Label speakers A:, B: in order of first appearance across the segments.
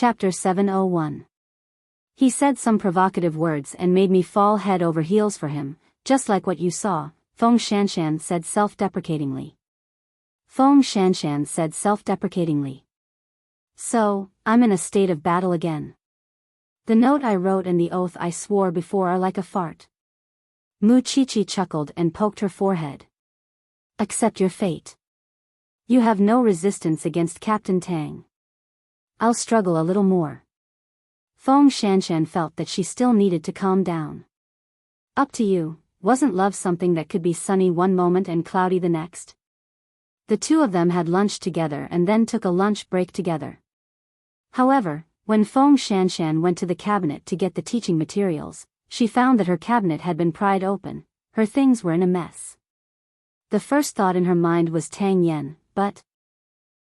A: Chapter 701. He said some provocative words and made me fall head over heels for him, just like what you saw, Feng Shanshan said self-deprecatingly. Feng Shanshan said self-deprecatingly. So, I'm in a state of battle again. The note I wrote and the oath I swore before are like a fart. Mu Chichi chuckled and poked her forehead. Accept your fate. You have no resistance against Captain Tang. I'll struggle a little more. Feng Shanshan felt that she still needed to calm down. Up to you, wasn't love something that could be sunny one moment and cloudy the next? The two of them had lunch together and then took a lunch break together. However, when Feng Shanshan went to the cabinet to get the teaching materials, she found that her cabinet had been pried open, her things were in a mess. The first thought in her mind was Tang Yen, but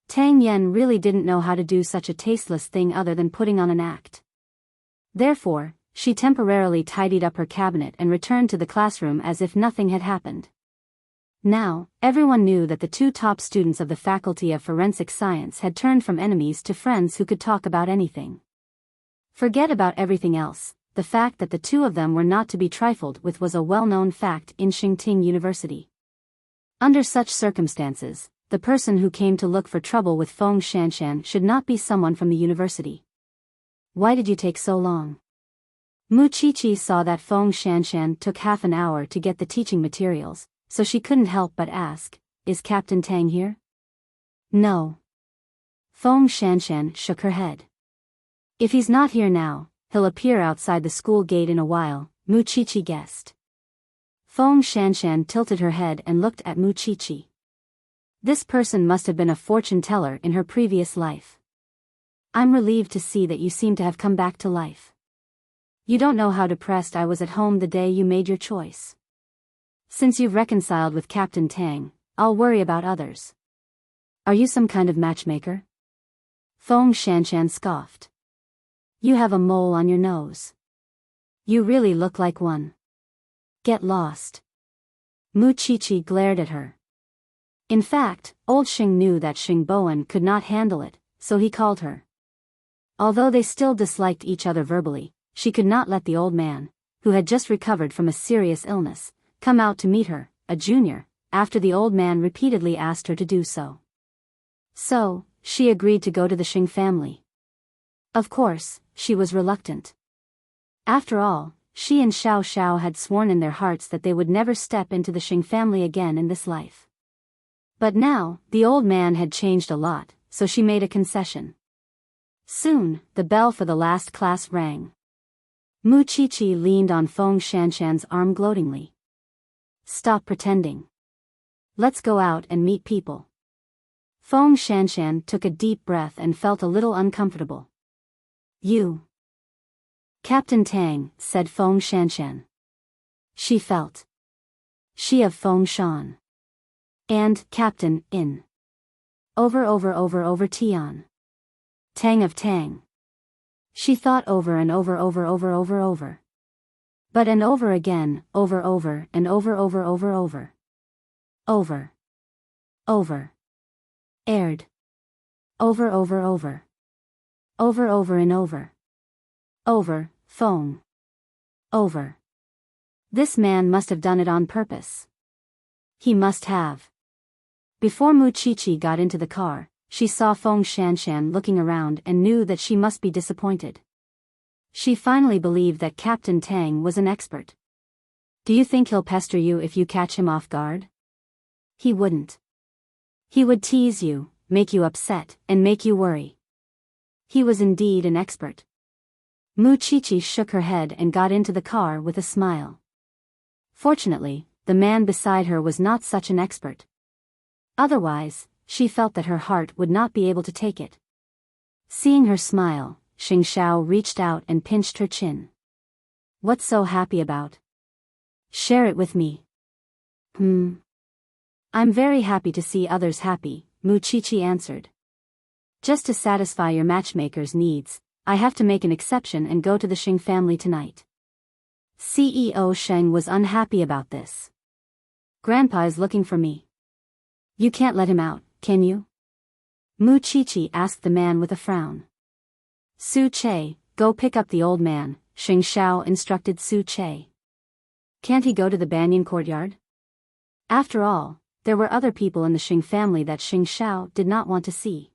A: Tang Yen really didn't know how to do such a tasteless thing other than putting on an act. Therefore, she temporarily tidied up her cabinet and returned to the classroom as if nothing had happened. Now, everyone knew that the two top students of the Faculty of Forensic Science had turned from enemies to friends who could talk about anything. Forget about everything else, the fact that the two of them were not to be trifled with was a well-known fact in Enchanting University. Under such circumstances, the person who came to look for trouble with Feng Shanshan should not be someone from the university. Why did you take so long? Mu Chichi saw that Feng Shanshan took half an hour to get the teaching materials, so she couldn't help but ask, is Captain Tang here? No. Feng Shanshan shook her head. If he's not here now, he'll appear outside the school gate in a while, Mu Chichi guessed. Feng Shanshan tilted her head and looked at Mu Chichi. This person must have been a fortune teller in her previous life. I'm relieved to see that you seem to have come back to life. You don't know how depressed I was at home the day you made your choice. Since you've reconciled with Captain Tang, I'll worry about others. Are you some kind of matchmaker? Feng Shanshan scoffed. You have a mole on your nose. You really look like one. Get lost. Mu Chichi glared at her. In fact, old Xing knew that Xing Bowen could not handle it, so he called her. Although they still disliked each other verbally, she could not let the old man, who had just recovered from a serious illness, come out to meet her, a junior, after the old man repeatedly asked her to do so. So, she agreed to go to the Xing family. Of course, she was reluctant. After all, she and Xiao Xiao had sworn in their hearts that they would never step into the Xing family again in this life. But now, the old man had changed a lot, so she made a concession. Soon, the bell for the last class rang. Mu Chichi leaned on Feng Shanshan's arm gloatingly. Stop pretending. Let's go out and meet people. Feng Shanshan took a deep breath and felt a little uncomfortable. You. Captain Tang, said Feng Shanshan. She felt. She of Feng Shan. And, Captain, in. Over Tian. Tang of Tang. She thought over and over. But and over again, over and over. Over. Aired. Over and over. Over, Feng. Over. This man must have done it on purpose. He must have. Before Mu Chichi got into the car, she saw Feng Shanshan looking around and knew that she must be disappointed. She finally believed that Captain Tang was an expert. Do you think he'll pester you if you catch him off guard? He wouldn't. He would tease you, make you upset, and make you worry. He was indeed an expert. Mu Chichi shook her head and got into the car with a smile. Fortunately, the man beside her was not such an expert. Otherwise, she felt that her heart would not be able to take it. Seeing her smile, Xing Xiao reached out and pinched her chin. What's so happy about? Share it with me. I'm very happy to see others happy, Mu Chichi answered. Just to satisfy your matchmaker's needs, I have to make an exception and go to the Xing family tonight. CEO Sheng was unhappy about this. Grandpa is looking for me. You can't let him out, can you? Mu Chichi asked the man with a frown. Su Che, go pick up the old man, Xing Xiao instructed Su Che. Can't he go to the banyan courtyard? After all, there were other people in the Xing family that Xing Xiao did not want to see.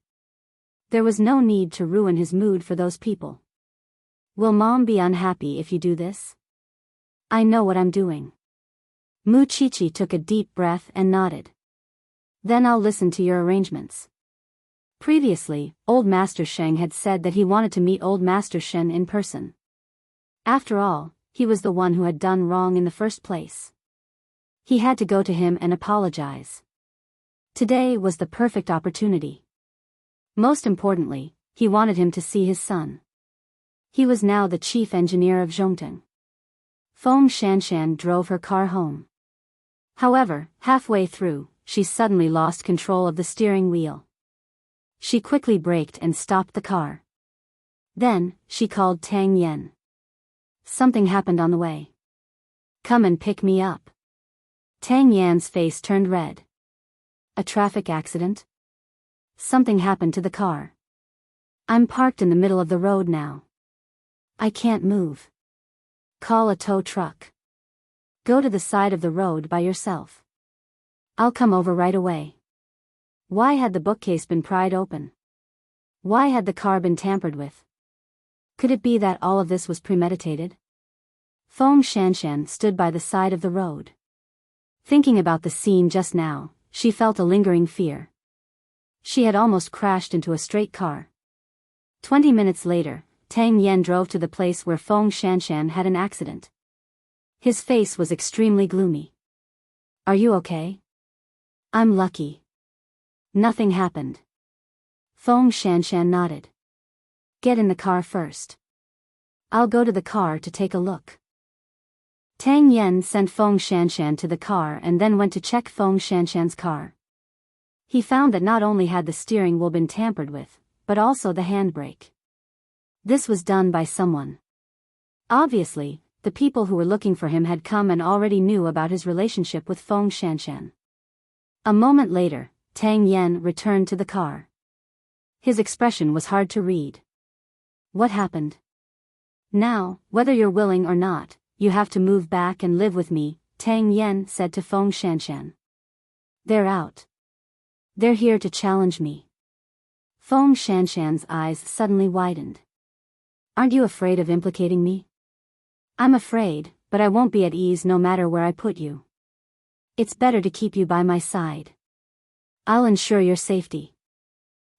A: There was no need to ruin his mood for those people. Will Mom be unhappy if you do this? I know what I'm doing. Mu Chichi took a deep breath and nodded. Then I'll listen to your arrangements. Previously, Old Master Sheng had said that he wanted to meet Old Master Shen in person. After all, he was the one who had done wrong in the first place. He had to go to him and apologize. Today was the perfect opportunity. Most importantly, he wanted him to see his son. He was now the chief engineer of Zhongteng. Feng Shanshan drove her car home. However, halfway through, she suddenly lost control of the steering wheel. She quickly braked and stopped the car. Then, she called Tang Yen. Something happened on the way. Come and pick me up. Tang Yan's face turned red. A traffic accident? Something happened to the car. I'm parked in the middle of the road now. I can't move. Call a tow truck. Go to the side of the road by yourself. I'll come over right away. Why had the bookcase been pried open? Why had the car been tampered with? Could it be that all of this was premeditated? Feng Shanshan stood by the side of the road. Thinking about the scene just now, she felt a lingering fear. She had almost crashed into a straight car. 20 minutes later, Tang Yen drove to the place where Feng Shanshan had an accident. His face was extremely gloomy. Are you okay? I'm lucky. Nothing happened. Feng Shanshan nodded. Get in the car first. I'll go to the car to take a look. Tang Yen sent Feng Shanshan to the car and then went to check Feng Shanshan's car. He found that not only had the steering wheel been tampered with, but also the handbrake. This was done by someone. Obviously, the people who were looking for him had come and already knew about his relationship with Feng Shanshan. A moment later, Tang Yen returned to the car. His expression was hard to read. What happened? Now, whether you're willing or not, you have to move back and live with me, Tang Yen said to Feng Shanshan. They're out. They're here to challenge me. Feng Shanshan's eyes suddenly widened. Aren't you afraid of implicating me? I'm afraid, but I won't be at ease no matter where I put you. It's better to keep you by my side. I'll ensure your safety.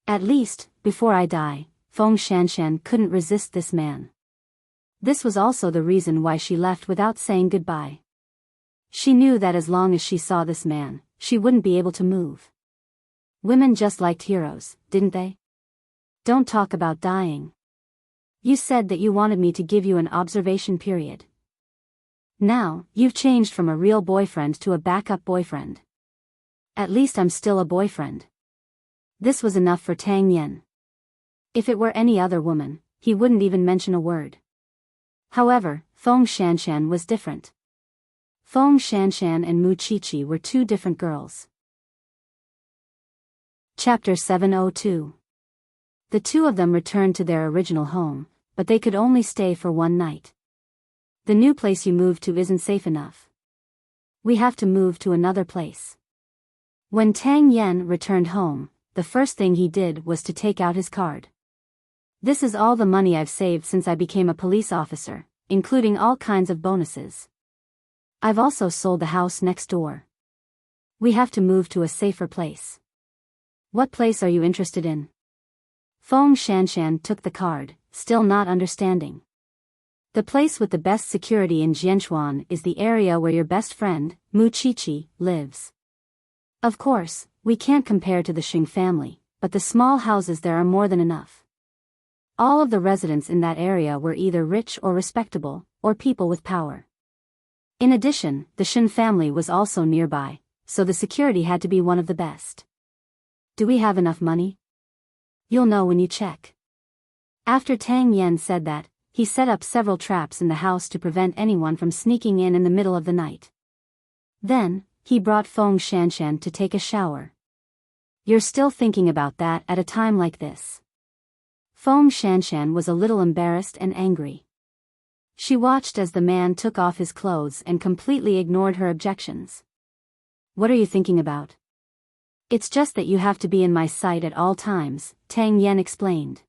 A: At least, before I die, Feng Shanshan couldn't resist this man. This was also the reason why she left without saying goodbye. She knew that as long as she saw this man, she wouldn't be able to move. Women just liked heroes, didn't they? Don't talk about dying. You said that you wanted me to give you an observation period. Now, you've changed from a real boyfriend to a backup boyfriend. At least I'm still a boyfriend. This was enough for Tang Yen. If it were any other woman, he wouldn't even mention a word. However, Feng Shanshan was different. Feng Shanshan and Mu Chichi were two different girls. Chapter 702. The two of them returned to their original home, but they could only stay for one night. The new place you moved to isn't safe enough. We have to move to another place. When Tang Yen returned home, the first thing he did was to take out his card. This is all the money I've saved since I became a police officer, including all kinds of bonuses. I've also sold the house next door. We have to move to a safer place. What place are you interested in? Feng Shanshan took the card, still not understanding. The place with the best security in Jianchuan is the area where your best friend, Mu Chichi, lives. Of course, we can't compare to the Xing family, but the small houses there are more than enough. All of the residents in that area were either rich or respectable, or people with power. In addition, the Shen family was also nearby, so the security had to be one of the best. Do we have enough money? You'll know when you check. After Tang Yen said that, he set up several traps in the house to prevent anyone from sneaking in the middle of the night. Then, he brought Feng Shanshan to take a shower. You're still thinking about that at a time like this. Feng Shanshan was a little embarrassed and angry. She watched as the man took off his clothes and completely ignored her objections. What are you thinking about? It's just that you have to be in my sight at all times, Tang Yan explained.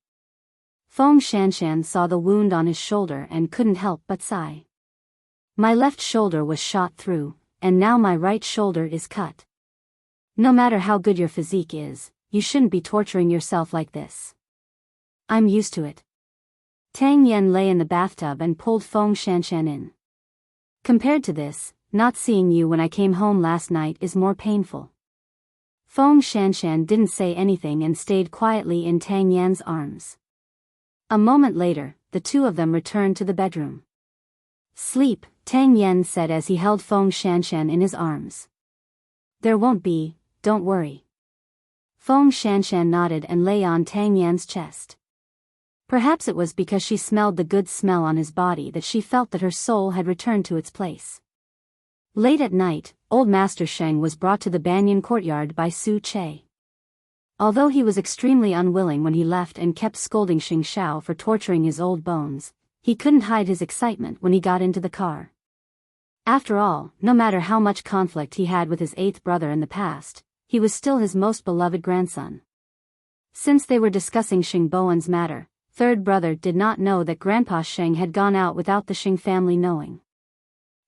A: Feng Shanshan saw the wound on his shoulder and couldn't help but sigh. My left shoulder was shot through, and now my right shoulder is cut. No matter how good your physique is, you shouldn't be torturing yourself like this. I'm used to it. Tang Yan lay in the bathtub and pulled Feng Shanshan in. Compared to this, not seeing you when I came home last night is more painful. Feng Shanshan didn't say anything and stayed quietly in Tang Yan's arms. A moment later, the two of them returned to the bedroom. Sleep, Tang Yan said as he held Feng Shanshan in his arms. There won't be, don't worry. Feng Shanshan nodded and lay on Tang Yan's chest. Perhaps it was because she smelled the good smell on his body that she felt that her soul had returned to its place. Late at night, old Master Sheng was brought to the banyan courtyard by Su Che. Although he was extremely unwilling when he left and kept scolding Xing Xiao for torturing his old bones, he couldn't hide his excitement when he got into the car. After all, no matter how much conflict he had with his eighth brother in the past, he was still his most beloved grandson. Since they were discussing Xing Bowen's matter, third brother did not know that Grandpa Sheng had gone out without the Sheng family knowing.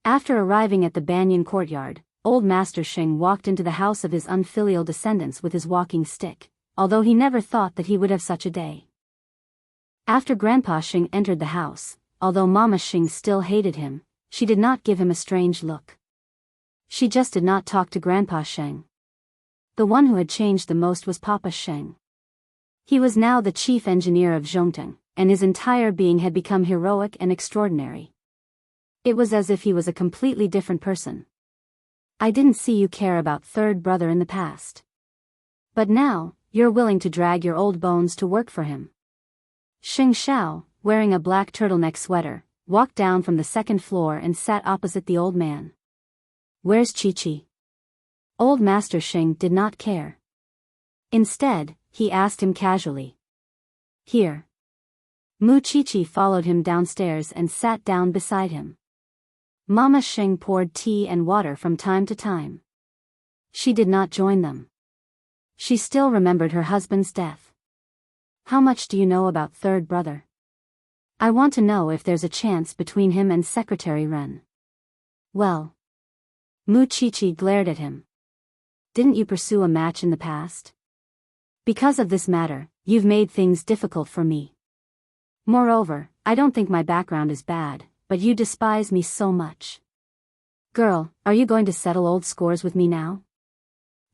A: After arriving at the banyan courtyard, old Master Sheng walked into the house of his unfilial descendants with his walking stick, although he never thought that he would have such a day. After Grandpa Sheng entered the house, although Mama Sheng still hated him, she did not give him a strange look. She just did not talk to Grandpa Sheng. The one who had changed the most was Papa Sheng. He was now the chief engineer of Zhongteng, and his entire being had become heroic and extraordinary. It was as if he was a completely different person. I didn't see you care about third brother in the past. But now, you're willing to drag your old bones to work for him. Xing Xiao, wearing a black turtleneck sweater, walked down from the second floor and sat opposite the old man. Where's Chi-Chi? Old Master Sheng did not care. Instead, he asked him casually. Here. Mu Chi-Chi followed him downstairs and sat down beside him. Mama Sheng poured tea and water from time to time. She did not join them. She still remembered her husband's death. How much do you know about third brother? I want to know if there's a chance between him and Secretary Ren. Well. Mu Chi-Chi glared at him. Didn't you pursue a match in the past? Because of this matter, you've made things difficult for me. Moreover, I don't think my background is bad, but you despise me so much. Girl, are you going to settle old scores with me now?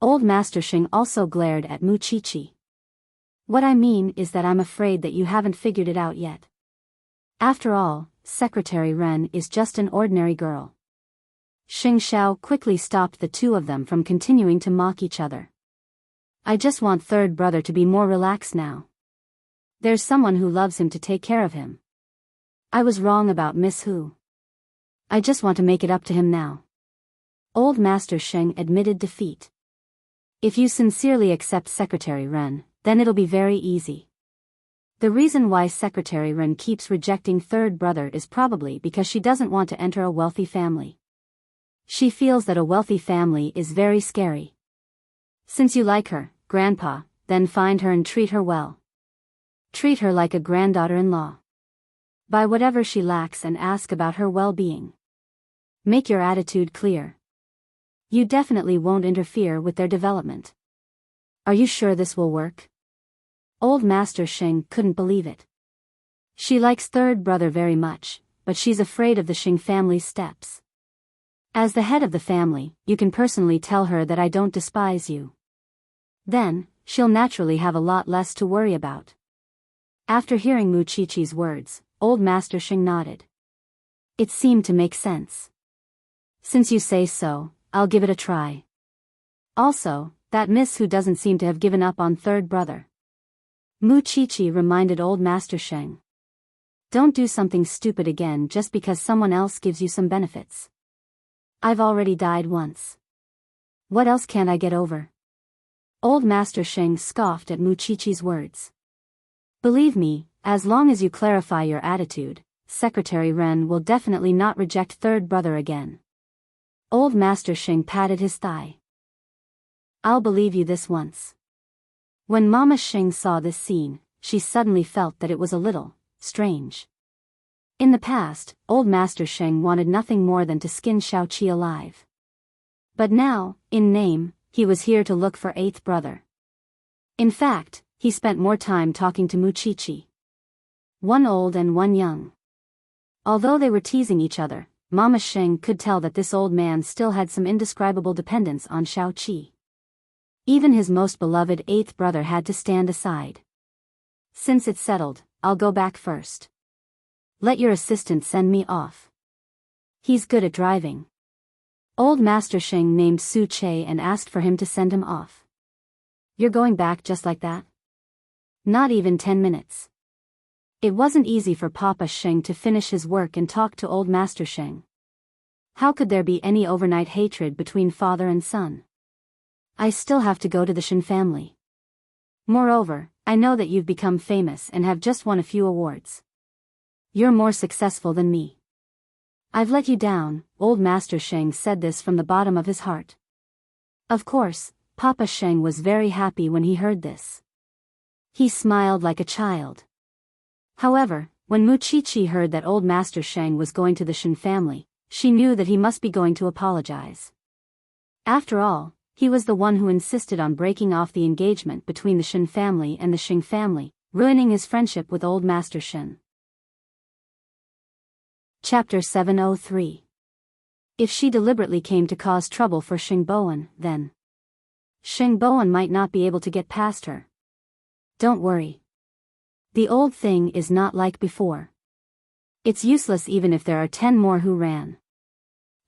A: Old Master Sheng also glared at Mu Chi-Chi. What I mean is that I'm afraid that you haven't figured it out yet. After all, Secretary Ren is just an ordinary girl. Xing Xiao quickly stopped the two of them from continuing to mock each other. I just want third brother to be more relaxed now. There's someone who loves him to take care of him. I was wrong about Miss Hu. I just want to make it up to him now. Old Master Sheng admitted defeat. If you sincerely accept Secretary Ren, then it'll be very easy. The reason why Secretary Ren keeps rejecting third brother is probably because she doesn't want to enter a wealthy family. She feels that a wealthy family is very scary. Since you like her, Grandpa, then find her and treat her well. Treat her like a granddaughter-in-law. Buy whatever she lacks and ask about her well-being. Make your attitude clear. You definitely won't interfere with their development. Are you sure this will work? Old Master Sheng couldn't believe it. She likes third brother very much, but she's afraid of the Sheng family's steps. As the head of the family, you can personally tell her that I don't despise you. Then, she'll naturally have a lot less to worry about. After hearing Mu Chi-Chi's words, old Master Sheng nodded. It seemed to make sense. Since you say so, I'll give it a try. Also, that Miss Hu doesn't seem to have given up on third brother. Mu Chi-Chi reminded old Master Sheng. Don't do something stupid again just because someone else gives you some benefits. I've already died once. What else can't I get over? Old Master Sheng scoffed at Mu Chi-Chi's words. Believe me, as long as you clarify your attitude, Secretary Ren will definitely not reject third brother again. Old Master Xing patted his thigh. I'll believe you this once. When Mama Xing saw this scene, she suddenly felt that it was a little strange. In the past, Old Master Sheng wanted nothing more than to skin Xiaoqi alive. But now, in name, he was here to look for eighth brother. In fact, he spent more time talking to Muqiqi. One old and one young. Although they were teasing each other, Mama Sheng could tell that this old man still had some indescribable dependence on Xiaoqi. Even his most beloved eighth brother had to stand aside. Since it's settled, I'll go back first. Let your assistant send me off. He's good at driving. Old Master Sheng named Su Che and asked for him to send him off. You're going back just like that? Not even 10 minutes. It wasn't easy for Papa Sheng to finish his work and talk to Old Master Sheng. How could there be any overnight hatred between father and son? I still have to go to the Shen family. Moreover, I know that you've become famous and have just won a few awards. You're more successful than me. I've let you down. Old Master Sheng said this from the bottom of his heart. Of course, Papa Sheng was very happy when he heard this. He smiled like a child. However, when Muqiqi heard that Old Master Sheng was going to the Shen family, she knew that he must be going to apologize. After all, he was the one who insisted on breaking off the engagement between the Shen family and the Xing family, ruining his friendship with Old Master Shen. Chapter 703. If she deliberately came to cause trouble for Xing Bowen, then Xing Bowen might not be able to get past her. Don't worry. The old thing is not like before. It's useless even if there are 10 more who ran.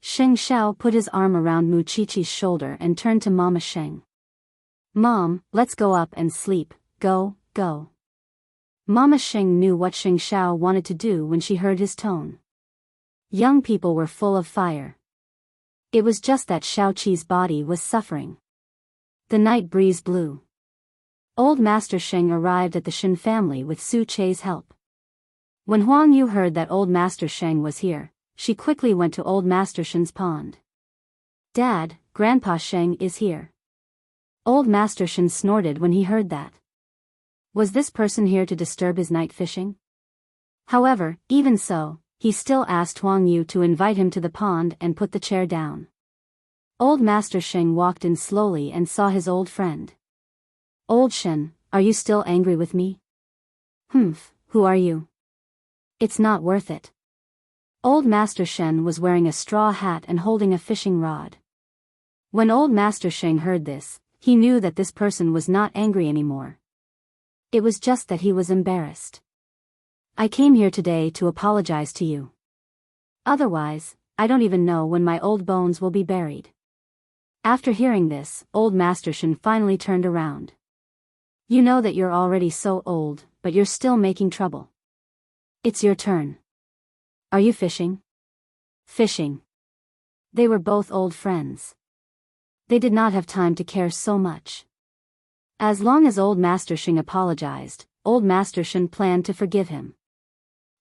A: Sheng Xiao put his arm around Muqiqi's shoulder and turned to Mama Sheng. Mom, let's go up and sleep, go. Mama Sheng knew what Sheng Xiao wanted to do when she heard his tone. Young people were full of fire. It was just that Xiaoqi's body was suffering. The night breeze blew. Old Master Sheng arrived at the Shen family with Su Che's help. When Huang Yu heard that Old Master Sheng was here, she quickly went to Old Master Shen's pond. Dad, Grandpa Sheng is here. Old Master Shen snorted when he heard that. Was this person here to disturb his night fishing? However, even so, he still asked Huang Yu to invite him to the pond and put the chair down. Old Master Sheng walked in slowly and saw his old friend. Old Shen, are you still angry with me? Who are you? It's not worth it. Old Master Shen was wearing a straw hat and holding a fishing rod. When Old Master Sheng heard this, he knew that this person was not angry anymore. It was just that he was embarrassed. I came here today to apologize to you. Otherwise, I don't even know when my old bones will be buried. After hearing this, Old Master Shen finally turned around. You know that you're already so old, but you're still making trouble. It's your turn. Are you fishing? Fishing. They were both old friends. They did not have time to care so much. As long as Old Master Sheng apologized, Old Master Shen planned to forgive him.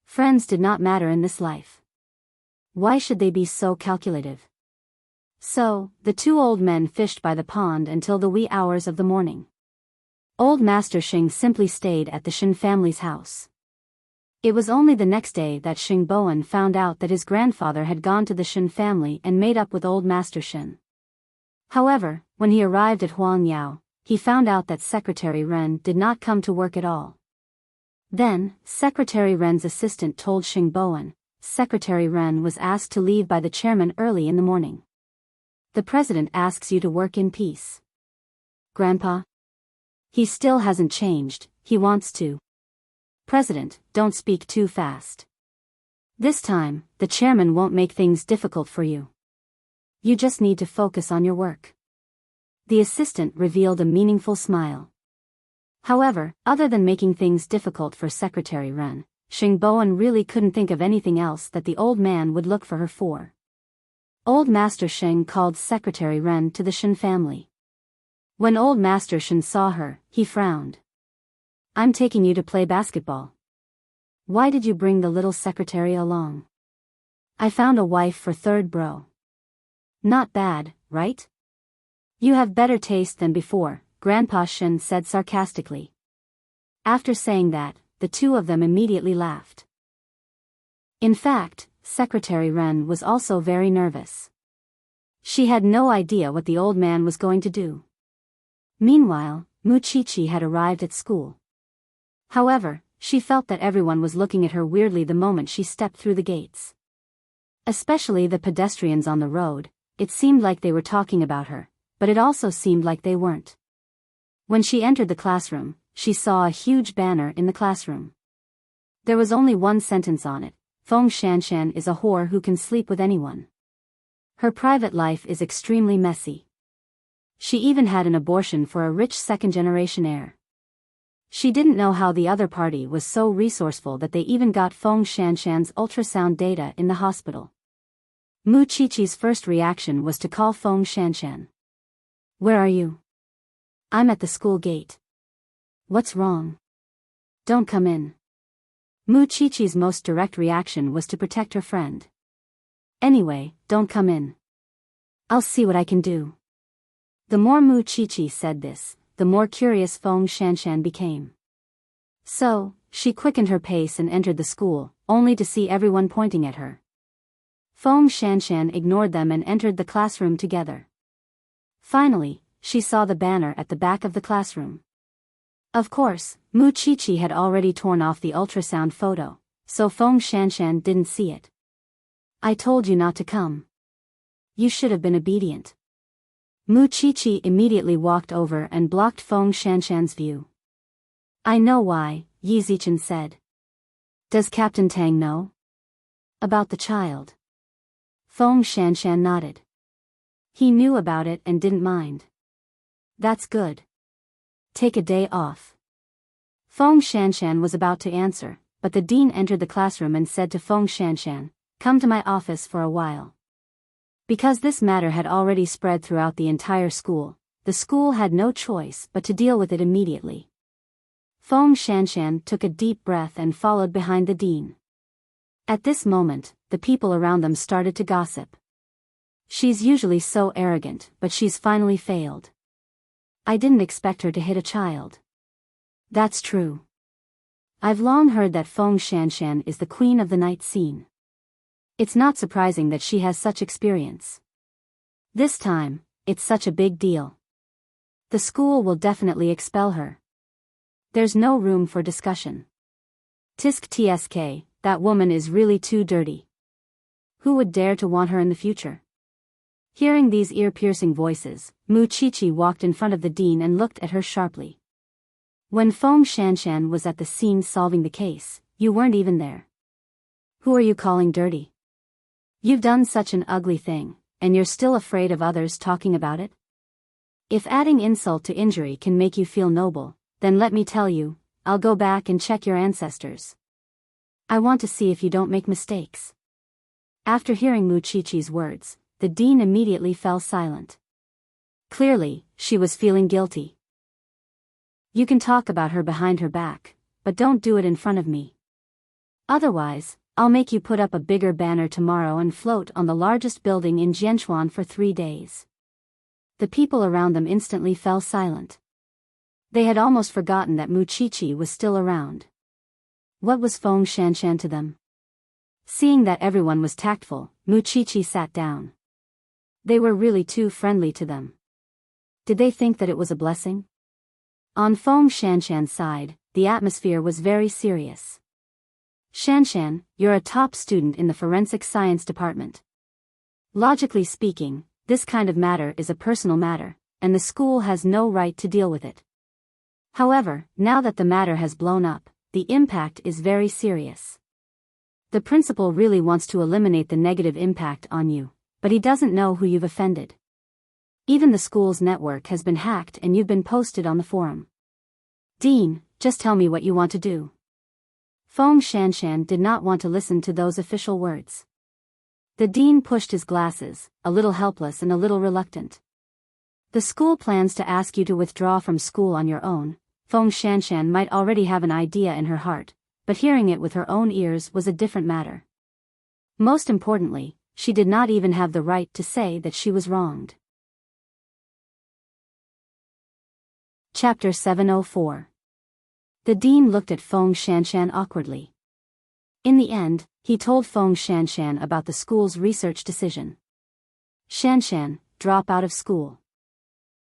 A: Friends did not matter in this life. Why should they be so calculative? So, the two old men fished by the pond until the wee hours of the morning. Old Master Sheng simply stayed at the Shen family's house. It was only the next day that Xing Bowen found out that his grandfather had gone to the Shen family and made up with Old Master Shen. However, when he arrived at Huangyao, he found out that Secretary Ren did not come to work at all. Then, Secretary Ren's assistant told Xing Bowen, Secretary Ren was asked to leave by the chairman early in the morning. The president asks you to work in peace. Grandpa? He still hasn't changed, he wants to. President, don't speak too fast. This time, the chairman won't make things difficult for you. You just need to focus on your work. The assistant revealed a meaningful smile. However, other than making things difficult for Secretary Ren, Xing Bowen really couldn't think of anything else that the old man would look for her for. Old Master Sheng called Secretary Ren to the Shen family. When Old Master Shen saw her, he frowned. I'm taking you to play basketball. Why did you bring the little secretary along? I found a wife for third bro. Not bad, right? You have better taste than before, Grandpa Shen said sarcastically. After saying that, the two of them immediately laughed. In fact, Secretary Ren was also very nervous. She had no idea what the old man was going to do. Meanwhile, Muchichi had arrived at school. However, she felt that everyone was looking at her weirdly the moment she stepped through the gates. Especially the pedestrians on the road. It seemed like they were talking about her, but it also seemed like they weren't. When she entered the classroom, she saw a huge banner in the classroom. There was only one sentence on it: Feng Shanshan is a whore who can sleep with anyone. Her private life is extremely messy. She even had an abortion for a rich second-generation heir. She didn't know how the other party was so resourceful that they even got Feng Shanshan's ultrasound data in the hospital. Muchichi's first reaction was to call Feng Shanshan. Where are you? I'm at the school gate. What's wrong? Don't come in. Muchichi's most direct reaction was to protect her friend. Anyway, don't come in. I'll see what I can do. The more Muchichi said this, the more curious Feng Shanshan became. So, she quickened her pace and entered the school, only to see everyone pointing at her. Feng Shanshan ignored them and entered the classroom together. Finally, she saw the banner at the back of the classroom. Of course, Muchichi had already torn off the ultrasound photo, so Feng Shanshan didn't see it. I told you not to come. You should have been obedient. Muchichi immediately walked over and blocked Feng Shanshan's view. I know why, Yi Zichen said. Does Captain Tang know? About the child. Feng Shanshan nodded. He knew about it and didn't mind. That's good. Take a day off. Feng Shanshan was about to answer, but the dean entered the classroom and said to Feng Shanshan, come to my office for a while. Because this matter had already spread throughout the entire school, the school had no choice but to deal with it immediately. Feng Shanshan took a deep breath and followed behind the dean. At this moment, the people around them started to gossip. She's usually so arrogant, but she's finally failed. I didn't expect her to hit a child. That's true. I've long heard that Feng Shanshan is the queen of the night scene. It's not surprising that she has such experience. This time, it's such a big deal. The school will definitely expel her. There's no room for discussion. Tisk tsk, that woman is really too dirty. Who would dare to want her in the future? Hearing these ear-piercing voices, Muchichi walked in front of the dean and looked at her sharply. When Feng Shanshan was at the scene solving the case, you weren't even there. Who are you calling dirty? You've done such an ugly thing, and you're still afraid of others talking about it? If adding insult to injury can make you feel noble, then let me tell you, I'll go back and check your ancestors. I want to see if you don't make mistakes. After hearing Muchichi's words, the dean immediately fell silent. Clearly, she was feeling guilty. You can talk about her behind her back, but don't do it in front of me. Otherwise, I'll make you put up a bigger banner tomorrow and float on the largest building in Jianchuan for 3 days. The people around them instantly fell silent. They had almost forgotten that Muchichi was still around. What was Feng Shanshan to them? Seeing that everyone was tactful, Muchichi sat down. They were really too friendly to them. Did they think that it was a blessing? On Feng Shanshan's side, the atmosphere was very serious. Shanshan, you're a top student in the forensic science department. Logically speaking, this kind of matter is a personal matter, and the school has no right to deal with it. However, now that the matter has blown up, the impact is very serious. The principal really wants to eliminate the negative impact on you, but he doesn't know who you've offended. Even the school's network has been hacked and you've been posted on the forum. Dean, just tell me what you want to do. Feng Shanshan did not want to listen to those official words. The dean pushed his glasses, a little helpless and a little reluctant. The school plans to ask you to withdraw from school on your own. Feng Shanshan might already have an idea in her heart, but hearing it with her own ears was a different matter. Most importantly, she did not even have the right to say that she was wronged. Chapter 704. The dean looked at Feng Shanshan awkwardly. In the end, he told Feng Shanshan about the school's research decision. Shanshan, drop out of school.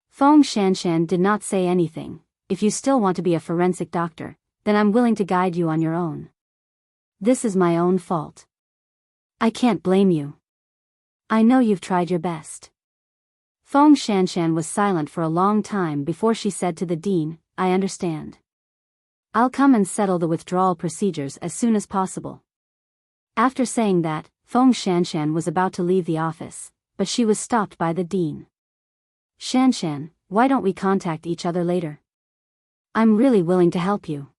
A: Feng Shanshan did not say anything. If you still want to be a forensic doctor, then I'm willing to guide you on your own. This is my own fault. I can't blame you. I know you've tried your best. Feng Shanshan was silent for a long time before she said to the dean, I understand. I'll come and settle the withdrawal procedures as soon as possible. After saying that, Feng Shanshan was about to leave the office, but she was stopped by the dean. Shanshan, why don't we contact each other later? I'm really willing to help you.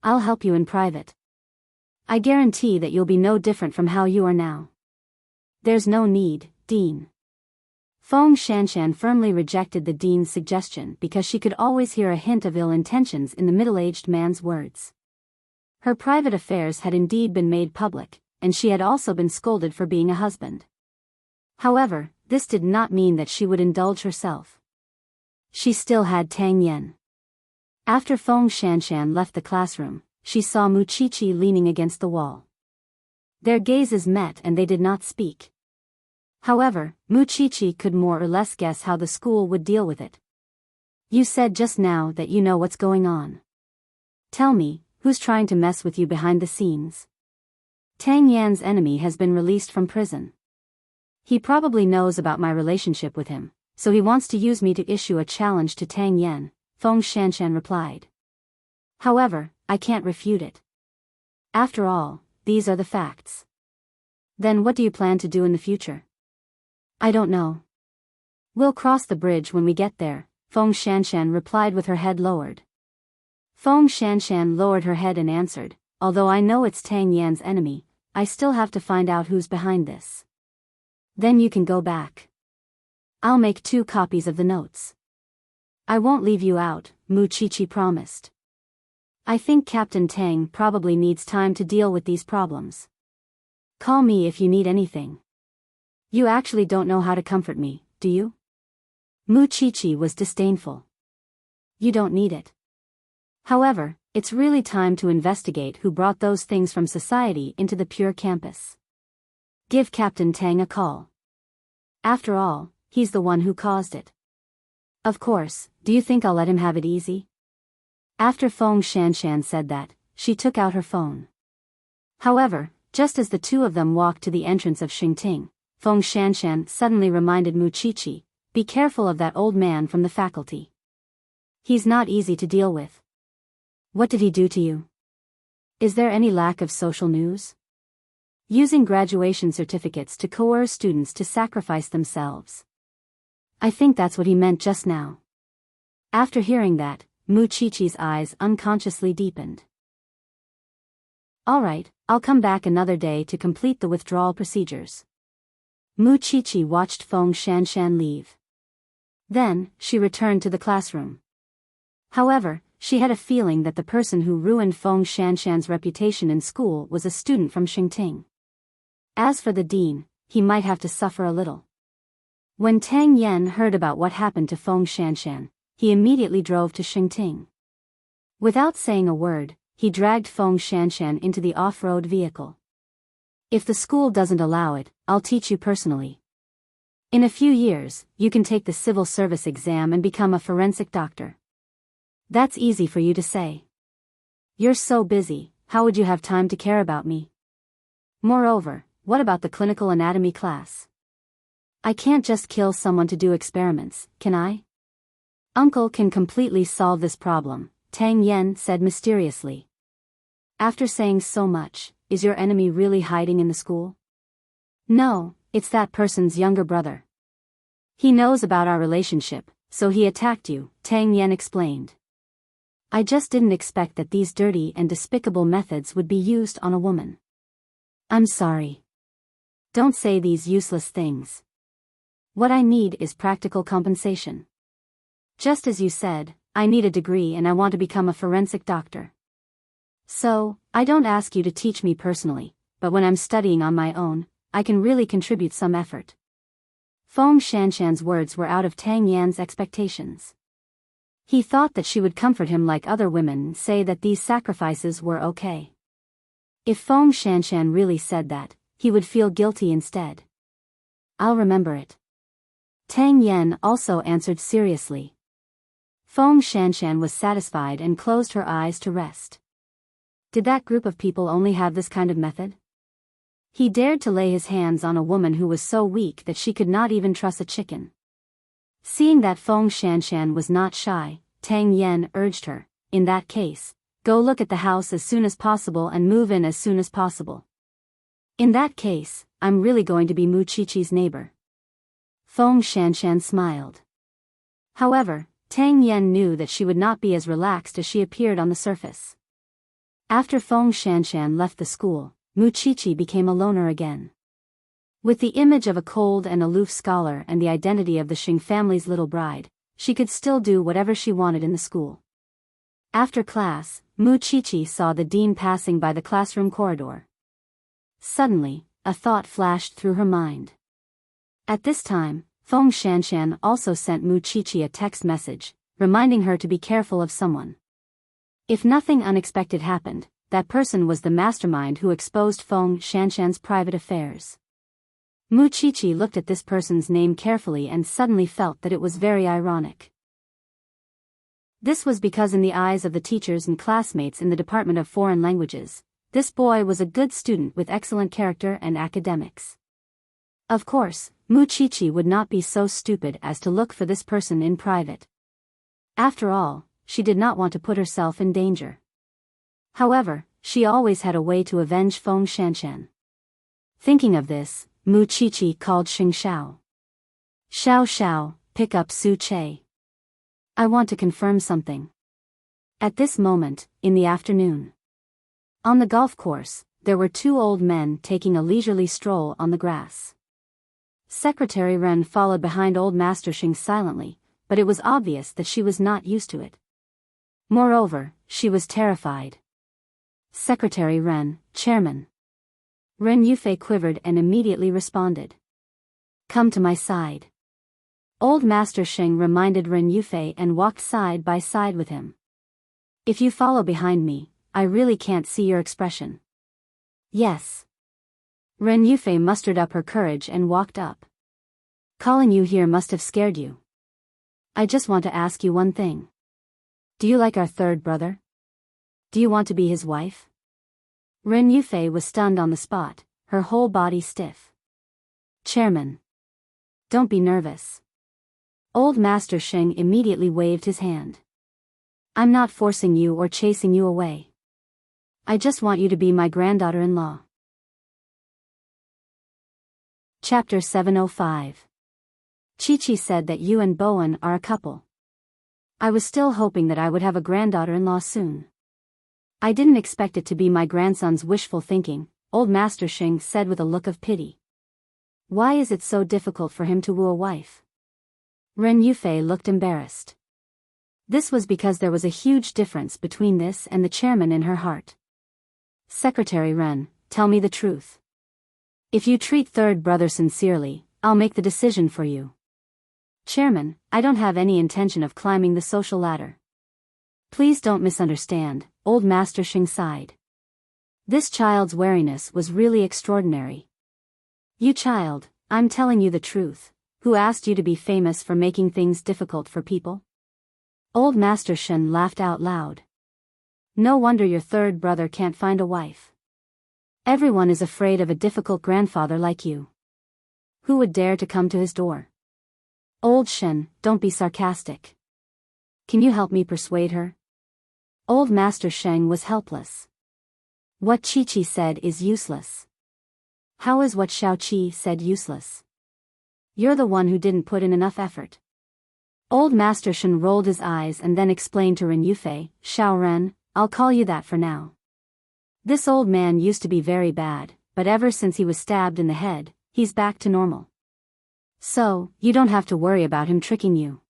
A: I'll help you in private. I guarantee that you'll be no different from how you are now. There's no need, Dean. Feng Shanshan firmly rejected the dean's suggestion because she could always hear a hint of ill intentions in the middle-aged man's words. Her private affairs had indeed been made public, and she had also been scolded for being a husband. However, this did not mean that she would indulge herself. She still had Tang Yan. After Feng Shanshan left the classroom, she saw Muqiqi leaning against the wall. Their gazes met and they did not speak. However, Muqiqi could more or less guess how the school would deal with it. You said just now that you know what's going on. Tell me, who's trying to mess with you behind the scenes? Tang Yan's enemy has been released from prison. He probably knows about my relationship with him, so he wants to use me to issue a challenge to Tang Yan, Feng Shanshan replied. However, I can't refute it. After all, these are the facts. Then what do you plan to do in the future? I don't know. We'll cross the bridge when we get there, Feng Shanshan replied with her head lowered. Feng Shanshan lowered her head and answered, although I know it's Tang Yan's enemy, I still have to find out who's behind this. Then you can go back. I'll make 2 copies of the notes. I won't leave you out, Muqiqi promised. I think Captain Tang probably needs time to deal with these problems. Call me if you need anything. You actually don't know how to comfort me, do you? Muqiqi was disdainful. You don't need it. However, it's really time to investigate who brought those things from society into the pure campus. Give Captain Tang a call. After all, he's the one who caused it. Of course, do you think I'll let him have it easy? After Feng Shanshan said that, she took out her phone. However, just as the two of them walked to the entrance of Xingting, Feng Shanshan suddenly reminded Muqiqi, be careful of that old man from the faculty. He's not easy to deal with. What did he do to you? Is there any lack of social news? Using graduation certificates to coerce students to sacrifice themselves. I think that's what he meant just now. After hearing that, Muqiqi's eyes unconsciously deepened. All right, I'll come back another day to complete the withdrawal procedures. Muqiqi watched Feng Shanshan leave. Then, she returned to the classroom. However, she had a feeling that the person who ruined Feng Shanshan's reputation in school was a student from Xingting. As for the dean, he might have to suffer a little. When Tang Yan heard about what happened to Feng Shanshan, he immediately drove to Xingting. Without saying a word, he dragged Feng Shanshan into the off-road vehicle. If the school doesn't allow it, I'll teach you personally. In a few years, you can take the civil service exam and become a forensic doctor. That's easy for you to say. You're so busy, how would you have time to care about me? Moreover, what about the clinical anatomy class? I can't just kill someone to do experiments, can I? Uncle can completely solve this problem, Tang Yan said mysteriously. After saying so much, is your enemy really hiding in the school? No, it's that person's younger brother. He knows about our relationship, so he attacked you, Tang Yan explained. I just didn't expect that these dirty and despicable methods would be used on a woman. I'm sorry. Don't say these useless things. What I need is practical compensation. Just as you said, I need a degree and I want to become a forensic doctor. So, I don't ask you to teach me personally, but when I'm studying on my own, I can really contribute some effort. Feng Shanshan's words were out of Tang Yan's expectations. He thought that she would comfort him like other women and say that these sacrifices were okay. If Feng Shanshan really said that, he would feel guilty instead. I'll remember it. Tang Yan also answered seriously. Feng Shanshan was satisfied and closed her eyes to rest. Did that group of people only have this kind of method? He dared to lay his hands on a woman who was so weak that she could not even truss a chicken. Seeing that Feng Shanshan was not shy, Tang Yan urged her, in that case, go look at the house as soon as possible and move in as soon as possible. In that case, I'm really going to be Mu Qiqi's neighbor. Feng Shanshan smiled. However, Tang Yan knew that she would not be as relaxed as she appeared on the surface. After Feng Shanshan left the school, Mu Qiqi became a loner again. With the image of a cold and aloof scholar and the identity of the Xing family's little bride, she could still do whatever she wanted in the school. After class, Mu Qiqi saw the dean passing by the classroom corridor. Suddenly, a thought flashed through her mind. At this time, Feng Shanshan also sent Mu Qiqi a text message, reminding her to be careful of someone. If nothing unexpected happened, that person was the mastermind who exposed Feng Shanshan's private affairs. Mu Qiqi looked at this person's name carefully and suddenly felt that it was very ironic. This was because in the eyes of the teachers and classmates in the Department of Foreign Languages, this boy was a good student with excellent character and academics. Of course, Mu Qiqi would not be so stupid as to look for this person in private. After all, she did not want to put herself in danger. However, she always had a way to avenge Feng Shanshan. Thinking of this, Mu Qiqi called Xing Xiao. Xiao Xiao, pick up Su Che. I want to confirm something. At this moment, in the afternoon. On the golf course, there were two old men taking a leisurely stroll on the grass. Secretary Ren followed behind old Master Xing silently, but it was obvious that she was not used to it. Moreover, she was terrified. Secretary Ren, Chairman. Ren Yufei quivered and immediately responded. Come to my side. Old Master Xing reminded Ren Yufei and walked side by side with him. If you follow behind me, I really can't see your expression. Yes. Ren Yufei mustered up her courage and walked up. Calling you here must have scared you. I just want to ask you one thing. Do you like our third brother? Do you want to be his wife? Ren Yufei was stunned on the spot, her whole body stiff. Chairman. Don't be nervous. Old Master Xing immediately waved his hand. I'm not forcing you or chasing you away. I just want you to be my granddaughter-in-law. Chapter 705. Qiqi said that you and Bowen are a couple. I was still hoping that I would have a granddaughter-in-law soon. I didn't expect it to be my grandson's wishful thinking, old Master Xing said with a look of pity. Why is it so difficult for him to woo a wife? Ren Yufei looked embarrassed. This was because there was a huge difference between this and the chairman in her heart. Secretary Ren, tell me the truth. If you treat third brother sincerely, I'll make the decision for you. Chairman, I don't have any intention of climbing the social ladder. Please don't misunderstand, old Master Xing sighed. This child's wariness was really extraordinary. You child, I'm telling you the truth. Who asked you to be famous for making things difficult for people? Old Master Xing laughed out loud. No wonder your third brother can't find a wife. Everyone is afraid of a difficult grandfather like you. Who would dare to come to his door? Old Shen, don't be sarcastic. Can you help me persuade her? Old Master Sheng was helpless. What Qiqi said is useless. How is what Xiaoqi said useless? You're the one who didn't put in enough effort. Old Master Shen rolled his eyes and then explained to Ren Yufei, Xiao Ren, I'll call you that for now. This old man used to be very bad, but ever since he was stabbed in the head, he's back to normal. So, you don't have to worry about him tricking you.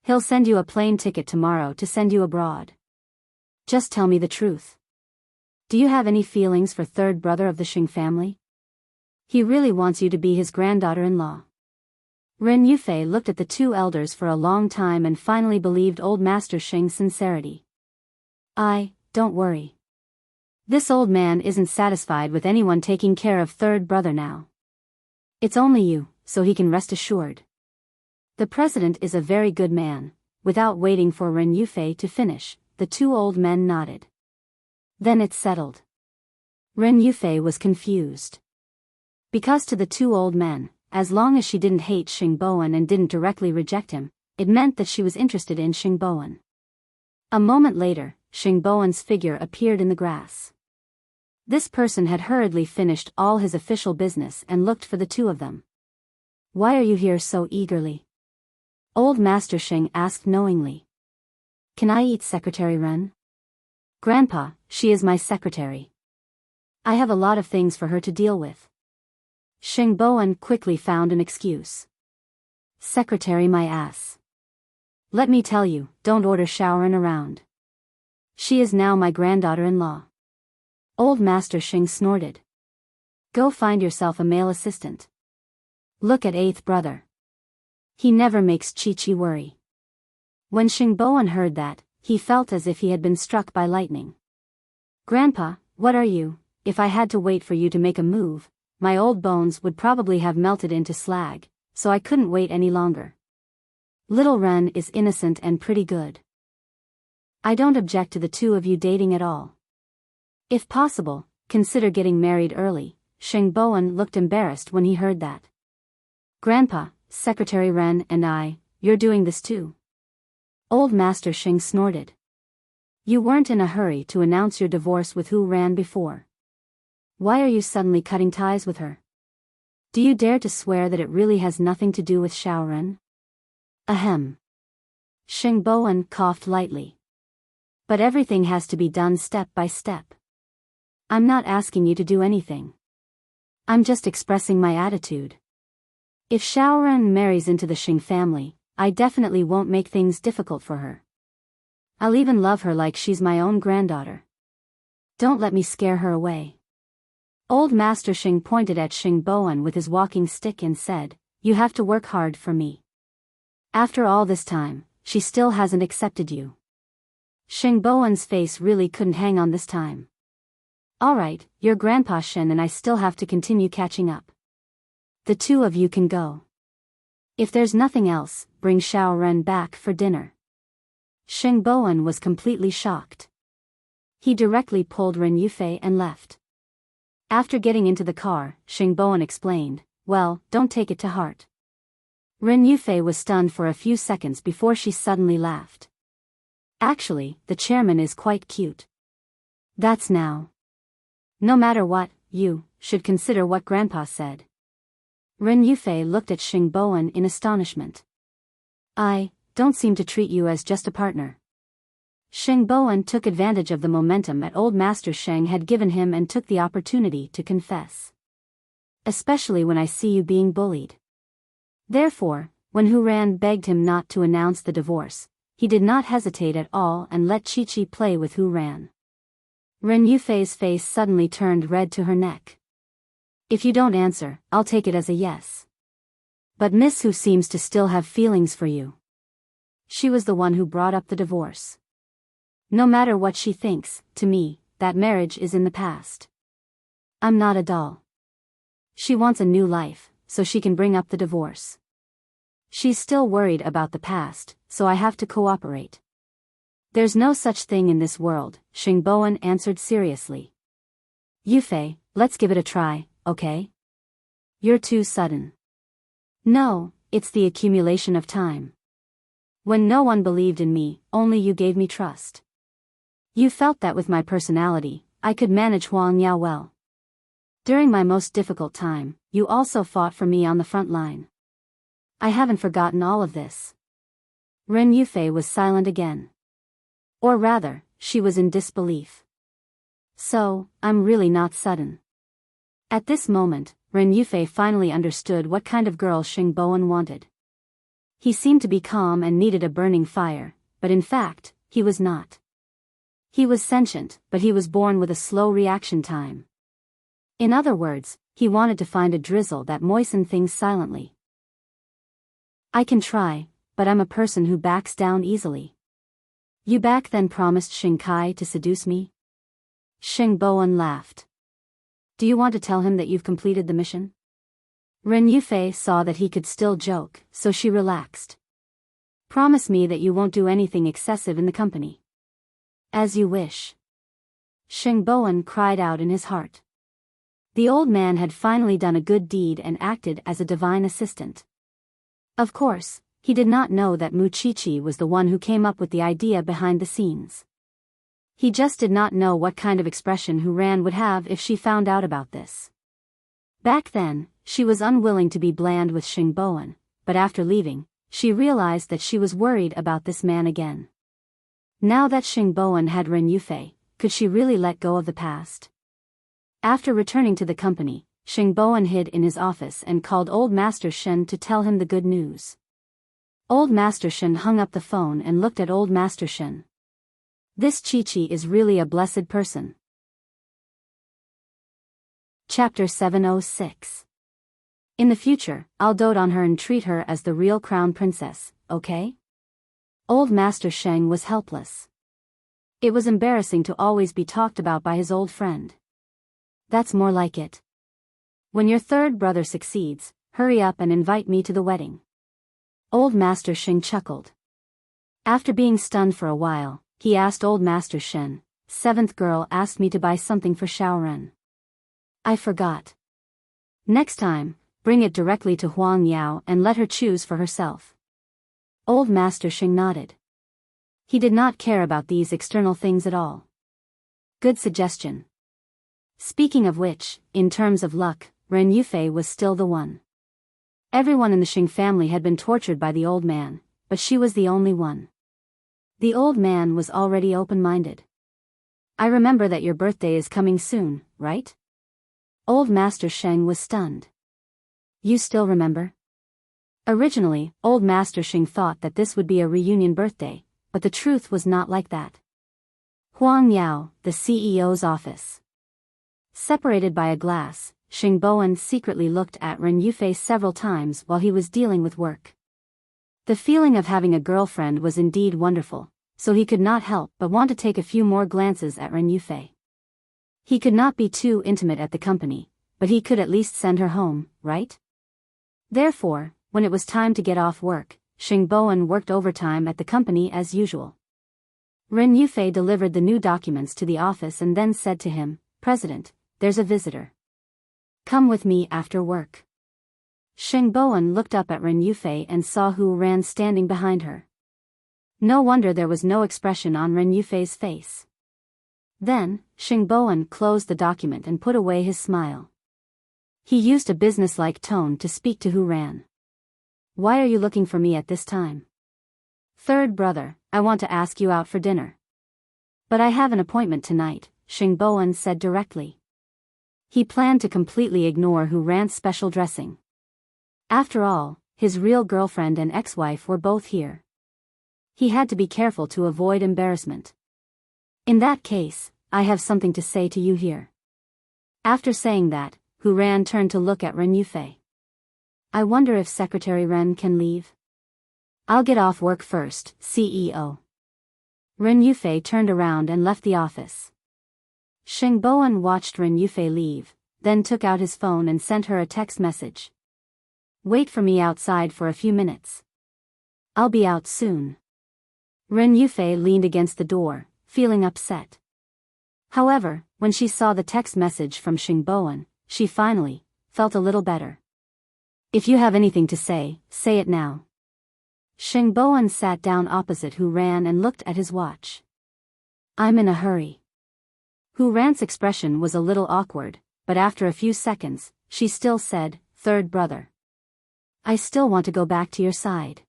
A: He'll send you a plane ticket tomorrow to send you abroad. Just tell me the truth. Do you have any feelings for third brother of the Xing family? He really wants you to be his granddaughter-in-law. Ren Yufei looked at the two elders for a long time and finally believed old Master Xing's sincerity. Don't worry. This old man isn't satisfied with anyone taking care of third brother now. It's only you, so he can rest assured. The president is a very good man. Without waiting for Ren Yufei to finish, the two old men nodded. Then it's settled. Ren Yufei was confused. Because to the two old men, as long as she didn't hate Xing Bowen and didn't directly reject him, it meant that she was interested in Xing Bowen. A moment later, Xing Bowen's figure appeared in the grass. This person had hurriedly finished all his official business and looked for the two of them. Why are you here so eagerly? Old Master Xing asked knowingly. Can I eat Secretary Ren? Grandpa, she is my secretary. I have a lot of things for her to deal with. Xing Bowen quickly found an excuse. Secretary my ass. Let me tell you, don't order Shaoran around. She is now my granddaughter-in-law. Old Master Xing snorted. Go find yourself a male assistant. Look at eighth brother. He never makes Chi-Chi worry. When Xing Bowen heard that, he felt as if he had been struck by lightning. Grandpa, what are you? If I had to wait for you to make a move, my old bones would probably have melted into slag, so I couldn't wait any longer. Little Ren is innocent and pretty good. I don't object to the two of you dating at all. If possible, consider getting married early. Xing Bowen looked embarrassed when he heard that. Grandpa, Secretary Ren and you're doing this too? Old Master Xing snorted. You weren't in a hurry to announce your divorce with Hu Ran before. Why are you suddenly cutting ties with her? Do you dare to swear that it really has nothing to do with Shaoran? Ahem. Xing Bowen coughed lightly. But everything has to be done step by step. I'm not asking you to do anything. I'm just expressing my attitude. If Shaoran marries into the Xing family, I definitely won't make things difficult for her. I'll even love her like she's my own granddaughter. Don't let me scare her away. Old Master Xing pointed at Xing Bowen with his walking stick and said, You have to work hard for me. After all this time, she still hasn't accepted you. Xing Bowen's face really couldn't hang on this time. Alright, your Grandpa Shen and I still have to continue catching up. The two of you can go. If there's nothing else, bring Shaoran back for dinner. Xing Bowen was completely shocked. He directly pulled Ren Yufei and left. After getting into the car, Xing Bowen explained, Well, don't take it to heart. Ren Yufei was stunned for a few seconds before she suddenly laughed. Actually, the chairman is quite cute. That's now. No matter what, you should consider what Grandpa said. Ren Yufei looked at Xing Bowen in astonishment. I don't seem to treat you as just a partner. Xing Bowen took advantage of the momentum that old Master Sheng had given him and took the opportunity to confess. Especially when I see you being bullied. Therefore, when Hu Ran begged him not to announce the divorce, he did not hesitate at all and let Chi-Chi play with Hu Ran. Ren Yufei's face suddenly turned red to her neck. If you don't answer, I'll take it as a yes. But Miss Hu seems to still have feelings for you. She was the one who brought up the divorce. No matter what she thinks, to me, that marriage is in the past. I'm not a doll. She wants a new life, so she can bring up the divorce. She's still worried about the past, so I have to cooperate. There's no such thing in this world, Xing Bowen answered seriously. Yufei, let's give it a try, okay? You're too sudden. No, it's the accumulation of time. When no one believed in me, only you gave me trust. You felt that with my personality, I could manage Huang Yao well. During my most difficult time, you also fought for me on the front line. I haven't forgotten all of this. Ren Yufei was silent again. Or rather, she was in disbelief. So, I'm really not sudden. At this moment, Ren Yufei finally understood what kind of girl Xing Bowen wanted. He seemed to be calm and needed a burning fire, but in fact, he was not. He was sentient, but he was born with a slow reaction time. In other words, he wanted to find a drizzle that moistened things silently. I can try, but I'm a person who backs down easily. You back then promised Xingkai to seduce me? Xing Bowen laughed. Do you want to tell him that you've completed the mission? Ren Yufei saw that he could still joke, so she relaxed. Promise me that you won't do anything excessive in the company. As you wish. Xing Bowen cried out in his heart. The old man had finally done a good deed and acted as a divine assistant. Of course, he did not know that Mu Chichi was the one who came up with the idea behind the scenes. He just did not know what kind of expression Hu Ran would have if she found out about this. Back then, she was unwilling to be bland with Xing Bowen, but after leaving, she realized that she was worried about this man again. Now that Xing Bowen had Ren Yufei, could she really let go of the past? After returning to the company, Xing Bowen hid in his office and called Old Master Shen to tell him the good news. Old Master Shen hung up the phone and looked at Old Master Shen. This Chi-Chi is really a blessed person. Chapter 706. In the future, I'll dote on her and treat her as the real crown princess, okay? Old Master Sheng was helpless. It was embarrassing to always be talked about by his old friend. That's more like it. When your third brother succeeds, hurry up and invite me to the wedding. Old Master Sheng chuckled. After being stunned for a while, he asked Old Master Shen, "Seventh girl asked me to buy something for Xiaoren. I forgot. Next time, bring it directly to Huang Yao and let her choose for herself." Old Master Sheng nodded. He did not care about these external things at all. Good suggestion. Speaking of which, in terms of luck, Ren Yufei was still the one. Everyone in the Xing family had been tortured by the old man, but she was the only one. The old man was already open-minded. I remember that your birthday is coming soon, right? Old Master Sheng was stunned. You still remember? Originally, Old Master Sheng thought that this would be a reunion birthday, but the truth was not like that. Huang Yao, the CEO's office. Separated by a glass, Xing Bowen secretly looked at Ren Yufei several times while he was dealing with work. The feeling of having a girlfriend was indeed wonderful, so he could not help but want to take a few more glances at Ren Yufei. He could not be too intimate at the company, but he could at least send her home, right? Therefore, when it was time to get off work, Xing Bowen worked overtime at the company as usual. Ren Yufei delivered the new documents to the office and then said to him, "President, there's a visitor. Come with me after work." Xing Bowen looked up at Ren Yufei and saw Hu Ran standing behind her. No wonder there was no expression on Ren Yufei's face. Then, Xing Bowen closed the document and put away his smile. He used a businesslike tone to speak to Hu Ran. Why are you looking for me at this time? Third brother, I want to ask you out for dinner. But I have an appointment tonight, Xing Bowen said directly. He planned to completely ignore Hu Ran's special dressing. After all, his real girlfriend and ex-wife were both here. He had to be careful to avoid embarrassment. In that case, I have something to say to you here. After saying that, Hu Ran turned to look at Ren Yufei. I wonder if Secretary Ren can leave? I'll get off work first, CEO. Ren Yufei turned around and left the office. Xing Bowen watched Ren Yufei leave, then took out his phone and sent her a text message. Wait for me outside for a few minutes. I'll be out soon. Ren Yufei leaned against the door, feeling upset. However, when she saw the text message from Xing Bowen, she finally felt a little better. If you have anything to say it now. Xing Bowen sat down opposite Hu Ran and looked at his watch. I'm in a hurry. Hu Ran's expression was a little awkward, but after a few seconds, she still said, Third brother. I still want to go back to your side.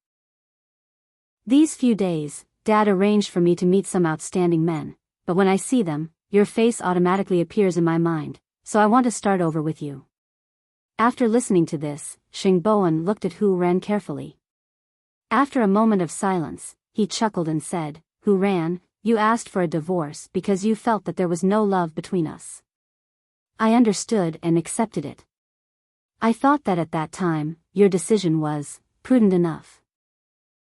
A: These few days, Dad arranged for me to meet some outstanding men, but when I see them, your face automatically appears in my mind, so I want to start over with you. After listening to this, Xing Bowen looked at Hu Ran carefully. After a moment of silence, he chuckled and said, Hu Ran, you asked for a divorce because you felt that there was no love between us. I understood and accepted it. I thought that at that time, your decision was prudent enough.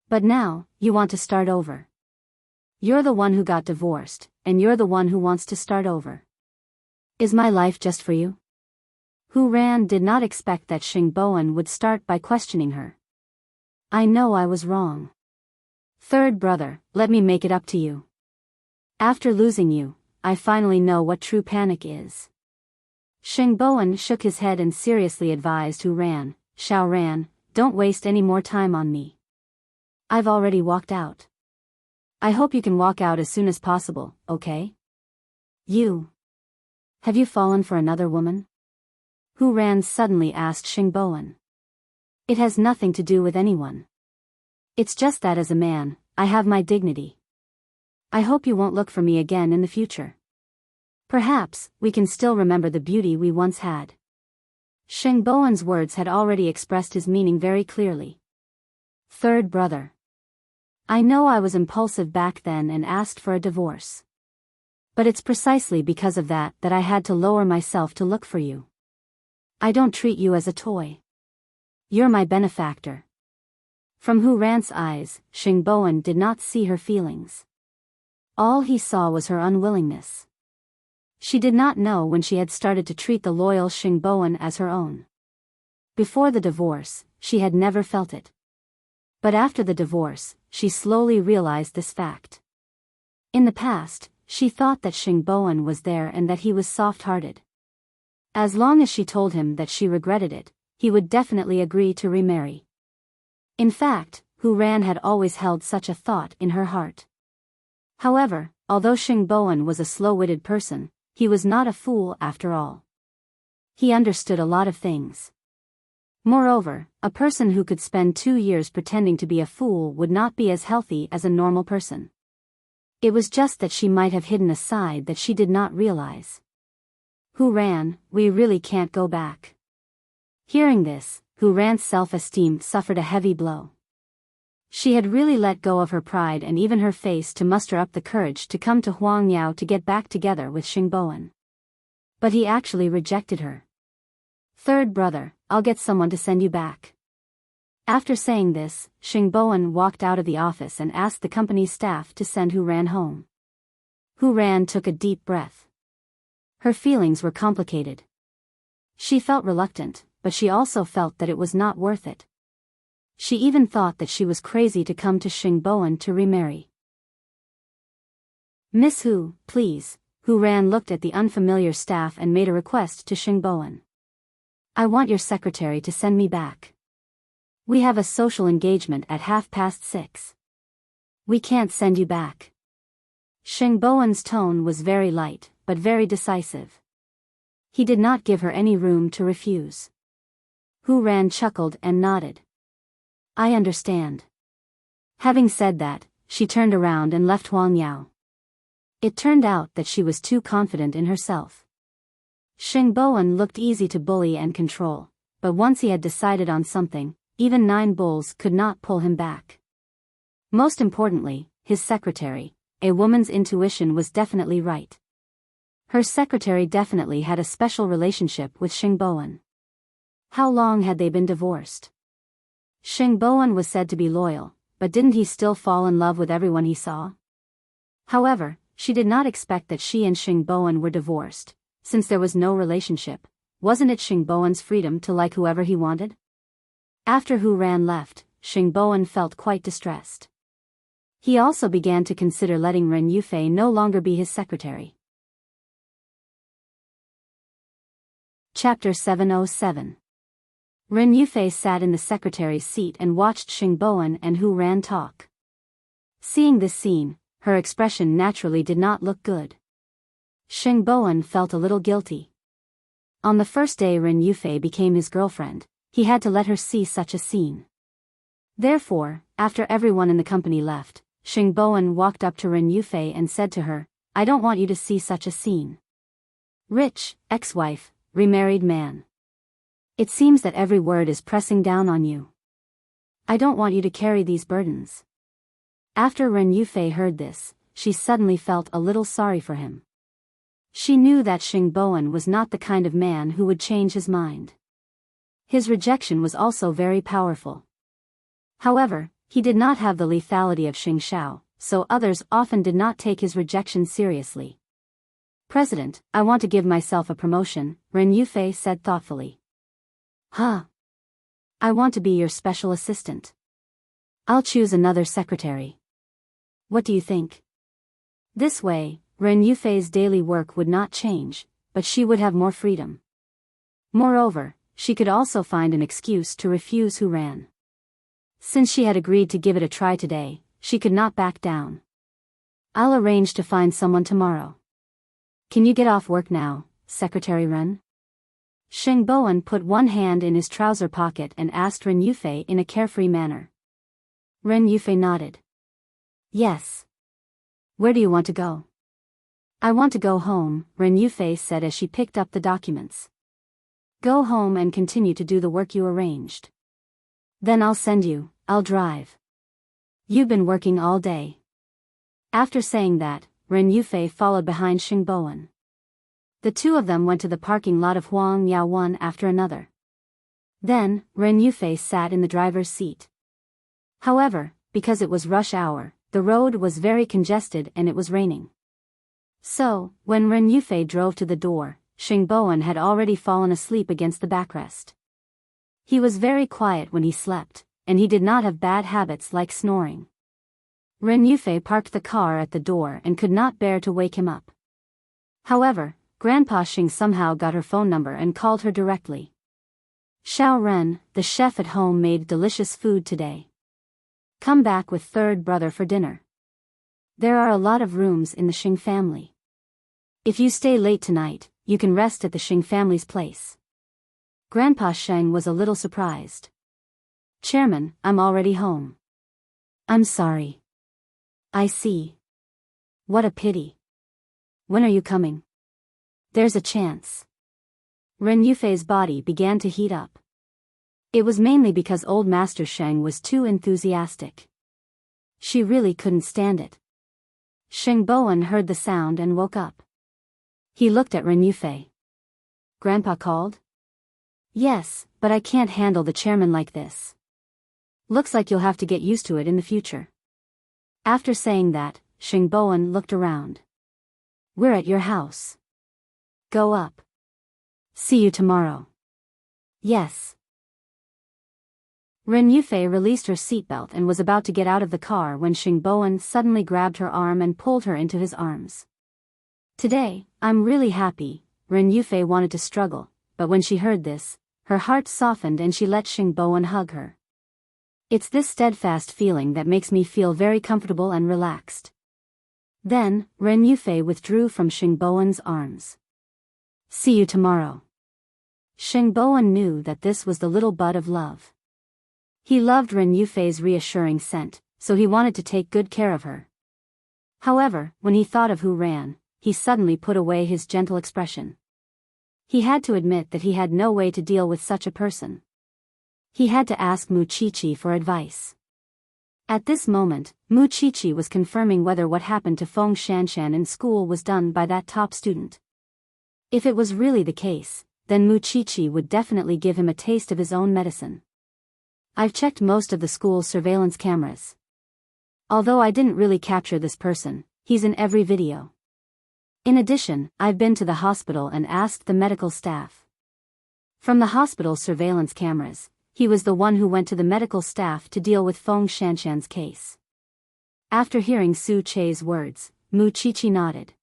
A: But now, you want to start over. You're the one who got divorced, and you're the one who wants to start over. Is my life just for you? Hu Ran did not expect that Xingboan would start by questioning her. I know I was wrong. Third brother, let me make it up to you. After losing you, I finally know what true panic is. Xingboan shook his head and seriously advised Hu Ran, Xiao Ran, don't waste any more time on me. I've already walked out. I hope you can walk out as soon as possible, okay? Have you fallen for another woman? Hu Ran suddenly asked Xingboan. It has nothing to do with anyone. It's just that as a man, I have my dignity. I hope you won't look for me again in the future. Perhaps, we can still remember the beauty we once had. Xingboan's words had already expressed his meaning very clearly. Third brother. I know I was impulsive back then and asked for a divorce. But it's precisely because of that I had to lower myself to look for you. I don't treat you as a toy. You're my benefactor. From Hu Ran's eyes, Xingboan did not see her feelings. All he saw was her unwillingness. She did not know when she had started to treat the loyal Xingboan as her own. Before the divorce, she had never felt it. But after the divorce, she slowly realized this fact. In the past, she thought that Xingboan was there and that he was soft-hearted. As long as she told him that she regretted it, he would definitely agree to remarry. In fact, Hu Ran had always held such a thought in her heart. However, although Xingboan was a slow-witted person, he was not a fool after all. He understood a lot of things. Moreover, a person who could spend 2 years pretending to be a fool would not be as healthy as a normal person. It was just that she might have hidden a side that she did not realize. Hu Ran, we really can't go back. Hearing this, Hu Ran's self-esteem suffered a heavy blow. She had really let go of her pride and even her face to muster up the courage to come to Huang Yao to get back together with Xingboan. But he actually rejected her. Third brother, I'll get someone to send you back. After saying this, Xingboan walked out of the office and asked the company's staff to send Hu Ran home. Hu Ran took a deep breath. Her feelings were complicated. She felt reluctant, but she also felt that it was not worth it. She even thought that she was crazy to come to Xingboan to remarry. Miss Hu, please. Hu Ran looked at the unfamiliar staff and made a request to Xingboan. I want your secretary to send me back. We have a social engagement at 6:30. We can't send you back. Xingboan's tone was very light, but very decisive. He did not give her any room to refuse. Hu Ran chuckled and nodded. I understand. Having said that, she turned around and left Huang Yao. It turned out that she was too confident in herself. Xingboan looked easy to bully and control, but once he had decided on something, even 9 bulls could not pull him back. Most importantly, his secretary, a woman's intuition was definitely right. Her secretary definitely had a special relationship with Xingboan. How long had they been divorced? Xingboan was said to be loyal, but didn't he still fall in love with everyone he saw? However, she did not expect that she and Xingboan were divorced. Since there was no relationship, wasn't it Xingboan's freedom to like whoever he wanted? After Hu Ran left, Xingboan felt quite distressed. He also began to consider letting Ren Yufei no longer be his secretary. Chapter 707. Ren Yufei sat in the secretary's seat and watched Xingboan and Hu Ran talk. Seeing this scene, her expression naturally did not look good. Xingboan felt a little guilty. On the first day Ren Yufei became his girlfriend, he had to let her see such a scene. Therefore, after everyone in the company left, Xingboan walked up to Ren Yufei and said to her, I don't want you to see such a scene. Rich, ex-wife, remarried man. It seems that every word is pressing down on you. I don't want you to carry these burdens. After Ren Yufei heard this, she suddenly felt a little sorry for him. She knew that Xingboan was not the kind of man who would change his mind. His rejection was also very powerful. However, he did not have the lethality of Xing Shao, so others often did not take his rejection seriously. President, I want to give myself a promotion, Ren Yufei said thoughtfully. Huh? I want to be your special assistant. I'll choose another secretary. What do you think? This way, Ren Yufei's daily work would not change, but she would have more freedom. Moreover, she could also find an excuse to refuse Hu Ran. Since she had agreed to give it a try today, she could not back down. I'll arrange to find someone tomorrow. Can you get off work now, Secretary Ren? Xingboan put one hand in his trouser pocket and asked Ren Yufei in a carefree manner. Ren Yufei nodded. Yes. Where do you want to go? I want to go home, Ren Yufei said as she picked up the documents. Go home and continue to do the work you arranged. Then I'll drive. You've been working all day. After saying that, Ren Yufei followed behind Xingboan. The two of them went to the parking lot of Huang Yao one after another. Then, Ren Yufei sat in the driver's seat. However, because it was rush hour, the road was very congested and it was raining. So, when Ren Yufei drove to the door, Xingboan had already fallen asleep against the backrest. He was very quiet when he slept, and he did not have bad habits like snoring. Ren Yufei parked the car at the door and could not bear to wake him up. However, Grandpa Xing somehow got her phone number and called her directly. Xiao Ren, the chef at home made delicious food today. Come back with third brother for dinner. There are a lot of rooms in the Xing family. If you stay late tonight, you can rest at the Xing family's place. Grandpa Sheng was a little surprised. Chairman, I'm already home. I'm sorry. I see. What a pity. When are you coming? There's a chance. Ren Yufei's body began to heat up. It was mainly because old Master Sheng was too enthusiastic. She really couldn't stand it. Xingboan heard the sound and woke up. He looked at Ren Yufei. Grandpa called? Yes, but I can't handle the chairman like this. Looks like you'll have to get used to it in the future. After saying that, Xingboan looked around. We're at your house. Go up. See you tomorrow. Yes. Ren Yufei released her seatbelt and was about to get out of the car when Xingboan suddenly grabbed her arm and pulled her into his arms. Today, I'm really happy, Ren Yufei wanted to struggle, but when she heard this, her heart softened and she let Xingboan hug her. It's this steadfast feeling that makes me feel very comfortable and relaxed. Then, Ren Yufei withdrew from Xingboan's arms. See you tomorrow. Xingboan knew that this was the little bud of love. He loved Ren Yufei's reassuring scent, so he wanted to take good care of her. However, when he thought of Hu Ran, he suddenly put away his gentle expression. He had to admit that he had no way to deal with such a person. He had to ask Mu Qiqi for advice. At this moment, Mu Qiqi was confirming whether what happened to Feng Shanshan in school was done by that top student. If it was really the case, then Mu Qiqi would definitely give him a taste of his own medicine. I've checked most of the school's surveillance cameras. Although I didn't really capture this person, he's in every video. In addition, I've been to the hospital and asked the medical staff. From the hospital's surveillance cameras, he was the one who went to the medical staff to deal with Feng Shanshan's case. After hearing Su Che's words, Mu Qiqi nodded.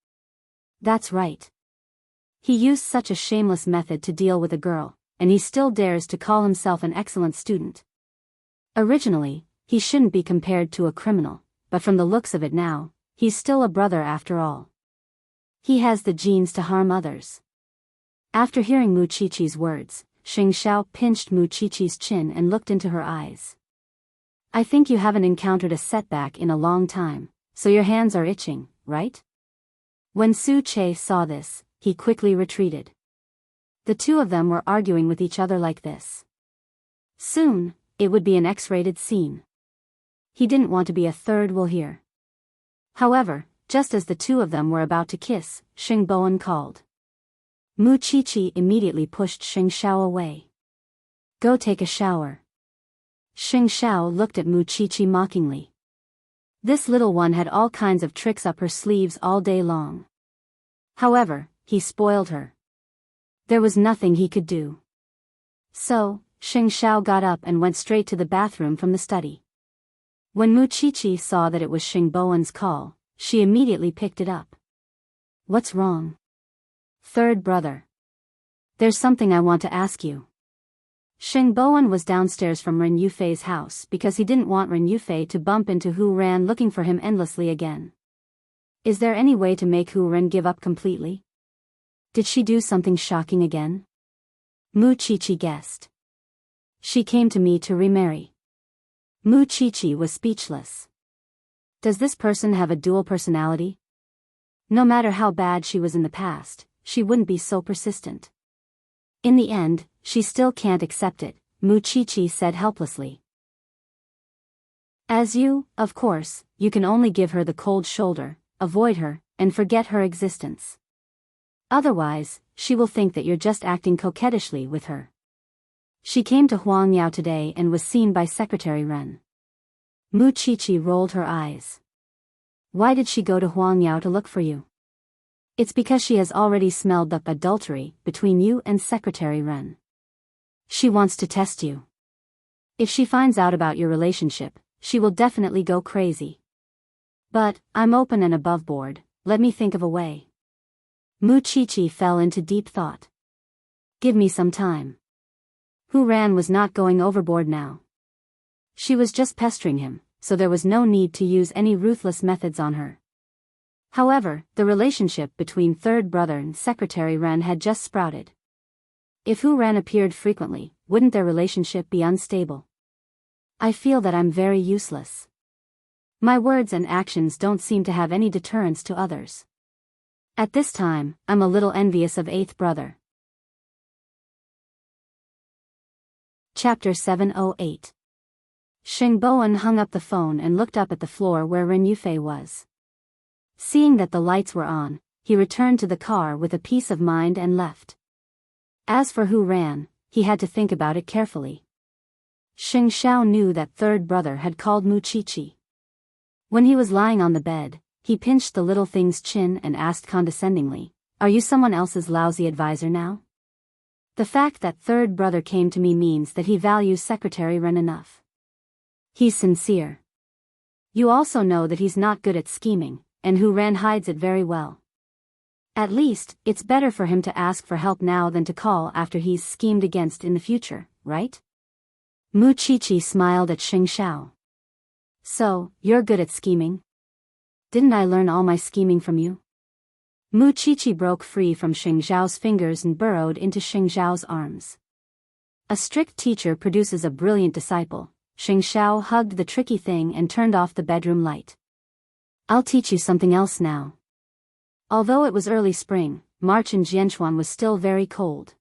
A: That's right. He used such a shameless method to deal with a girl, and he still dares to call himself an excellent student. Originally, he shouldn't be compared to a criminal, but from the looks of it now, he's still a brother after all. He has the genes to harm others. After hearing Mu Qiqi's words, Xing Xiao pinched Mu Qiqi's chin and looked into her eyes. I think you haven't encountered a setback in a long time, so your hands are itching, right? When Su Che saw this, he quickly retreated. The two of them were arguing with each other like this. Soon, It would be an X-rated scene. He didn't want to be a third wheel here. However, just as the two of them were about to kiss, Xing Bowen called. Mu Qiqi immediately pushed Xing Xiao away. Go take a shower. Xing Xiao looked at Mu Qiqi mockingly. This little one had all kinds of tricks up her sleeves all day long. However, he spoiled her. There was nothing he could do. So, Xing Xiao got up and went straight to the bathroom from the study. When Mu Qiqi saw that it was Xing Bowen's call, she immediately picked it up. What's wrong? Third brother. There's something I want to ask you. Xing Bowen was downstairs from Ren Yufei's house because he didn't want Ren Yufei to bump into Hu Ran looking for him endlessly again. Is there any way to make Hu Ran give up completely? Did she do something shocking again? Mu Qiqi guessed. She came to me to remarry. Mu Qiqi was speechless. Does this person have a dual personality? No matter how bad she was in the past, she wouldn't be so persistent. In the end, she still can't accept it, Mu Qiqi said helplessly. As you, of course, you can only give her the cold shoulder, avoid her, and forget her existence. Otherwise, she will think that you're just acting coquettishly with her. She came to Huangyao today and was seen by Secretary Ren. Mu Qiqi rolled her eyes. Why did she go to Huangyao to look for you? It's because she has already smelled up adultery between you and Secretary Ren. She wants to test you. If she finds out about your relationship, she will definitely go crazy. But, I'm open and above board, let me think of a way. Mu Qiqi fell into deep thought. Give me some time. Hu Ran was not going overboard now. She was just pestering him, so there was no need to use any ruthless methods on her. However, the relationship between third brother and Secretary Ren had just sprouted. If Hu Ran appeared frequently, wouldn't their relationship be unstable? I feel that I'm very useless. My words and actions don't seem to have any deterrence to others. At this time, I'm a little envious of eighth brother. Chapter 708. Xing Bowen hung up the phone and looked up at the floor where Ren Yufei was. Seeing that the lights were on, he returned to the car with a peace of mind and left. As for Hu Ran, he had to think about it carefully. Xing Xiao knew that third brother had called Mu Qiqi. When he was lying on the bed, he pinched the little thing's chin and asked condescendingly, "Are you someone else's lousy advisor now?" The fact that third brother came to me means that he values Secretary Ren enough. He's sincere. You also know that he's not good at scheming, and Hu Ran hides it very well. At least, it's better for him to ask for help now than to call after he's schemed against in the future, right? Mu Qiqi smiled at Xing Xiao. So, you're good at scheming? Didn't I learn all my scheming from you? Mu Qiqi broke free from Xing Xiao's fingers and burrowed into Xing Xiao's arms. A strict teacher produces a brilliant disciple. Xing Xiao hugged the tricky thing and turned off the bedroom light. I'll teach you something else now. Although it was early spring, March in Jianchuan was still very cold.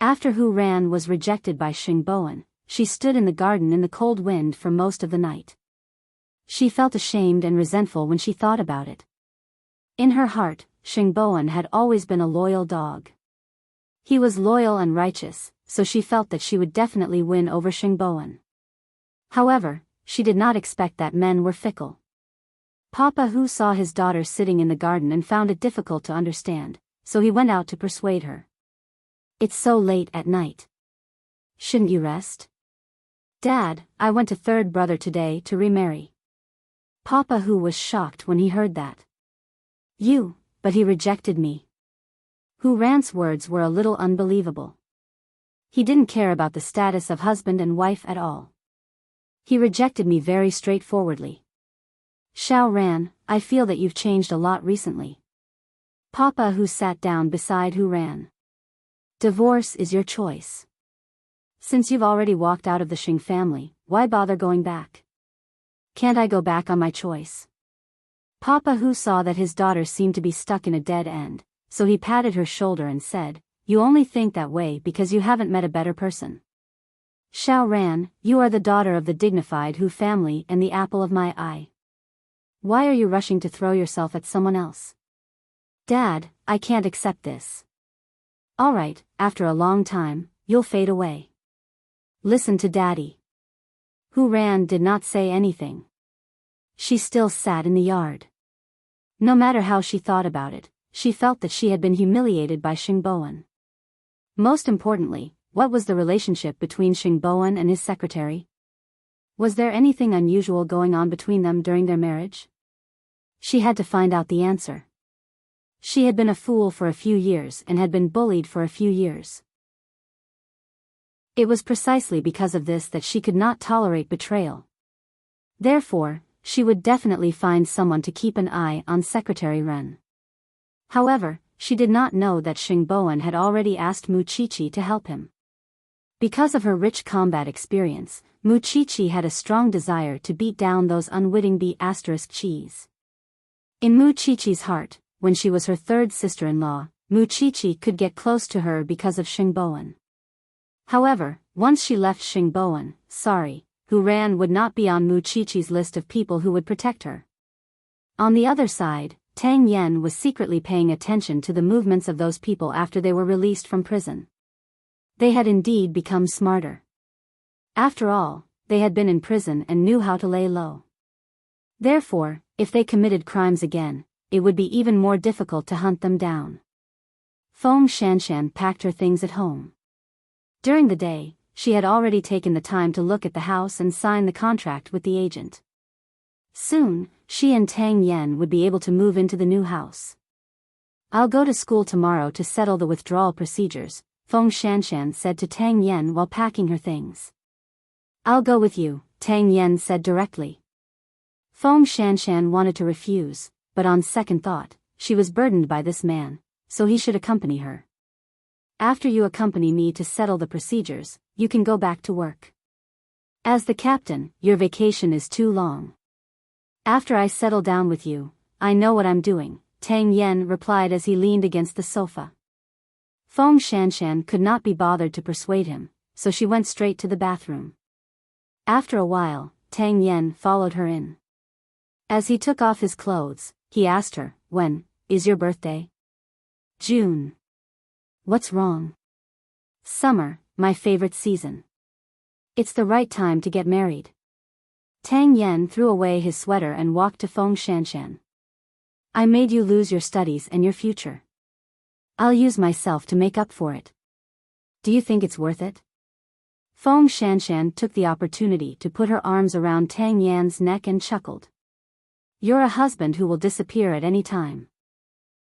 A: After Hu Ran was rejected by Xing Bowen, she stood in the garden in the cold wind for most of the night. She felt ashamed and resentful when she thought about it. In her heart, Xing Bowen had always been a loyal dog. He was loyal and righteous, so she felt that she would definitely win over Xing Bowen. However, she did not expect that men were fickle. Papa Hu saw his daughter sitting in the garden and found it difficult to understand, so he went out to persuade her. It's so late at night. Shouldn't you rest? Dad, I went to third brother today to remarry. Papa Hu was shocked when he heard that. But he rejected me. Hu Ran's words were a little unbelievable. He didn't care about the status of husband and wife at all. He rejected me very straightforwardly. Xiao Ran, I feel that you've changed a lot recently. Papa Hu sat down beside Hu Ran. Divorce is your choice. Since you've already walked out of the Xing family, why bother going back? Can't I go back on my choice? Papa Hu saw that his daughter seemed to be stuck in a dead end, so he patted her shoulder and said, You only think that way because you haven't met a better person. Xiao Ran, you are the daughter of the dignified Hu family and the apple of my eye. Why are you rushing to throw yourself at someone else? Dad, I can't accept this. Alright, after a long time, you'll fade away. Listen to Daddy. Hu Ran did not say anything. She still sat in the yard. No matter how she thought about it, she felt that she had been humiliated by Xingboan. Most importantly, what was the relationship between Xingboan and his secretary? Was there anything unusual going on between them during their marriage? She had to find out the answer. She had been a fool for a few years and had been bullied for a few years. It was precisely because of this that she could not tolerate betrayal. Therefore, she would definitely find someone to keep an eye on Secretary Ren. However, she did not know that Xingboan had already asked Mu Qiqi to help him. Because of her rich combat experience, Mu Qiqi had a strong desire to beat down those unwitting B******. In Mu Qiqi's heart, when she was her third sister-in-law, Mu Qiqi could get close to her because of Xingboan. However, once she left Xingboan, Hu Ran would not be on Mu Qiqi's list of people who would protect her. On the other side, Tang Yen was secretly paying attention to the movements of those people after they were released from prison. They had indeed become smarter. After all, they had been in prison and knew how to lay low. Therefore, if they committed crimes again, it would be even more difficult to hunt them down. Feng Shanshan packed her things at home. During the day, she had already taken the time to look at the house and sign the contract with the agent. Soon, she and Tang Yen would be able to move into the new house. I'll go to school tomorrow to settle the withdrawal procedures, Feng Shanshan said to Tang Yen while packing her things. I'll go with you, Tang Yen said directly. Feng Shanshan wanted to refuse, but on second thought, she was burdened by this man, so he should accompany her. After you accompany me to settle the procedures, you can go back to work. As the captain, your vacation is too long. After I settle down with you, I know what I'm doing, Tang Yen replied as he leaned against the sofa. Feng Shanshan could not be bothered to persuade him, so she went straight to the bathroom. After a while, Tang Yen followed her in. As he took off his clothes, he asked her, "When is your birthday?" "June." "What's wrong?" "Summer, my favorite season. It's the right time to get married." Tang Yen threw away his sweater and walked to Feng Shanshan. "I made you lose your studies and your future. I'll use myself to make up for it. Do you think it's worth it?" Feng Shanshan took the opportunity to put her arms around Tang Yan's neck and chuckled. "You're a husband who will disappear at any time.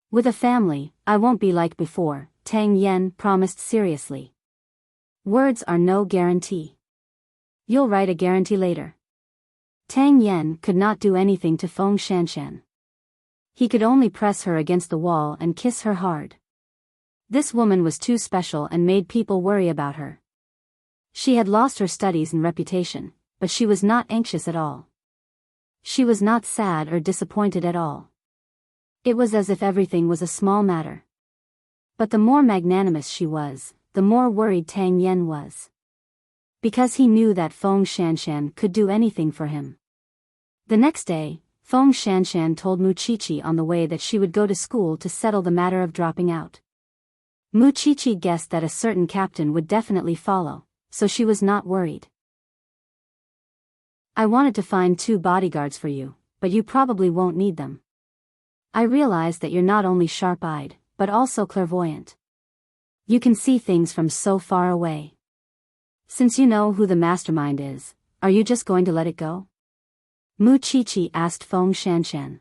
A: With a family, I won't be like before," Tang Yen promised seriously. "Words are no guarantee. You'll write a guarantee later." Tang Yen could not do anything to Feng Shanshan. He could only press her against the wall and kiss her hard. This woman was too special and made people worry about her. She had lost her studies and reputation, but she was not anxious at all. She was not sad or disappointed at all. It was as if everything was a small matter. But the more magnanimous she was, the more worried Tang Yen was. Because he knew that Feng Shanshan could do anything for him. The next day, Feng Shanshan told Mu Qiqi on the way that she would go to school to settle the matter of dropping out. Mu Qiqi guessed that a certain captain would definitely follow, so she was not worried. "I wanted to find 2 bodyguards for you, but you probably won't need them. I realize that you're not only sharp-eyed, but also clairvoyant. You can see things from so far away. Since you know who the mastermind is, are you just going to let it go?" Mu Qiqi asked Feng Shanshan.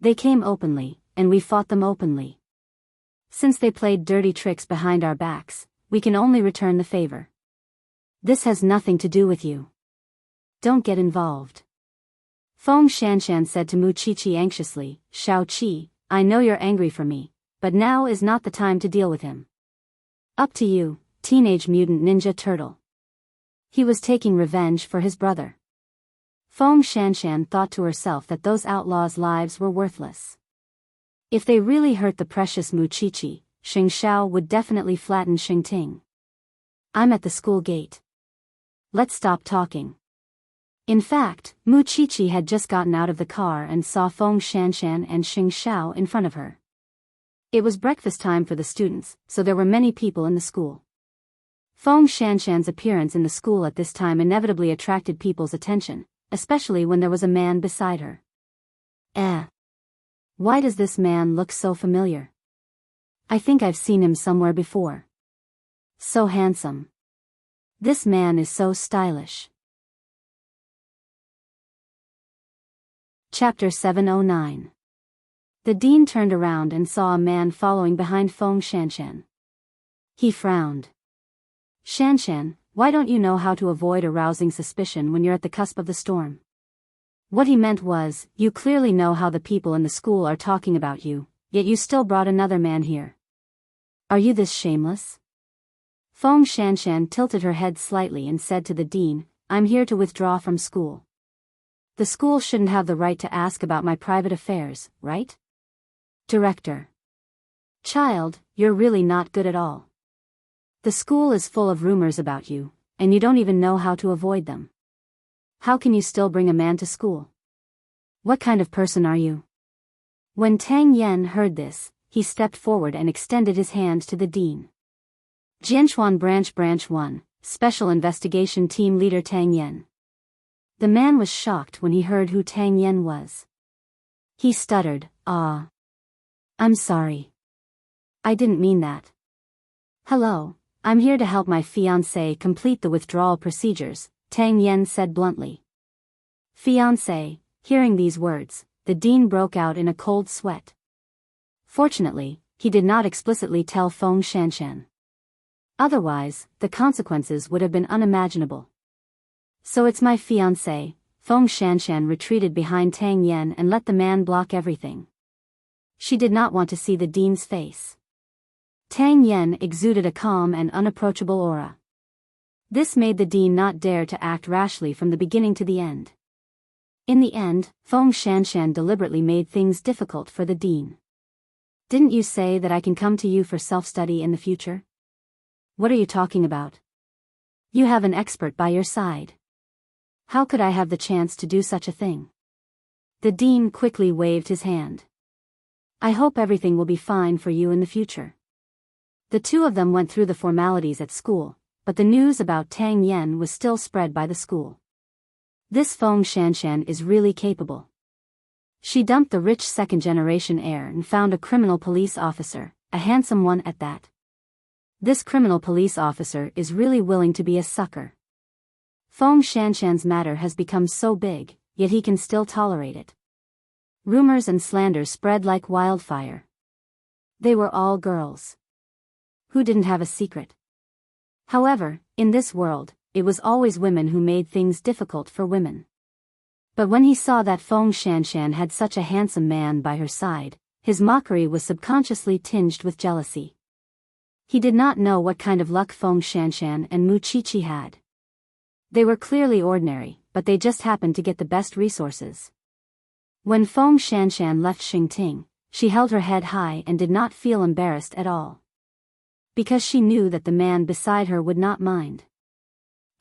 A: "They came openly, and we fought them openly. Since they played dirty tricks behind our backs, we can only return the favor. This has nothing to do with you. Don't get involved." Feng Shanshan said to Mu Qiqi anxiously, "Xiao Qi, I know you're angry for me, but now is not the time to deal with him. Up to you, Teenage Mutant Ninja Turtle." He was taking revenge for his brother. Feng Shanshan thought to herself that those outlaws' lives were worthless. If they really hurt the precious Mu Qiqi, Xing Xiao would definitely flatten Xing Ting. "I'm at the school gate. let's stop talking. In fact, Mu Qiqi had just gotten out of the car and saw Feng Shanshan and Xing Xiao in front of her. It was breakfast time for the students, so there were many people in the school. Feng Shanshan's appearance in the school at this time inevitably attracted people's attention, especially when there was a man beside her. Why does this man look so familiar? I think I've seen him somewhere before. So handsome. This man is so stylish. Chapter 709. The dean turned around and saw a man following behind Feng Shanshan. He frowned. Shanshan, why don't you know how to avoid arousing suspicion when you're at the cusp of the storm? What he meant was, you clearly know how the people in the school are talking about you, yet you still brought another man here. Are you this shameless? Feng Shanshan tilted her head slightly and said to the dean, I'm here to withdraw from school. The school shouldn't have the right to ask about my private affairs, right? Director. Child, you're really not good at all. The school is full of rumors about you, and you don't even know how to avoid them. How can you still bring a man to school? What kind of person are you? When Tang Yen heard this, he stepped forward and extended his hand to the dean. Jianchuan Branch 1, Special Investigation Team Leader Tang Yen. The man was shocked when he heard who Tang Yen was. He stuttered, I'm sorry. I didn't mean that. Hello, I'm here to help my fiancé complete the withdrawal procedures, Tang Yen said bluntly. Fiancé, hearing these words, the dean broke out in a cold sweat. Fortunately, he did not explicitly tell Feng Shanshan. Otherwise, the consequences would have been unimaginable. So it's my fiancé. Feng Shanshan retreated behind Tang Yen and let the man block everything. She did not want to see the dean's face. Tang Yen exuded a calm and unapproachable aura. This made the dean not dare to act rashly from the beginning to the end. In the end, Feng Shanshan deliberately made things difficult for the dean. Didn't you say that I can come to you for self-study in the future? What are you talking about? You have an expert by your side. How could I have the chance to do such a thing? The dean quickly waved his hand. I hope everything will be fine for you in the future. The two of them went through the formalities at school, but the news about Tang Yen was still spread by the school. This Feng Shanshan is really capable. She dumped the rich second-generation heir and found a criminal police officer, a handsome one at that. This criminal police officer is really willing to be a sucker. Feng Shanshan's matter has become so big, yet he can still tolerate it. Rumors and slander spread like wildfire. They were all girls. Who didn't have a secret? However, in this world, it was always women who made things difficult for women. But when he saw that Feng Shanshan had such a handsome man by her side, his mockery was subconsciously tinged with jealousy. He did not know what kind of luck Feng Shanshan and Mu Qiqi had. They were clearly ordinary, but they just happened to get the best resources. When Feng Shanshan left Xingting, she held her head high and did not feel embarrassed at all. Because she knew that the man beside her would not mind.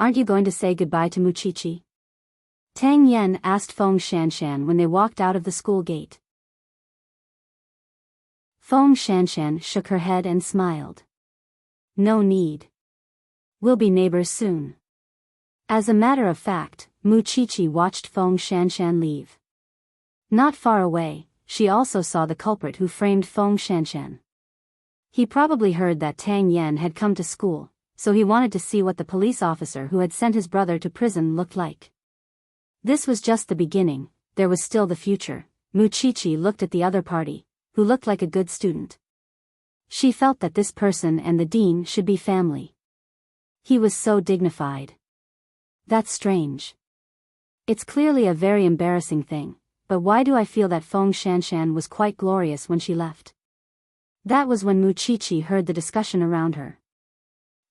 A: Aren't you going to say goodbye to Mu Qiqi? Tang Yen asked Feng Shanshan when they walked out of the school gate. Feng Shanshan shook her head and smiled. No need. We'll be neighbors soon. As a matter of fact, Mu Qiqi watched Feng Shanshan leave. Not far away, she also saw the culprit who framed Feng Shanshan. He probably heard that Tang Yen had come to school, so he wanted to see what the police officer who had sent his brother to prison looked like. This was just the beginning, there was still the future. Mu Qiqi looked at the other party, who looked like a good student. She felt that this person and the dean should be family. He was so dignified. That's strange. It's clearly a very embarrassing thing, but why do I feel that Feng Shanshan was quite glorious when she left? That was when Mu Qiqi heard the discussion around her.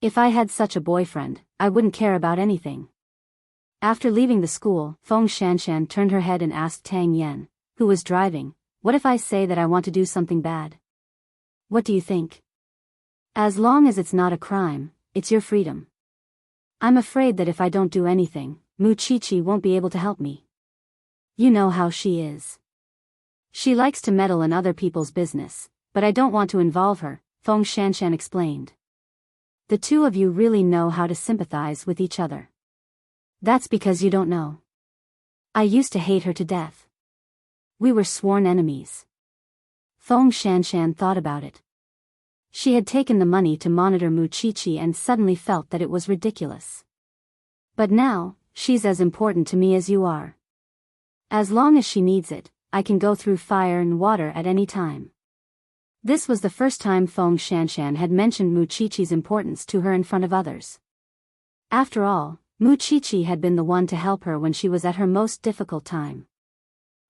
A: If I had such a boyfriend, I wouldn't care about anything. After leaving the school, Feng Shanshan turned her head and asked Tang Yen, who was driving, what if I say that I want to do something bad? What do you think? As long as it's not a crime, it's your freedom. I'm afraid that if I don't do anything, Muchichi won't be able to help me. You know how she is. She likes to meddle in other people's business, but I don't want to involve her, Feng Shanshan explained. The two of you really know how to sympathize with each other. That's because you don't know. I used to hate her to death. We were sworn enemies. Feng Shanshan thought about it. She had taken the money to monitor Muchichi and suddenly felt that it was ridiculous. But now, she's as important to me as you are. As long as she needs it, I can go through fire and water at any time. This was the first time Feng Shanshan had mentioned Muchichi's importance to her in front of others. After all, Muchichi had been the one to help her when she was at her most difficult time.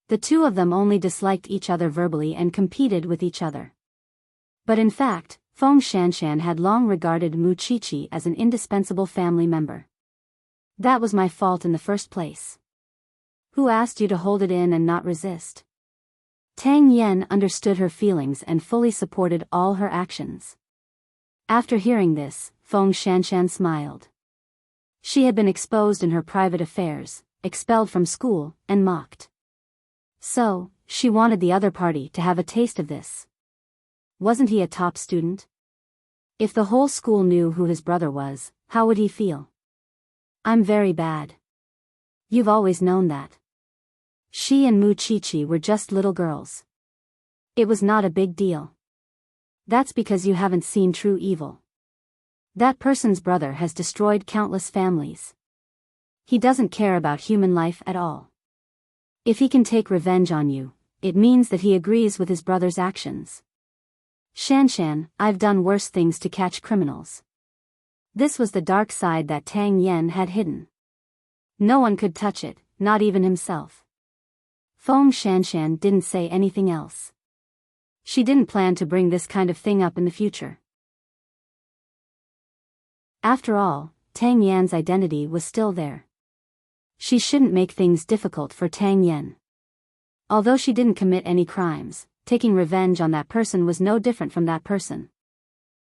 A: The two of them only disliked each other verbally and competed with each other. But in fact, Feng Shanshan had long regarded Muchichi as an indispensable family member. That was my fault in the first place. Who asked you to hold it in and not resist? Tang Yen understood her feelings and fully supported all her actions. After hearing this, Feng Shanshan smiled. She had been exposed in her private affairs, expelled from school, and mocked. So, she wanted the other party to have a taste of this. Wasn't he a top student? If the whole school knew who his brother was, how would he feel? I'm very bad. You've always known that. She and Muchichi were just little girls. It was not a big deal. That's because you haven't seen true evil. That person's brother has destroyed countless families. He doesn't care about human life at all. If he can take revenge on you, it means that he agrees with his brother's actions. Shanshan, I've done worse things to catch criminals. This was the dark side that Tang Yen had hidden. No one could touch it, not even himself. Feng Shanshan didn't say anything else. She didn't plan to bring this kind of thing up in the future. After all, Tang Yan's identity was still there. She shouldn't make things difficult for Tang Yen. Although she didn't commit any crimes, taking revenge on that person was no different from that person.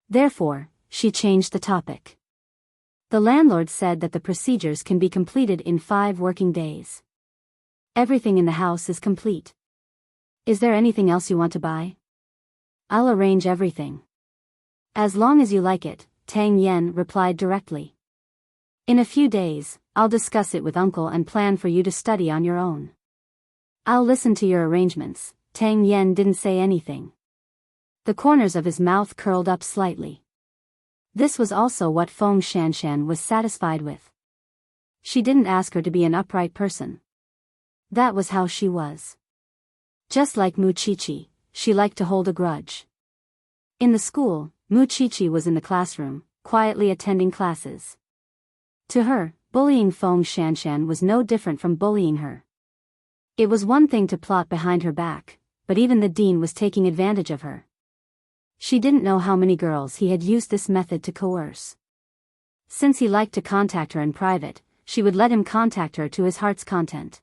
A: Therefore, she changed the topic. The landlord said that the procedures can be completed in 5 working days. Everything in the house is complete. Is there anything else you want to buy? I'll arrange everything. As long as you like it, Tang Yen replied directly. In a few days, I'll discuss it with uncle and plan for you to study on your own. I'll listen to your arrangements. Tang Yen didn't say anything. The corners of his mouth curled up slightly. This was also what Feng Shanshan was satisfied with. She didn't ask her to be an upright person. That was how she was. Just like Muchichi, she liked to hold a grudge. In the school, Muchichi was in the classroom, quietly attending classes. To her, bullying Feng Shanshan was no different from bullying her. It was one thing to plot behind her back, but even the dean was taking advantage of her. She didn't know how many girls he had used this method to coerce. Since he liked to contact her in private, she would let him contact her to his heart's content.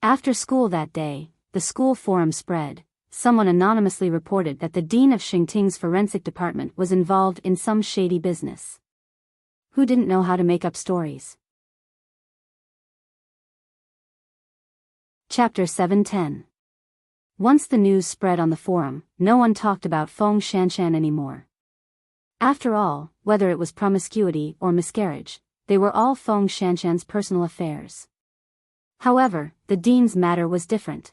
A: After school that day, the school forum spread. Someone anonymously reported that the dean of Enchanting's forensic department was involved in some shady business. Who didn't know how to make up stories? Chapter 710. Once the news spread on the forum, no one talked about Feng Shanshan anymore. After all, whether it was promiscuity or miscarriage, they were all Feng Shanshan's personal affairs. However, the dean's matter was different.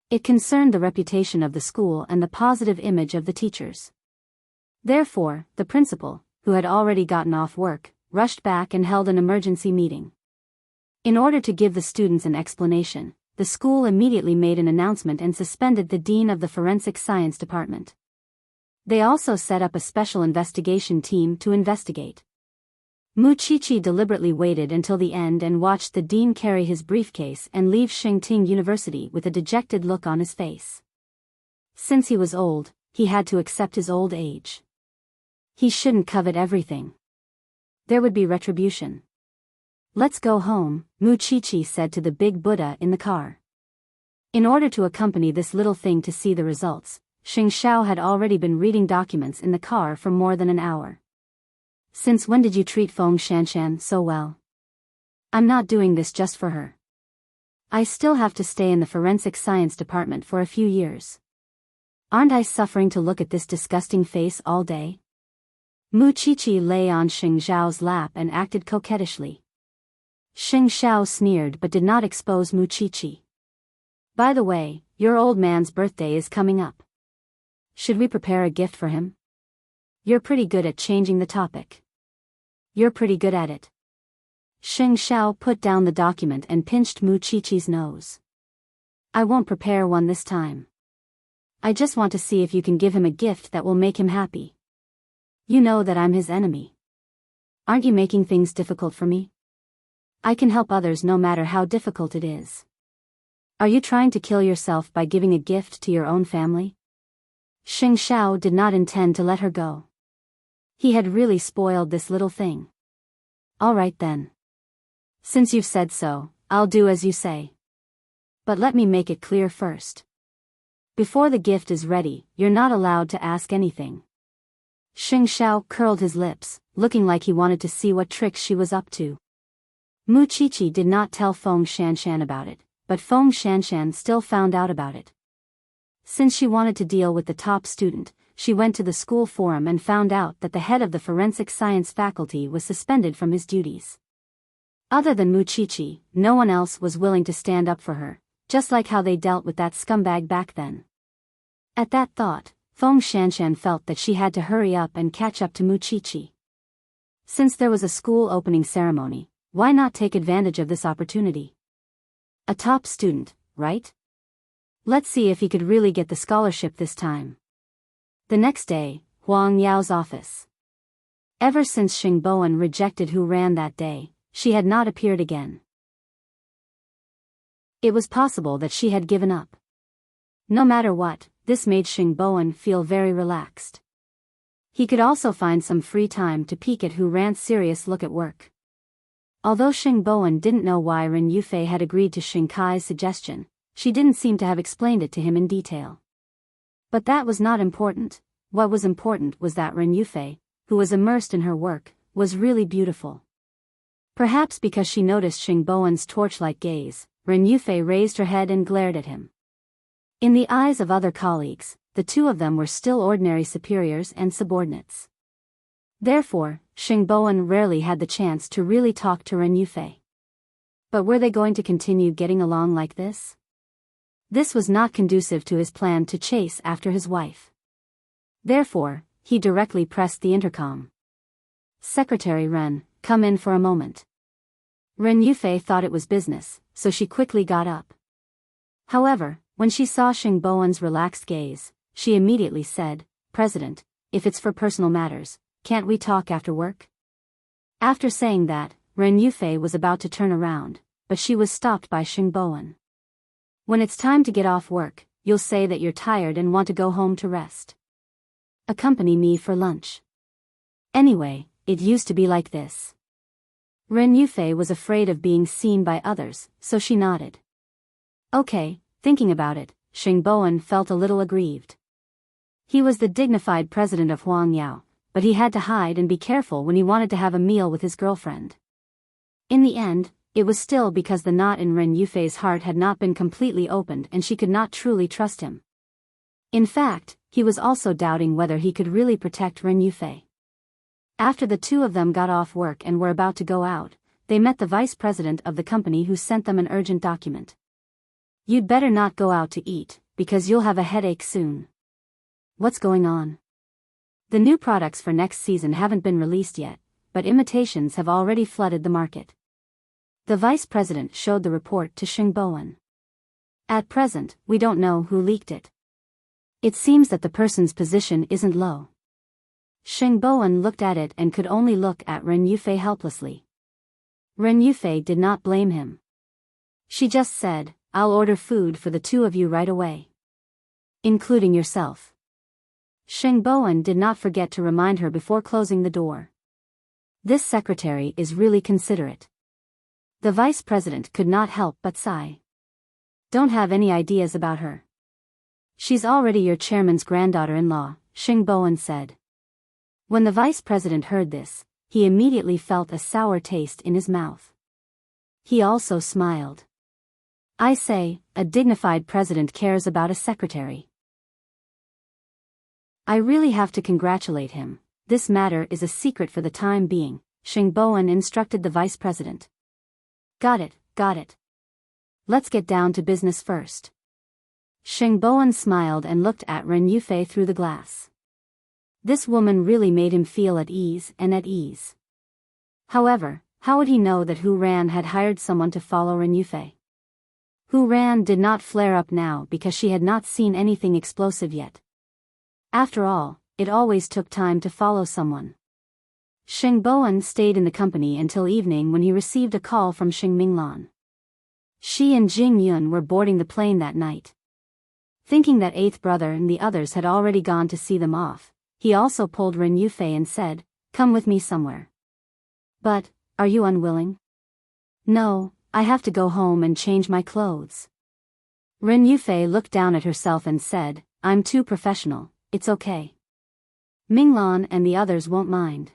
A: It concerned the reputation of the school and the positive image of the teachers. Therefore, the principal, who had already gotten off work, rushed back and held an emergency meeting. In order to give the students an explanation, the school immediately made an announcement and suspended the dean of the forensic science department. They also set up a special investigation team to investigate. Muchichi deliberately waited until the end and watched the dean carry his briefcase and leave Enchanting University with a dejected look on his face. Since he was old, he had to accept his old age. He shouldn't covet everything. There would be retribution. Let's go home, Muchichi said to the big Buddha in the car. In order to accompany this little thing to see the results, Xing Xiao had already been reading documents in the car for more than an hour. Since when did you treat Feng Shanshan so well? I'm not doing this just for her. I still have to stay in the forensic science department for a few years. Aren't I suffering to look at this disgusting face all day? Mu Qiqi lay on Xing Zhao's lap and acted coquettishly. Xing Zhao sneered but did not expose Mu Qiqi. By the way, your old man's birthday is coming up. Should we prepare a gift for him? You're pretty good at changing the topic. You're pretty good at it. Xing Zhao put down the document and pinched Mu Qiqi's nose. I won't prepare one this time. I just want to see if you can give him a gift that will make him happy. You know that I'm his enemy. Aren't you making things difficult for me? I can help others no matter how difficult it is. Are you trying to kill yourself by giving a gift to your own family? Xing Zhao did not intend to let her go. He had really spoiled this little thing. All right then. Since you've said so, I'll do as you say. But let me make it clear first. Before the gift is ready, you're not allowed to ask anything. Xing Zhao curled his lips, looking like he wanted to see what tricks she was up to. Mu Qiqi did not tell Feng Shanshan about it, but Feng Shanshan still found out about it. Since she wanted to deal with the top student, she went to the school forum and found out that the head of the forensic science faculty was suspended from his duties. Other than Mu Qiqi, no one else was willing to stand up for her, just like how they dealt with that scumbag back then. At that thought, Feng Shanshan felt that she had to hurry up and catch up to Mu Qiqi. Since there was a school opening ceremony, why not take advantage of this opportunity? A top student, right? Let's see if he could really get the scholarship this time. The next day, Huang Yao's office. Ever since Xing Bowen rejected Hu Ran that day, she had not appeared again. It was possible that she had given up. No matter what, this made Xing Bowen feel very relaxed. He could also find some free time to peek at Hu Ran's serious look at work. Although Xing Bowen didn't know why Ren Yufei had agreed to Xing Kai's suggestion, she didn't seem to have explained it to him in detail. But that was not important. What was important was that Ren Yufei, who was immersed in her work, was really beautiful. Perhaps because she noticed Xing Bowen's torch-like gaze, Ren Yufei raised her head and glared at him. In the eyes of other colleagues, the two of them were still ordinary superiors and subordinates. Therefore, Xing Bowen rarely had the chance to really talk to Ren Yufei. But were they going to continue getting along like this? This was not conducive to his plan to chase after his wife. Therefore, he directly pressed the intercom. Secretary Ren, come in for a moment. Ren Yufei thought it was business, so she quickly got up. However, when she saw Xing Bowen's relaxed gaze, she immediately said, President, if it's for personal matters, can't we talk after work? After saying that, Ren Yufei was about to turn around, but she was stopped by Xing Bowen. When it's time to get off work, you'll say that you're tired and want to go home to rest. Accompany me for lunch. Anyway, it used to be like this. Ren Yufei was afraid of being seen by others, so she nodded. Okay, thinking about it, Xing Bowen felt a little aggrieved. He was the dignified president of Huang Yao, but he had to hide and be careful when he wanted to have a meal with his girlfriend. In the end, it was still because the knot in Ren Yufei's heart had not been completely opened and she could not truly trust him. In fact, he was also doubting whether he could really protect Ren Yufei. After the two of them got off work and were about to go out, they met the vice president of the company who sent them an urgent document. You'd better not go out to eat, because you'll have a headache soon. What's going on? The new products for next season haven't been released yet, but imitations have already flooded the market. The vice president showed the report to Xing Bowen. At present, we don't know who leaked it. It seems that the person's position isn't low. Xing Bowen looked at it and could only look at Ren Yufei helplessly. Ren Yufei did not blame him. She just said, I'll order food for the two of you right away. Including yourself. Xing Bowen did not forget to remind her before closing the door. This secretary is really considerate. The vice president could not help but sigh. Don't have any ideas about her. She's already your chairman's granddaughter-in-law, Xing Bowen said. When the vice president heard this, he immediately felt a sour taste in his mouth. He also smiled. I say, a dignified president cares about a secretary. I really have to congratulate him. This matter is a secret for the time being, Xing Bowen instructed the vice president. Got it, got it. Let's get down to business first. Xing Bowen smiled and looked at Ren Yufei through the glass. This woman really made him feel at ease and at ease. However, how would he know that Hu Ran had hired someone to follow Ren Yufei? Hu Ran did not flare up now because she had not seen anything explosive yet. After all, it always took time to follow someone. Xing Bowen stayed in the company until evening when he received a call from Xing Minglan. She and Jing Yun were boarding the plane that night. Thinking that eighth brother and the others had already gone to see them off, he also pulled Ren Yufei and said, "Come with me somewhere." "But, are you unwilling?" "No, I have to go home and change my clothes." Ren Yufei looked down at herself and said, "I'm too professional, it's okay. Minglan and the others won't mind.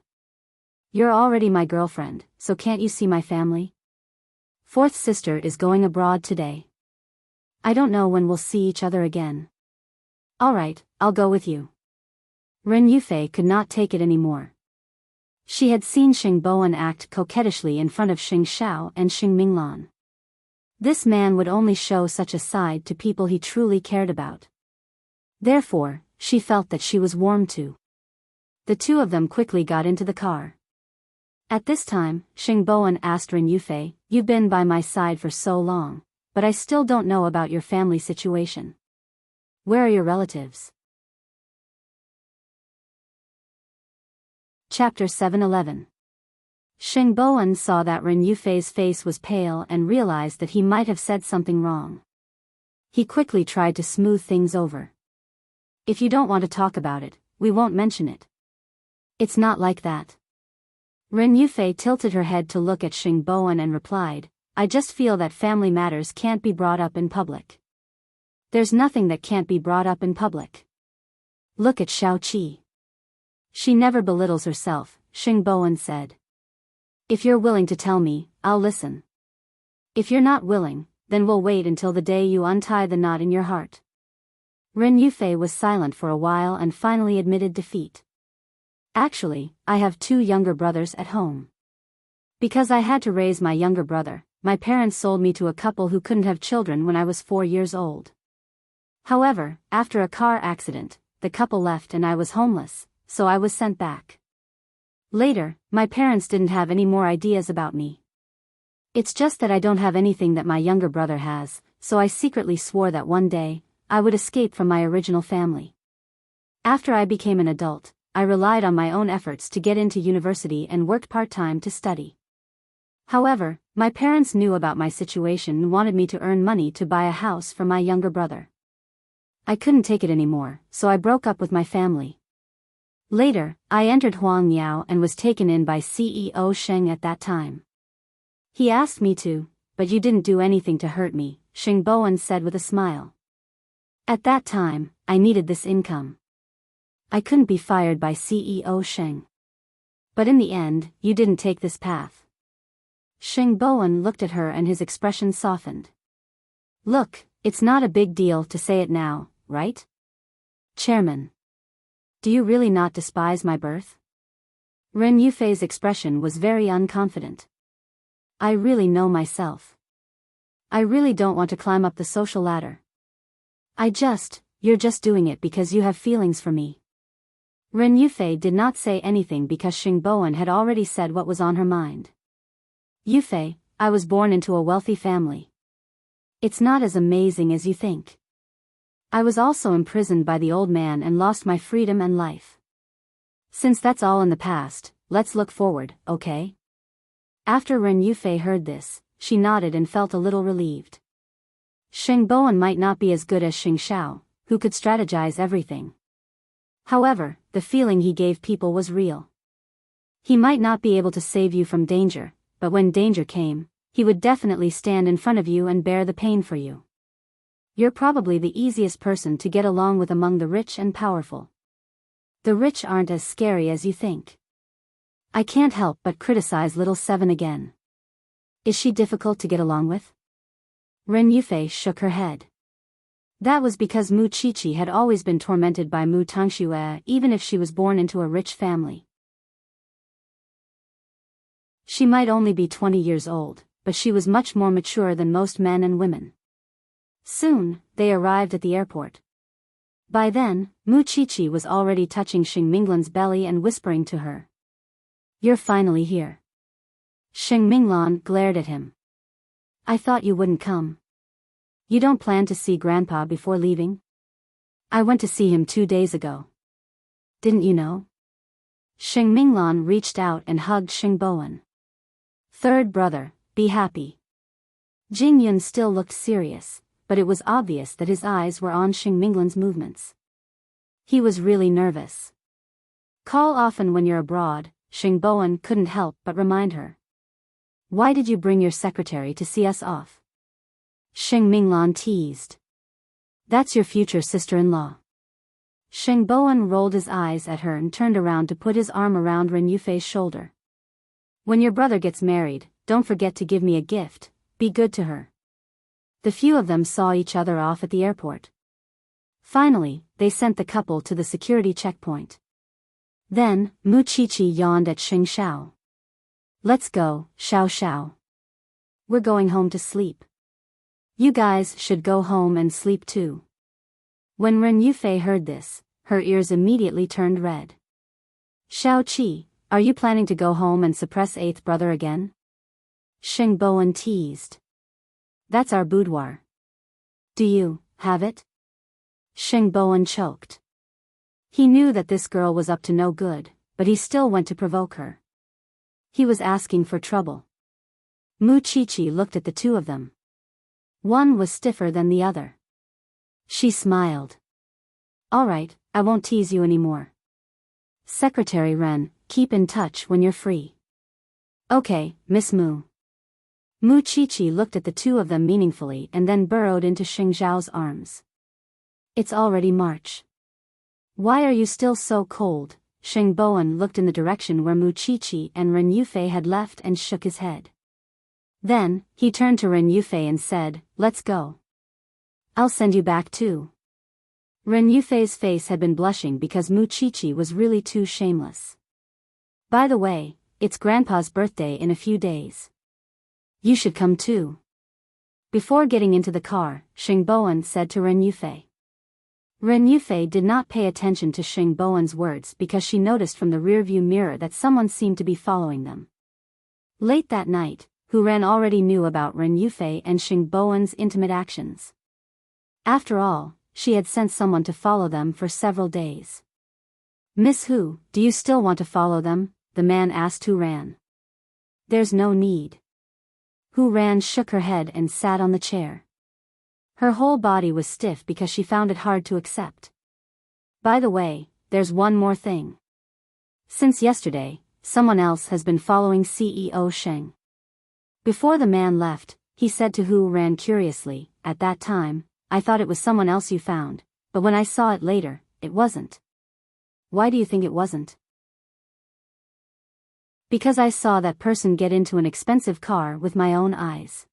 A: You're already my girlfriend, so can't you see my family? Fourth sister is going abroad today. I don't know when we'll see each other again." "Alright, I'll go with you." Ren Yufei could not take it anymore. She had seen Xing Bowen act coquettishly in front of Xing Xiao and Xing Minglan. This man would only show such a side to people he truly cared about. Therefore, she felt that she was warmed to. The two of them quickly got into the car. At this time, Xing Bowen asked Ren Yufei, "You've been by my side for so long, but I still don't know about your family situation. Where are your relatives?" Chapter 711. Xing Bowen saw that Ren Yufei's face was pale and realized that he might have said something wrong. He quickly tried to smooth things over. "If you don't want to talk about it, we won't mention it. It's not like that." Ren Yufei tilted her head to look at Xing Bowen and replied, "I just feel that family matters can't be brought up in public." "There's nothing that can't be brought up in public. Look at Xiao Qi. She never belittles herself," Xing Bowen said. "If you're willing to tell me, I'll listen. If you're not willing, then we'll wait until the day you untie the knot in your heart." Ren Yufei was silent for a while and finally admitted defeat. "Actually, I have 2 younger brothers at home. Because I had to raise my younger brother, my parents sold me to a couple who couldn't have children when I was 4 years old. However, after a car accident, the couple left and I was homeless, so I was sent back. Later, my parents didn't have any more ideas about me. It's just that I don't have anything that my younger brother has, so I secretly swore that one day, I would escape from my original family. After I became an adult, I relied on my own efforts to get into university and worked part-time to study. However, my parents knew about my situation and wanted me to earn money to buy a house for my younger brother. I couldn't take it anymore, so I broke up with my family. Later, I entered Huangyao and was taken in by CEO Sheng at that time. He asked me to, but you didn't do anything to hurt me, Xing Bowen said with a smile. At that time, I needed this income. I couldn't be fired by CEO Sheng. But in the end, you didn't take this path." Xing Bowen looked at her and his expression softened. "Look, it's not a big deal to say it now, right? Chairman. Do you really not despise my birth?" Ren Yufei's expression was very unconfident. "I really know myself. I really don't want to climb up the social ladder. You're just doing it because you have feelings for me." Ren Yufei did not say anything because Xing Bowen had already said what was on her mind. "Yufei, I was born into a wealthy family. It's not as amazing as you think. I was also imprisoned by the old man and lost my freedom and life. Since that's all in the past, let's look forward, okay?" After Ren Yufei heard this, she nodded and felt a little relieved. Xing Bowen might not be as good as Xing Xiao, who could strategize everything. However, the feeling he gave people was real. He might not be able to save you from danger, but when danger came, he would definitely stand in front of you and bear the pain for you. You're probably the easiest person to get along with among the rich and powerful. The rich aren't as scary as you think. I can't help but criticize little Seven again. Is she difficult to get along with? Ren Yufei shook her head. That was because Mu Qiqi had always been tormented by Mu Tangxue, even if she was born into a rich family. She might only be 20 years old, but she was much more mature than most men and women. Soon, they arrived at the airport. By then, Mu Qiqi was already touching Xing Minglan's belly and whispering to her. You're finally here. Xing Minglan glared at him. I thought you wouldn't come. You don't plan to see Grandpa before leaving? I went to see him 2 days ago. Didn't you know? Xing Minglan reached out and hugged Xing Bowen. Third brother, be happy. Jing Yun still looked serious, but it was obvious that his eyes were on Xing Minglan's movements. He was really nervous. Call often when you're abroad, Xing Bowen couldn't help but remind her. Why did you bring your secretary to see us off? Xing Minglan teased. That's your future sister-in-law. Xing Bowen rolled his eyes at her and turned around to put his arm around Ren Yufei's shoulder. When your brother gets married, don't forget to give me a gift, be good to her. The few of them saw each other off at the airport. Finally, they sent the couple to the security checkpoint. Then, Mu Qiqi yawned at Xing Xiao. Let's go, Xiao Xiao. We're going home to sleep. You guys should go home and sleep too. When Ren Yufei heard this, her ears immediately turned red. Xiao Qi, are you planning to go home and suppress eighth brother again? Xing Bowen teased. That's our boudoir. Do you have it? Xing Bowen choked. He knew that this girl was up to no good, but he still went to provoke her. He was asking for trouble. Mu Qiqi looked at the two of them. One was stiffer than the other. She smiled. All right, I won't tease you anymore. Secretary Ren, keep in touch when you're free. Okay, Miss Mu. Mu Qiqi looked at the two of them meaningfully and then burrowed into Xing Zhao's arms. It's already March. Why are you still so cold? Xing Bowen looked in the direction where Mu Qiqi and Ren Yufei had left and shook his head. Then, he turned to Ren Yufei and said, let's go. I'll send you back too. Ren Yufei's face had been blushing because Mu Qiqi was really too shameless. By the way, it's Grandpa's birthday in a few days. You should come too. Before getting into the car, Xing Bowen said to Ren Yufei. Ren Yufei did not pay attention to Xing Bowen's words because she noticed from the rearview mirror that someone seemed to be following them. Late that night, Hu Ren already knew about Ren Yufei and Xing Bowen's intimate actions. After all, she had sent someone to follow them for several days. Miss Hu, do you still want to follow them? The man asked Hu Ran. There's no need. Hu Ran shook her head and sat on the chair. Her whole body was stiff because she found it hard to accept. By the way, there's one more thing. Since yesterday, someone else has been following CEO Sheng. Before the man left, he said to Hu Ran curiously, at that time, I thought it was someone else you found, but when I saw it later, it wasn't. Why do you think it wasn't? Because I saw that person get into an expensive car with my own eyes.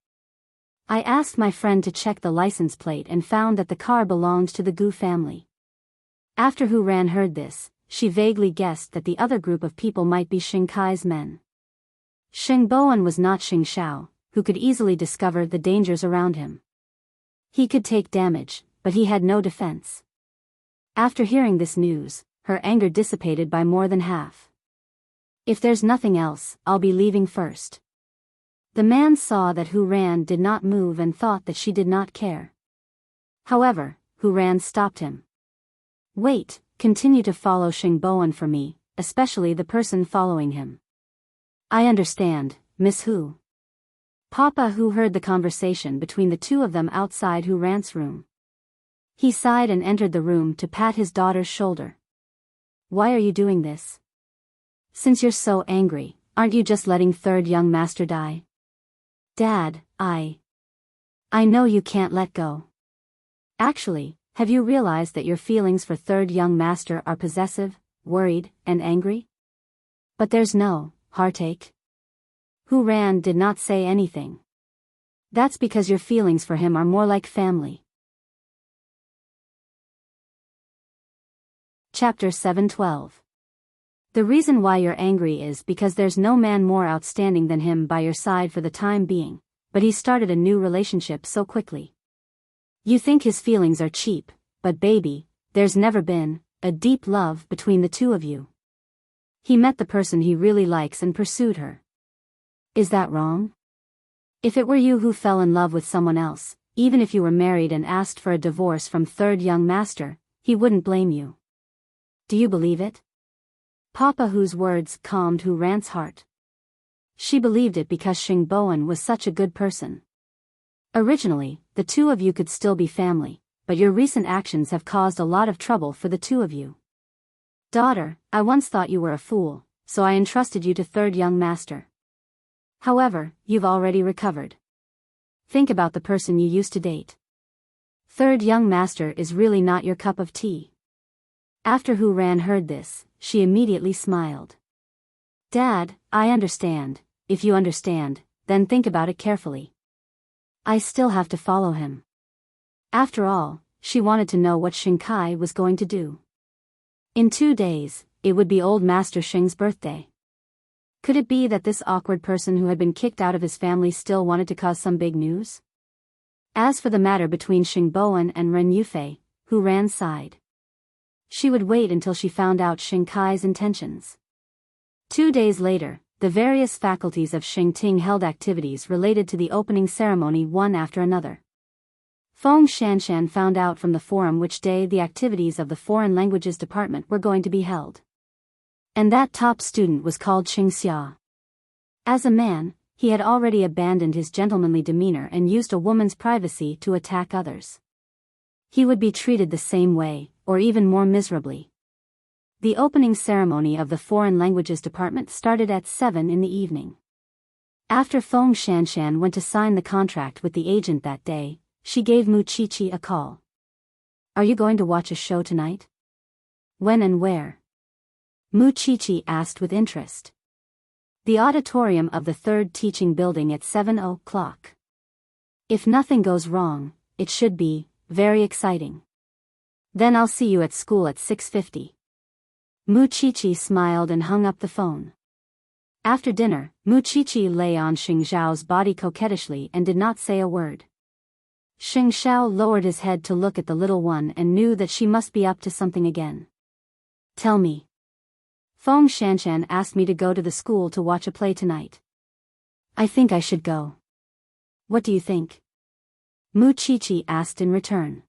A: I asked my friend to check the license plate and found that the car belonged to the Gu family. After Hu Ran heard this, she vaguely guessed that the other group of people might be Xing Kai's men. Xing Bowen was not Xing Xiao, who could easily discover the dangers around him. He could take damage, but he had no defense. After hearing this news, her anger dissipated by more than half. If there's nothing else, I'll be leaving first. The man saw that Hu Ran did not move and thought that she did not care. However, Hu Ran stopped him. Wait, continue to follow Xing Bowen for me, especially the person following him. I understand, Miss Hu. Papa Hu heard the conversation between the two of them outside Hu Ran's room. He sighed and entered the room to pat his daughter's shoulder. Why are you doing this? Since you're so angry, aren't you just letting third young master die? Dad, I know you can't let go. Actually, have you realized that your feelings for third young master are possessive, worried, and angry? But there's no heartache. Hu Ran did not say anything. That's because your feelings for him are more like family. Chapter 712. The reason why you're angry is because there's no man more outstanding than him by your side for the time being, but he started a new relationship so quickly. You think his feelings are cheap, but baby, there's never been a deep love between the two of you. He met the person he really likes and pursued her. Is that wrong? If it were you who fell in love with someone else, even if you were married and asked for a divorce from third young master, he wouldn't blame you. Do you believe it? Papa Hu's words calmed Hu Ran's heart. She believed it because Xing Boan was such a good person. Originally, the two of you could still be family, but your recent actions have caused a lot of trouble for the two of you. Daughter, I once thought you were a fool, so I entrusted you to third young master. However, you've already recovered. Think about the person you used to date. Third young master is really not your cup of tea. After Hu Ran heard this, she immediately smiled. Dad, I understand. If you understand, then think about it carefully. I still have to follow him. After all, she wanted to know what Xing Kai was going to do. In 2 days, it would be old Master Xing's birthday. Could it be that this awkward person who had been kicked out of his family still wanted to cause some big news? As for the matter between Xing Boan and Ren Yufei, Hu Ran sighed. She would wait until she found out Xing Kai's intentions. 2 days later, the various faculties of Xingting held activities related to the opening ceremony one after another. Feng Shanshan found out from the forum which day the activities of the Foreign Languages Department were going to be held. And that top student was called Qing Xia. As a man, he had already abandoned his gentlemanly demeanor and used a woman's privacy to attack others. He would be treated the same way, or even more miserably. The opening ceremony of the Foreign Languages Department started at 7 in the evening. After Feng Shanshan went to sign the contract with the agent that day, she gave Mu Qiqi a call. Are you going to watch a show tonight? When and where? Mu Qiqi asked with interest. The auditorium of the third teaching building at 7 o'clock. If nothing goes wrong, it should be very exciting. Then I'll see you at school at 6:50. Mu Qiqi smiled and hung up the phone. After dinner, Mu Qiqi lay on Xing Zhao's body coquettishly and did not say a word. Xing Zhao lowered his head to look at the little one and knew that she must be up to something again. Tell me. Feng Shanshan asked me to go to the school to watch a play tonight. I think I should go. What do you think? Mu Qiqi asked in return.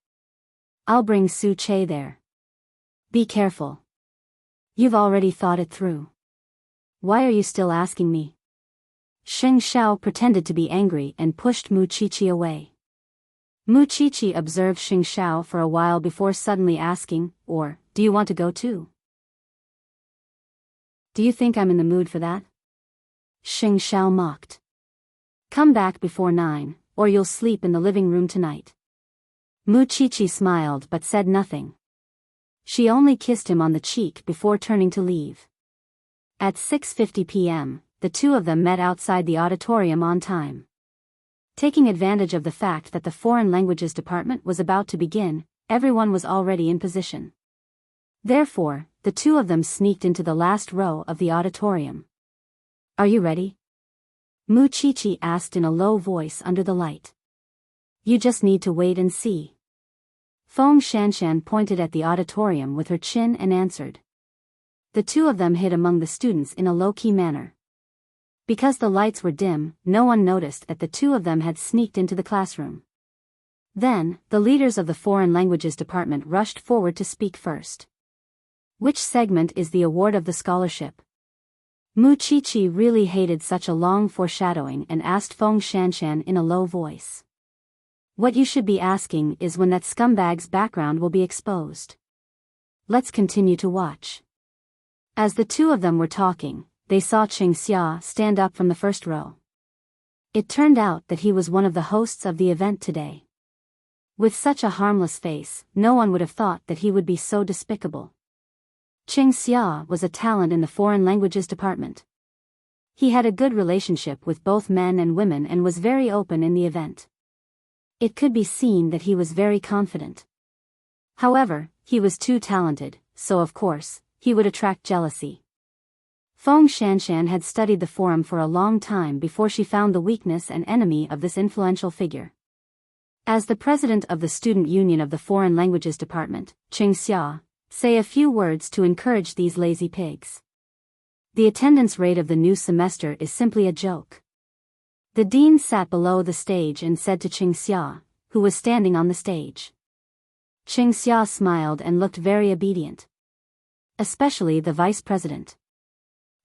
A: I'll bring Su Che there. Be careful. You've already thought it through. Why are you still asking me? Xing Xiao pretended to be angry and pushed Mu Qiqi away. Mu Qiqi observed Xing Xiao for a while before suddenly asking, or, do you want to go too? Do you think I'm in the mood for that? Xing Xiao mocked. Come back before 9, or you'll sleep in the living room tonight. Mu Qiqi smiled but said nothing. She only kissed him on the cheek before turning to leave. At 6:50 p.m., the two of them met outside the auditorium on time. Taking advantage of the fact that the Foreign Languages Department was about to begin, everyone was already in position. Therefore, the two of them sneaked into the last row of the auditorium. Are you ready? Mu Qiqi asked in a low voice under the light. You just need to wait and see. Feng Shanshan pointed at the auditorium with her chin and answered. The two of them hid among the students in a low-key manner. Because the lights were dim, no one noticed that the two of them had sneaked into the classroom. Then, the leaders of the Foreign Languages Department rushed forward to speak first. Which segment is the award of the scholarship? Mu Qiqi really hated such a long foreshadowing and asked Feng Shanshan in a low voice. What you should be asking is when that scumbag's background will be exposed. Let's continue to watch. As the two of them were talking, they saw Qing Xia stand up from the first row. It turned out that he was one of the hosts of the event today. With such a harmless face, no one would have thought that he would be so despicable. Qing Xia was a talent in the foreign languages department. He had a good relationship with both men and women and was very open in the event. It could be seen that he was very confident. However, he was too talented, so of course, he would attract jealousy. Feng Shanshan had studied the forum for a long time before she found the weakness and enemy of this influential figure. As the president of the Student Union of the Foreign Languages Department, Qing Xia, say a few words to encourage these lazy pigs. The attendance rate of the new semester is simply a joke. The dean sat below the stage and said to Qing Xia, who was standing on the stage. Qing Xia smiled and looked very obedient. Especially the vice president.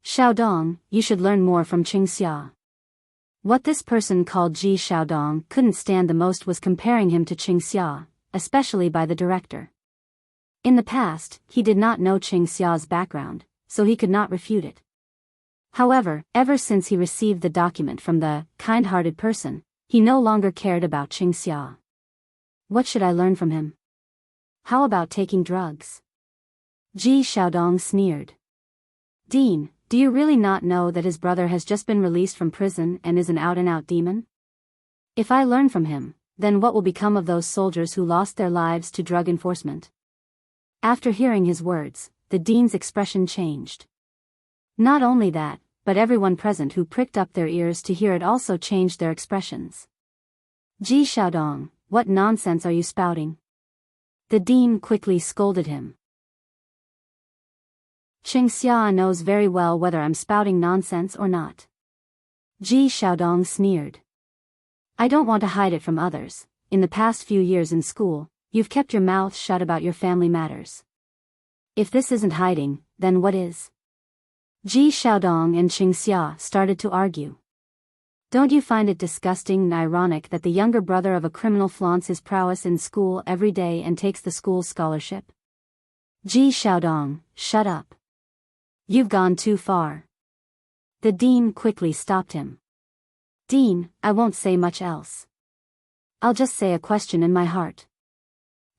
A: Xiaodong, you should learn more from Qing Xia. What this person called Ji Xiaodong couldn't stand the most was comparing him to Qing Xia, especially by the director. In the past, he did not know Qing Xia's background, so he could not refute it. However, ever since he received the document from the kind-hearted person, he no longer cared about Qing Xia. What should I learn from him? How about taking drugs? Ji Xiaodong sneered. Dean, do you really not know that his brother has just been released from prison and is an out-and-out demon? If I learn from him, then what will become of those soldiers who lost their lives to drug enforcement? After hearing his words, the dean's expression changed. Not only that, but everyone present who pricked up their ears to hear it also changed their expressions. Ji Xiaodong, what nonsense are you spouting? The dean quickly scolded him. Qing Xia knows very well whether I'm spouting nonsense or not. Ji Xiaodong sneered. I don't want to hide it from others. In the past few years in school, you've kept your mouth shut about your family matters. If this isn't hiding, then what is? Ji Xiaodong and Qing Xia started to argue. Don't you find it disgusting and ironic that the younger brother of a criminal flaunts his prowess in school every day and takes the school's scholarship? Ji Xiaodong, shut up. You've gone too far. The dean quickly stopped him. Dean, I won't say much else. I'll just say a question in my heart.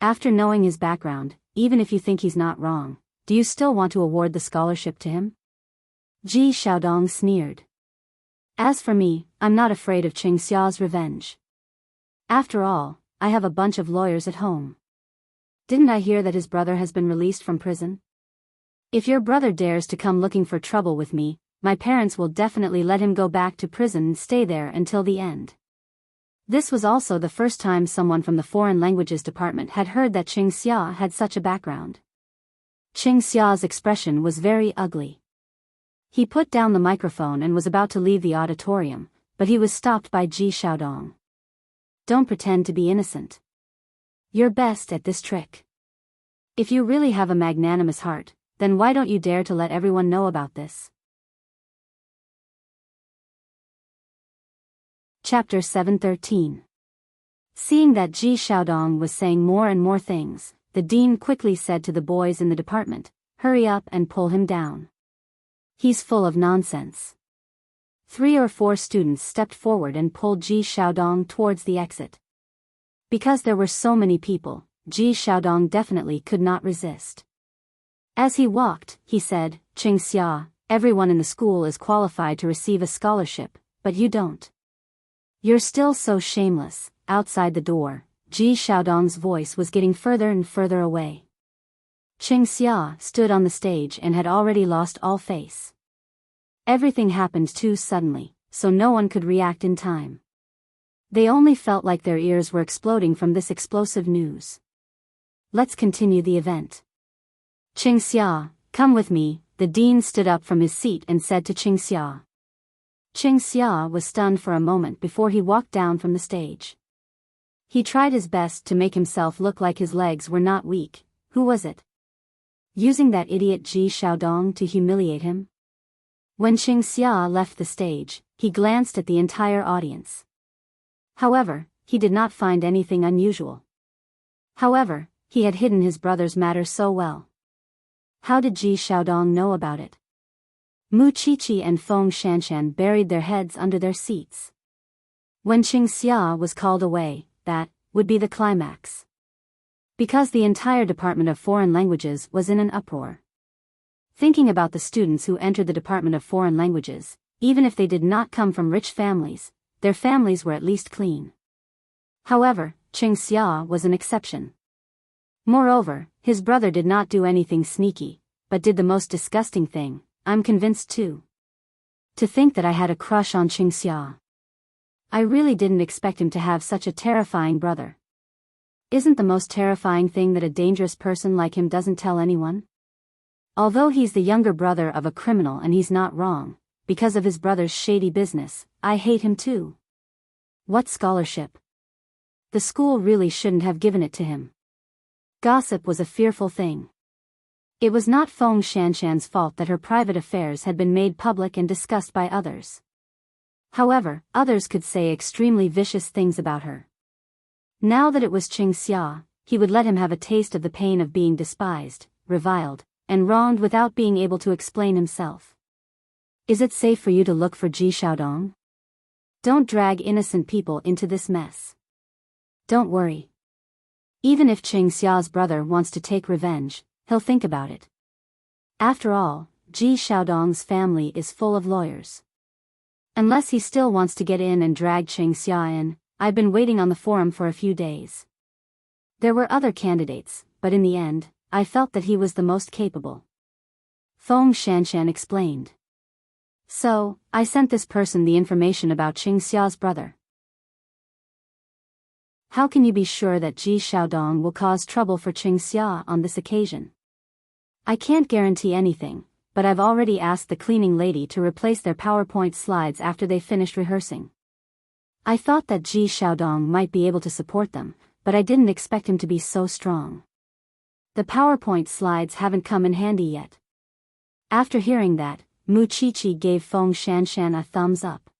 A: After knowing his background, even if you think he's not wrong, do you still want to award the scholarship to him? Ji Xiaodong sneered. As for me, I'm not afraid of Qing Xia's revenge. After all, I have a bunch of lawyers at home. Didn't I hear that his brother has been released from prison? If your brother dares to come looking for trouble with me, my parents will definitely let him go back to prison and stay there until the end. This was also the first time someone from the Foreign Languages Department had heard that Qing Xia had such a background. Qing Xia's expression was very ugly. He put down the microphone and was about to leave the auditorium, but he was stopped by Ji Xiaodong. Don't pretend to be innocent. You're best at this trick. If you really have a magnanimous heart, then why don't you dare to let everyone know about this? Chapter 713. Seeing that Ji Xiaodong was saying more and more things, the dean quickly said to the boys in the department, hurry up and pull him down. He's full of nonsense. 3 or 4 students stepped forward and pulled Ji Xiaodong towards the exit. Because there were so many people, Ji Xiaodong definitely could not resist. As he walked, he said, Qing Xia, everyone in the school is qualified to receive a scholarship, but you don't. You're still so shameless. Outside the door, Ji Xiaodong's voice was getting further and further away. Qing Xia stood on the stage and had already lost all face. Everything happened too suddenly, so no one could react in time. They only felt like their ears were exploding from this explosive news. Let's continue the event. Qing Xia, come with me. The dean stood up from his seat and said to Qing Xia. Qing Xia was stunned for a moment before he walked down from the stage. He tried his best to make himself look like his legs were not weak. Who was it? Using that idiot Ji Xiaodong to humiliate him? When Qing Xia left the stage, he glanced at the entire audience. However, he did not find anything unusual. However, he had hidden his brother's matter so well. How did Ji Xiaodong know about it? Mu Qiqi and Feng Shanshan buried their heads under their seats. When Qing Xia was called away, that would be the climax. Because the entire Department of Foreign Languages was in an uproar. Thinking about the students who entered the Department of Foreign Languages, even if they did not come from rich families, their families were at least clean. However, Qingxia was an exception. Moreover, his brother did not do anything sneaky, but did the most disgusting thing, I'm convinced too. To think that I had a crush on Qingxia. I really didn't expect him to have such a terrifying brother. Isn't the most terrifying thing that a dangerous person like him doesn't tell anyone? Although he's the younger brother of a criminal and he's not wrong, because of his brother's shady business, I hate him too. What scholarship? The school really shouldn't have given it to him. Gossip was a fearful thing. It was not Feng Shanshan's fault that her private affairs had been made public and discussed by others. However, others could say extremely vicious things about her. Now that it was Qingxia, he would let him have a taste of the pain of being despised, reviled, and wronged without being able to explain himself. Is it safe for you to look for Ji Xiaodong? Don't drag innocent people into this mess. Don't worry. Even if Qingxia's brother wants to take revenge, he'll think about it. After all, Ji Xiaodong's family is full of lawyers. Unless he still wants to get in and drag Qingxia in, I've been waiting on the forum for a few days. There were other candidates, but in the end, I felt that he was the most capable. Feng Shanshan explained. So, I sent this person the information about Qingxia's brother. How can you be sure that Ji Xiaodong will cause trouble for Qingxia on this occasion? I can't guarantee anything, but I've already asked the cleaning lady to replace their PowerPoint slides after they finished rehearsing. I thought that Ji Xiaodong might be able to support them, but I didn't expect him to be so strong. The PowerPoint slides haven't come in handy yet. After hearing that, Mu Qiqi gave Feng Shanshan a thumbs up.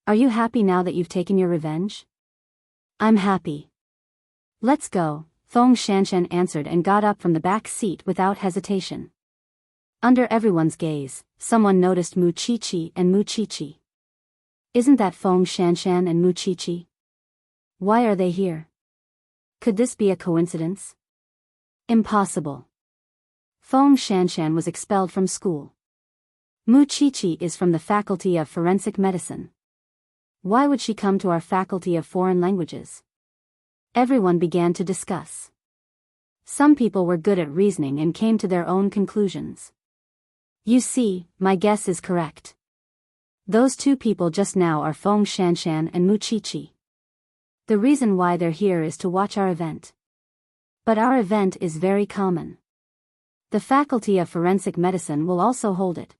A: Are you happy now that you've taken your revenge? I'm happy. Let's go, Feng Shanshan answered and got up from the back seat without hesitation. Under everyone's gaze, someone noticed Mu Qiqi and Mu Qiqi. Isn't that Feng Shanshan and Mu Qiqi? Why are they here? Could this be a coincidence? Impossible. Feng Shanshan was expelled from school. Mu Qiqi is from the Faculty of Forensic Medicine. Why would she come to our Faculty of Foreign Languages? Everyone began to discuss. Some people were good at reasoning and came to their own conclusions. You see, my guess is correct. Those two people just now are Feng Shanshan and Mu Qiqi. The reason why they're here is to watch our event. But our event is very common. The Faculty of Forensic Medicine will also hold it.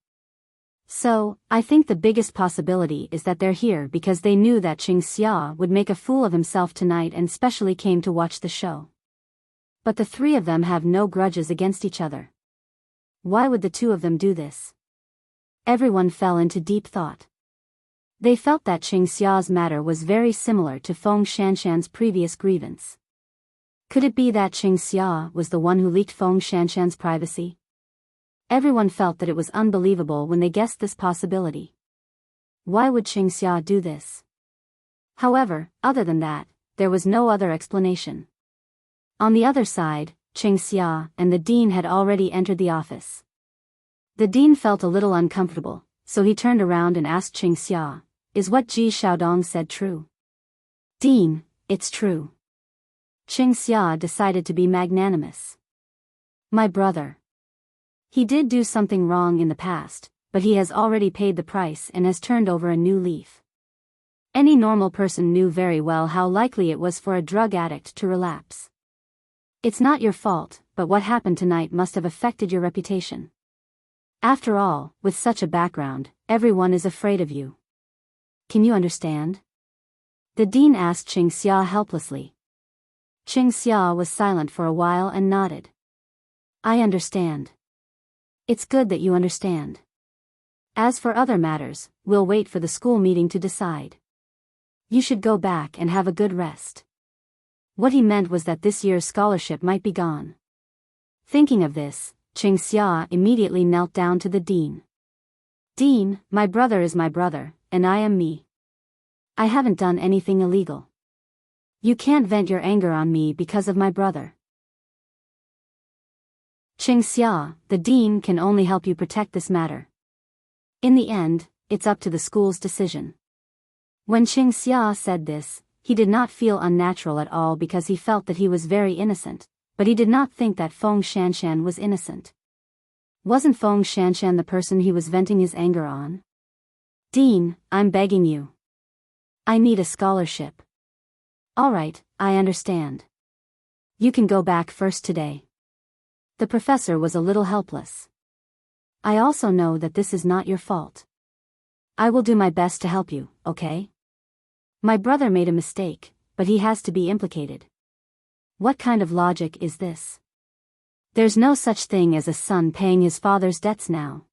A: So, I think the biggest possibility is that they're here because they knew that Qingxia would make a fool of himself tonight and specially came to watch the show. But the three of them have no grudges against each other. Why would the two of them do this? Everyone fell into deep thought. They felt that Qingxia's matter was very similar to Feng Shanshan's previous grievance. Could it be that Qingxia was the one who leaked Feng Shanshan's privacy? Everyone felt that it was unbelievable when they guessed this possibility. Why would Qingxia do this? However, other than that, there was no other explanation. On the other side, Qingxia and the dean had already entered the office. The dean felt a little uncomfortable, so he turned around and asked Qingxia, "Is what Ji Xiaodong said true?" "Dean, it's true." Qingxia decided to be magnanimous. "My brother. He did do something wrong in the past, but he has already paid the price and has turned over a new leaf. Any normal person knew very well how likely it was for a drug addict to relapse. It's not your fault, but what happened tonight must have affected your reputation. After all, with such a background, everyone is afraid of you. Can you understand?" The dean asked Qingxia helplessly. Qingxia was silent for a while and nodded. "I understand. It's good that you understand. As for other matters, we'll wait for the school meeting to decide. You should go back and have a good rest." What he meant was that this year's scholarship might be gone. Thinking of this, Qingxia immediately knelt down to the dean. "Dean, my brother is my brother, and I am me. I haven't done anything illegal. You can't vent your anger on me because of my brother." Xia, the dean can only help you protect this matter. In the end, it's up to the school's decision. When Xia said this, he did not feel unnatural at all because he felt that he was very innocent, but he did not think that Feng Shanshan was innocent. Wasn't Feng Shanshan the person he was venting his anger on? Dean, I'm begging you. I need a scholarship. Alright, I understand. You can go back first today. The professor was a little helpless. I also know that this is not your fault. I will do my best to help you, okay? My brother made a mistake, but he has to be implicated. What kind of logic is this? There's no such thing as a son paying his father's debts now.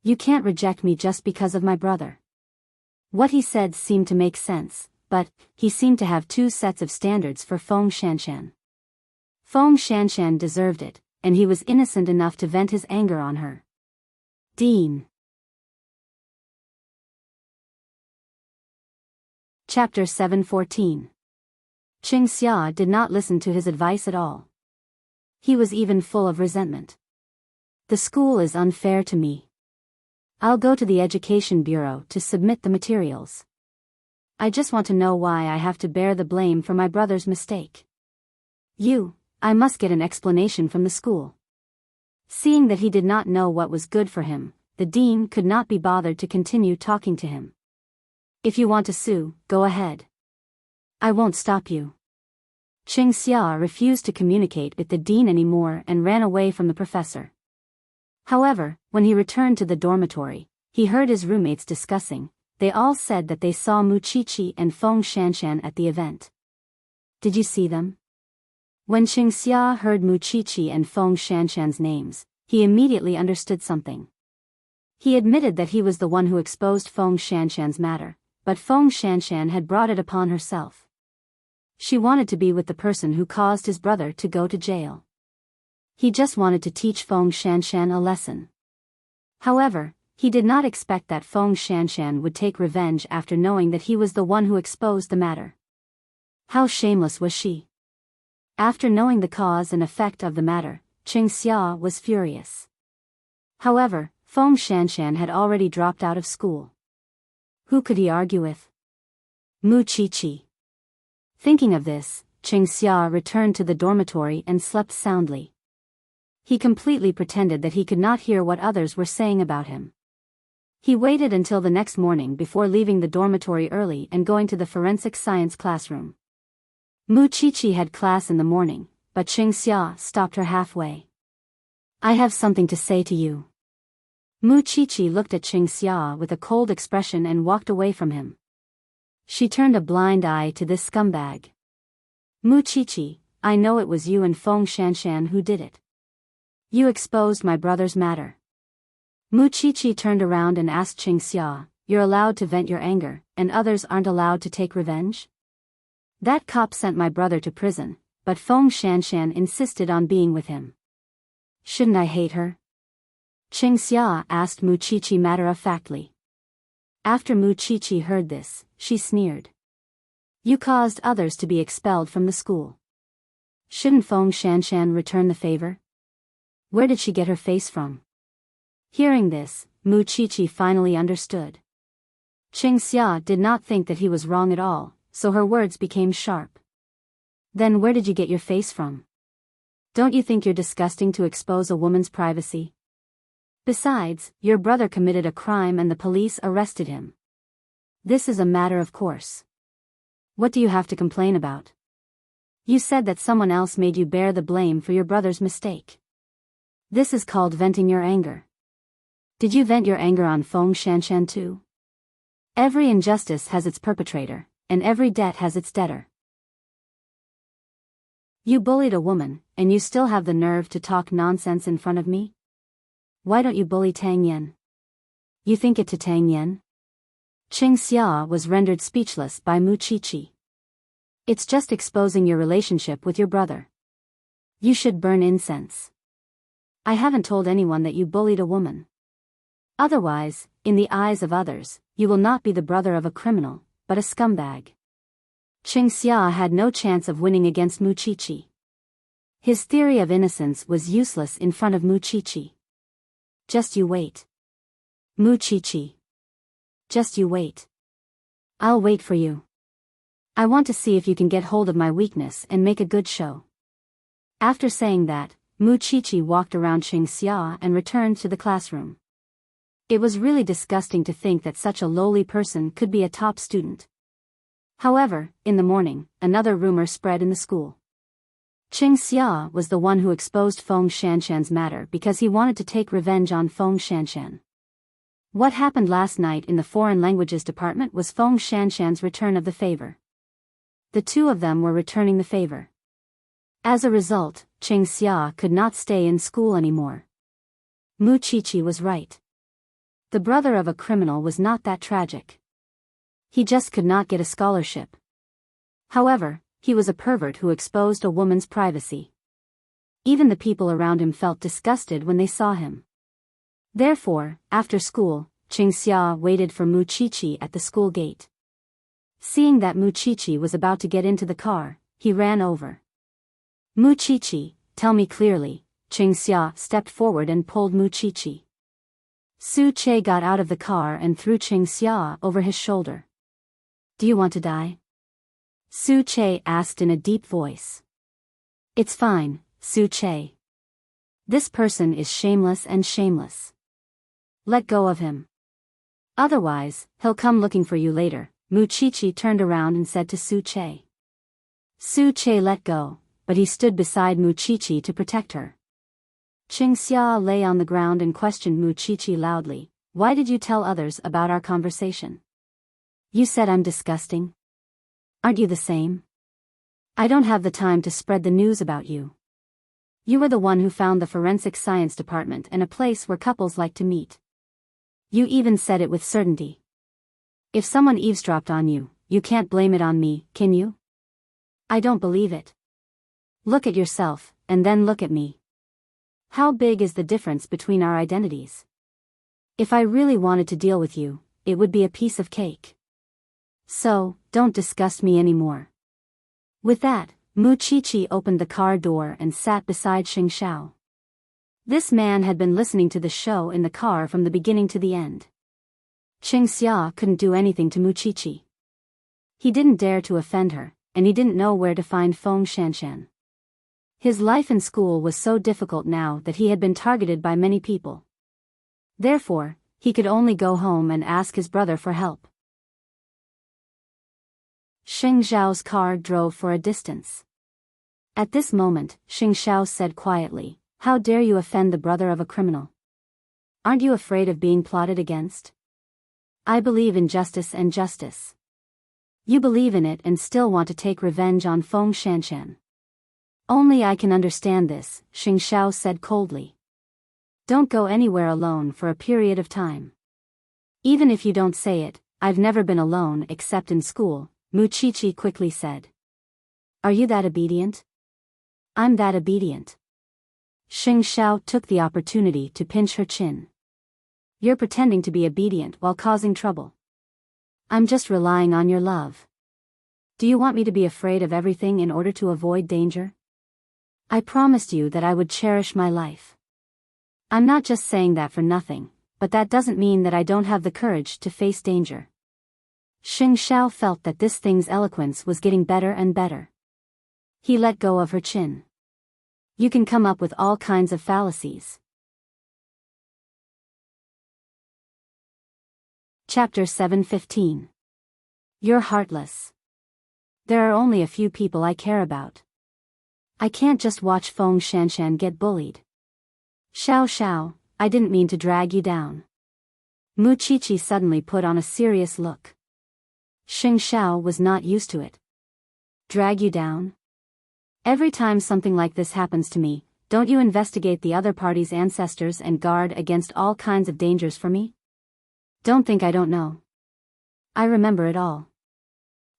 A: You can't reject me just because of my brother. What he said seemed to make sense, but he seemed to have two sets of standards for Feng Shanshan. Feng Shanshan deserved it, and he was innocent enough to vent his anger on her. Dean. Chapter 7:14. Xia did not listen to his advice at all. He was even full of resentment. The school is unfair to me. I'll go to the Education Bureau to submit the materials. I just want to know why I have to bear the blame for my brother's mistake. I must get an explanation from the school. Seeing that he did not know what was good for him, the dean could not be bothered to continue talking to him. If you want to sue, go ahead. I won't stop you. Xia refused to communicate with the dean anymore and ran away from the professor. However, when he returned to the dormitory, he heard his roommates discussing. They all said that they saw Muqiqi and Feng Shanshan at the event. Did you see them? When Xia heard Muqiqi and Feng Shanshan's names, he immediately understood something. He admitted that he was the one who exposed Feng Shanshan's matter, but Feng Shanshan had brought it upon herself. She wanted to be with the person who caused his brother to go to jail. He just wanted to teach Feng Shanshan a lesson. However, he did not expect that Feng Shanshan would take revenge after knowing that he was the one who exposed the matter. How shameless was she? After knowing the cause and effect of the matter, Xia was furious. However, Feng Shanshan had already dropped out of school. Who could he argue with? Muqiqi. Thinking of this, Xia returned to the dormitory and slept soundly. He completely pretended that he could not hear what others were saying about him. He waited until the next morning before leaving the dormitory early and going to the forensic science classroom. Muqiqi had class in the morning, but Xia stopped her halfway. I have something to say to you. Muqiqi looked at Xia with a cold expression and walked away from him. She turned a blind eye to this scumbag. Muqiqi, I know it was you and Feng Shanshan who did it. You exposed my brother's matter. Muqiqi turned around and asked Xia, you're allowed to vent your anger, and others aren't allowed to take revenge? That cop sent my brother to prison, but Feng Shanshan insisted on being with him. Shouldn't I hate her? Xia asked Muqiqi matter-of-factly. After Muqiqi heard this, she sneered. You caused others to be expelled from the school. Shouldn't Feng Shanshan return the favor? Where did she get her face from? Hearing this, Muqiqi finally understood. Xia did not think that he was wrong at all, so her words became sharp. Then where did you get your face from? Don't you think you're disgusting to expose a woman's privacy? Besides, your brother committed a crime and the police arrested him. This is a matter of course. What do you have to complain about? You said that someone else made you bear the blame for your brother's mistake. This is called venting your anger. Did you vent your anger on Feng Shanshan too? Every injustice has its perpetrator, and every debt has its debtor. You bullied a woman, and you still have the nerve to talk nonsense in front of me? Why don't you bully Tang Yan? You think it to Tang Yan? Xia was rendered speechless by Muqiqi. It's just exposing your relationship with your brother. You should burn incense. I haven't told anyone that you bullied a woman. Otherwise, in the eyes of others, you will not be the brother of a criminal, but a scumbag. Xia had no chance of winning against Muqiqi. His theory of innocence was useless in front of Muchichi. Just you wait. Muchichi. Just you wait. I'll wait for you. I want to see if you can get hold of my weakness and make a good show. After saying that, Muchichi walked around Qingxia and returned to the classroom. It was really disgusting to think that such a lowly person could be a top student. However, in the morning, another rumor spread in the school. Qingxia was the one who exposed Feng Shanshan's matter because he wanted to take revenge on Feng Shanshan. What happened last night in the foreign languages department was Feng Shanshan's return of the favor. The two of them were returning the favor. As a result, Qingxia could not stay in school anymore. Muchichi was right. The brother of a criminal was not that tragic. He just could not get a scholarship. However, he was a pervert who exposed a woman's privacy. Even the people around him felt disgusted when they saw him. Therefore, after school, Qingxia waited for Muchichi at the school gate. Seeing that Muchichi was about to get into the car, he ran over. Muchichi, tell me clearly. Qingxia stepped forward and pulled Muchichi. Su Che got out of the car and threw Qingxia over his shoulder. Do you want to die? Su Che asked in a deep voice. It's fine, Su Che. This person is shameless and shameless. Let go of him. Otherwise, he'll come looking for you later. Muchichi turned around and said to Su Che. Su Che let go, but he stood beside Muchichi to protect her. Qingxia lay on the ground and questioned Muchichi loudly. Why did you tell others about our conversation? You said I'm disgusting. Aren't you the same? I don't have the time to spread the news about you. You were the one who found the forensic science department and a place where couples like to meet. You even said it with certainty. If someone eavesdropped on you, you can't blame it on me, can you? I don't believe it. Look at yourself, and then look at me. How big is the difference between our identities? If I really wanted to deal with you, it would be a piece of cake. So, don't disgust me anymore. With that, Muchichi opened the car door and sat beside Qingxiao. This man had been listening to the show in the car from the beginning to the end. Qingxia couldn't do anything to Muchichi. He didn't dare to offend her, and he didn't know where to find Feng Shanshan. His life in school was so difficult now that he had been targeted by many people. Therefore, he could only go home and ask his brother for help. Qingxiao's car drove for a distance. At this moment, Qingxiao said quietly, "How dare you offend the brother of a criminal? Aren't you afraid of being plotted against? I believe in justice and justice. You believe in it and still want to take revenge on Feng Shanshan. Only I can understand this," Qingxiao said coldly. "Don't go anywhere alone for a period of time. Even if you don't say it, I've never been alone except in school," Muchichi quickly said. "Are you that obedient?" "I'm that obedient." Qingxiao took the opportunity to pinch her chin. "You're pretending to be obedient while causing trouble. I'm just relying on your love. Do you want me to be afraid of everything in order to avoid danger? I promised you that I would cherish my life. I'm not just saying that for nothing, but that doesn't mean that I don't have the courage to face danger." Qingxiao felt that this thing's eloquence was getting better and better. He let go of her chin. "You can come up with all kinds of fallacies." Chapter 7:15. You're heartless. There are only a few people I care about. I can't just watch Feng Shanshan get bullied. Xiao, I didn't mean to drag you down. Muchichi suddenly put on a serious look. Qingxiao was not used to it. Drag you down? Every time something like this happens to me, don't you investigate the other party's ancestors and guard against all kinds of dangers for me? Don't think I don't know. I remember it all.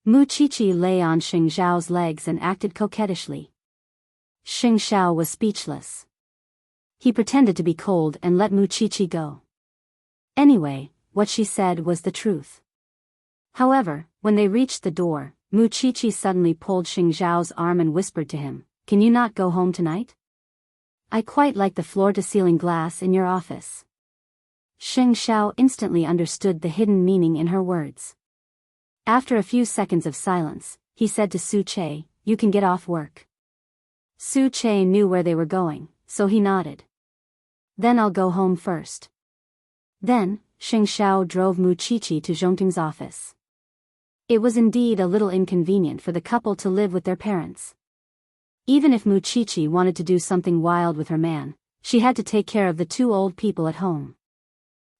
A: Muchichi lay on Qingxiao's legs and acted coquettishly. Qingxiao was speechless. He pretended to be cold and let Muchichi go. Anyway, what she said was the truth. However, when they reached the door, Muchichi suddenly pulled Qingxiao's arm and whispered to him, can you not go home tonight? I quite like the floor-to-ceiling glass in your office. Xing Xiao instantly understood the hidden meaning in her words. After a few seconds of silence, he said to Su Che, you can get off work. Su Che knew where they were going, so he nodded. Then I'll go home first. Then, Xing Xiao drove Mu Qiqi to Zhongting's office. It was indeed a little inconvenient for the couple to live with their parents. Even if Mu Qiqi wanted to do something wild with her man, she had to take care of the two old people at home.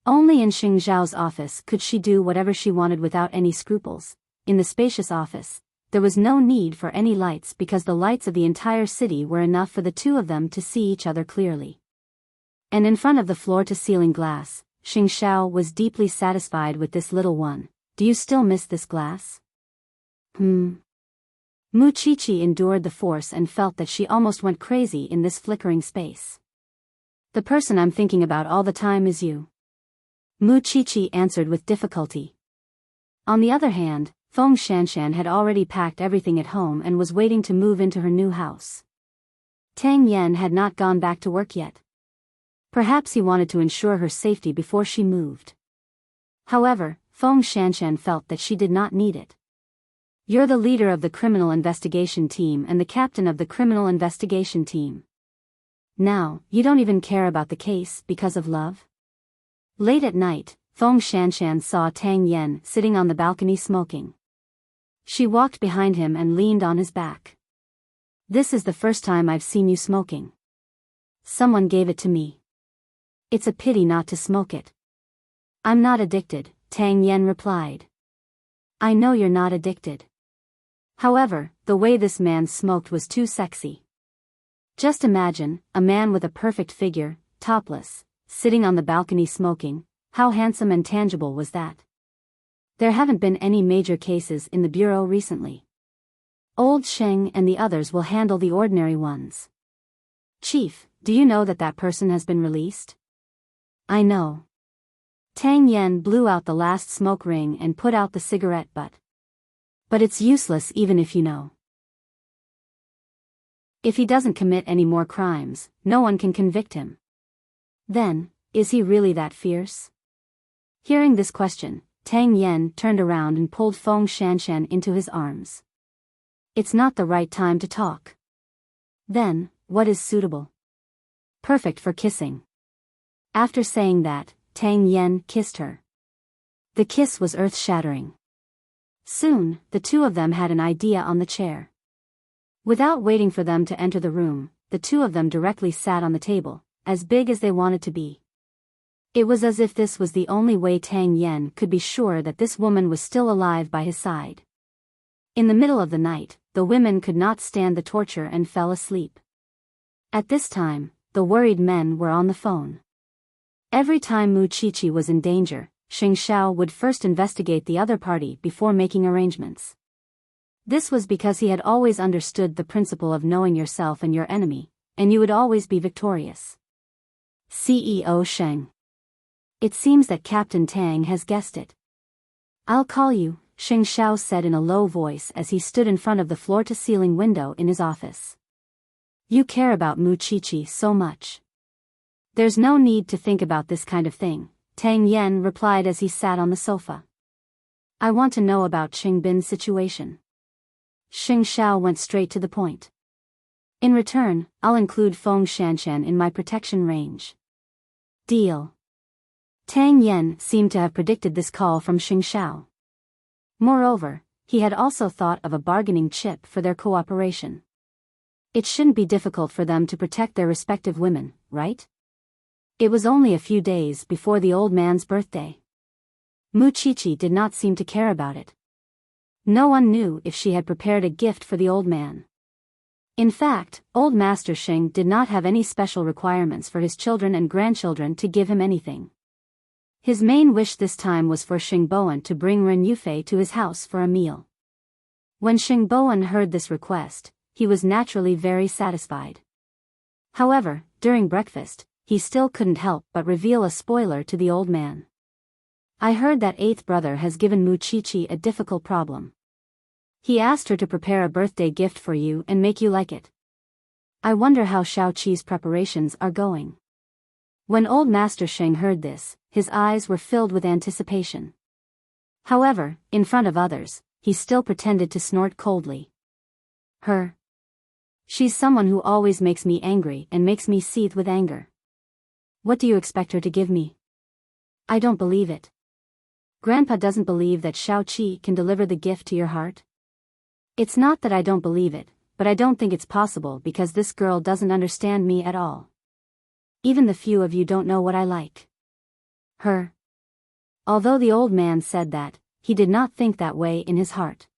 A: Only in Xing Xiao's office could she do whatever she wanted without any scruples. In the spacious office, there was no need for any lights because the lights of the entire city were enough for the two of them to see each other clearly. And in front of the floor-to-ceiling glass, Xing Xiao was deeply satisfied with this little one. Do you still miss this glass? Mu Qiqi endured the force and felt that she almost went crazy in this flickering space. The person I'm thinking about all the time is you. Mu Qiqi answered with difficulty. On the other hand, Feng Shanshan had already packed everything at home and was waiting to move into her new house. Tang Yan had not gone back to work yet. Perhaps he wanted to ensure her safety before she moved. However, Feng Shanshan felt that she did not need it. You're the leader of the criminal investigation team and the captain of the criminal investigation team. Now, you don't even care about the case because of love? Late at night, Feng Shanshan saw Tang Yan sitting on the balcony smoking. She walked behind him and leaned on his back. This is the first time I've seen you smoking. Someone gave it to me. It's a pity not to smoke it. I'm not addicted, Tang Yan replied. I know you're not addicted. However, the way this man smoked was too sexy. Just imagine, a man with a perfect figure, topless, sitting on the balcony smoking. How handsome and tangible was that? There haven't been any major cases in the bureau recently. Old Sheng and the others will handle the ordinary ones. Chief, do you know that that person has been released? I know. Tang Yan blew out the last smoke ring and put out the cigarette butt. But it's useless even if you know. If he doesn't commit any more crimes, no one can convict him. Then, is he really that fierce? Hearing this question, Tang Yan turned around and pulled Feng Shanshan into his arms. It's not the right time to talk. Then, what is suitable? Perfect for kissing. After saying that, Tang Yan kissed her. The kiss was earth-shattering. Soon, the two of them had an idea on the chair. Without waiting for them to enter the room, the two of them directly sat on the table, as big as they wanted to be. It was as if this was the only way Tang Yan could be sure that this woman was still alive by his side. In the middle of the night, the women could not stand the torture and fell asleep. At this time, the worried men were on the phone. Every time Mu Qiqi was in danger, Xing Xiao would first investigate the other party before making arrangements. This was because he had always understood the principle of knowing yourself and your enemy, and you would always be victorious. CEO Sheng. It seems that Captain Tang has guessed it. I'll call you, Xing Xiao said in a low voice as he stood in front of the floor-to-ceiling window in his office. You care about Mu Qiqi so much. There's no need to think about this kind of thing, Tang Yan replied as he sat on the sofa. I want to know about Qing Bin's situation. Xing Xiao went straight to the point. In return, I'll include Feng Shanshan in my protection range. Deal. Tang Yan seemed to have predicted this call from Xing Xiao. Moreover, he had also thought of a bargaining chip for their cooperation. It shouldn't be difficult for them to protect their respective women, right? It was only a few days before the old man's birthday. Mu Qiqi did not seem to care about it. No one knew if she had prepared a gift for the old man. In fact, old Master Xing did not have any special requirements for his children and grandchildren to give him anything. His main wish this time was for Xing Bowen to bring Ren Yufei to his house for a meal. When Xing Bowen heard this request, he was naturally very satisfied. However, during breakfast, he still couldn't help but reveal a spoiler to the old man. I heard that eighth brother has given Mu Qiqi a difficult problem. He asked her to prepare a birthday gift for you and make you like it. I wonder how Shao Qi's preparations are going. When old Master Sheng heard this, his eyes were filled with anticipation. However, in front of others, he still pretended to snort coldly. Her. She's someone who always makes me angry and makes me seethe with anger. What do you expect her to give me? I don't believe it. Grandpa doesn't believe that Shao Qi can deliver the gift to your heart? It's not that I don't believe it, but I don't think it's possible because this girl doesn't understand me at all. Even the few of you don't know what I like. Her. Although the old man said that, he did not think that way in his heart.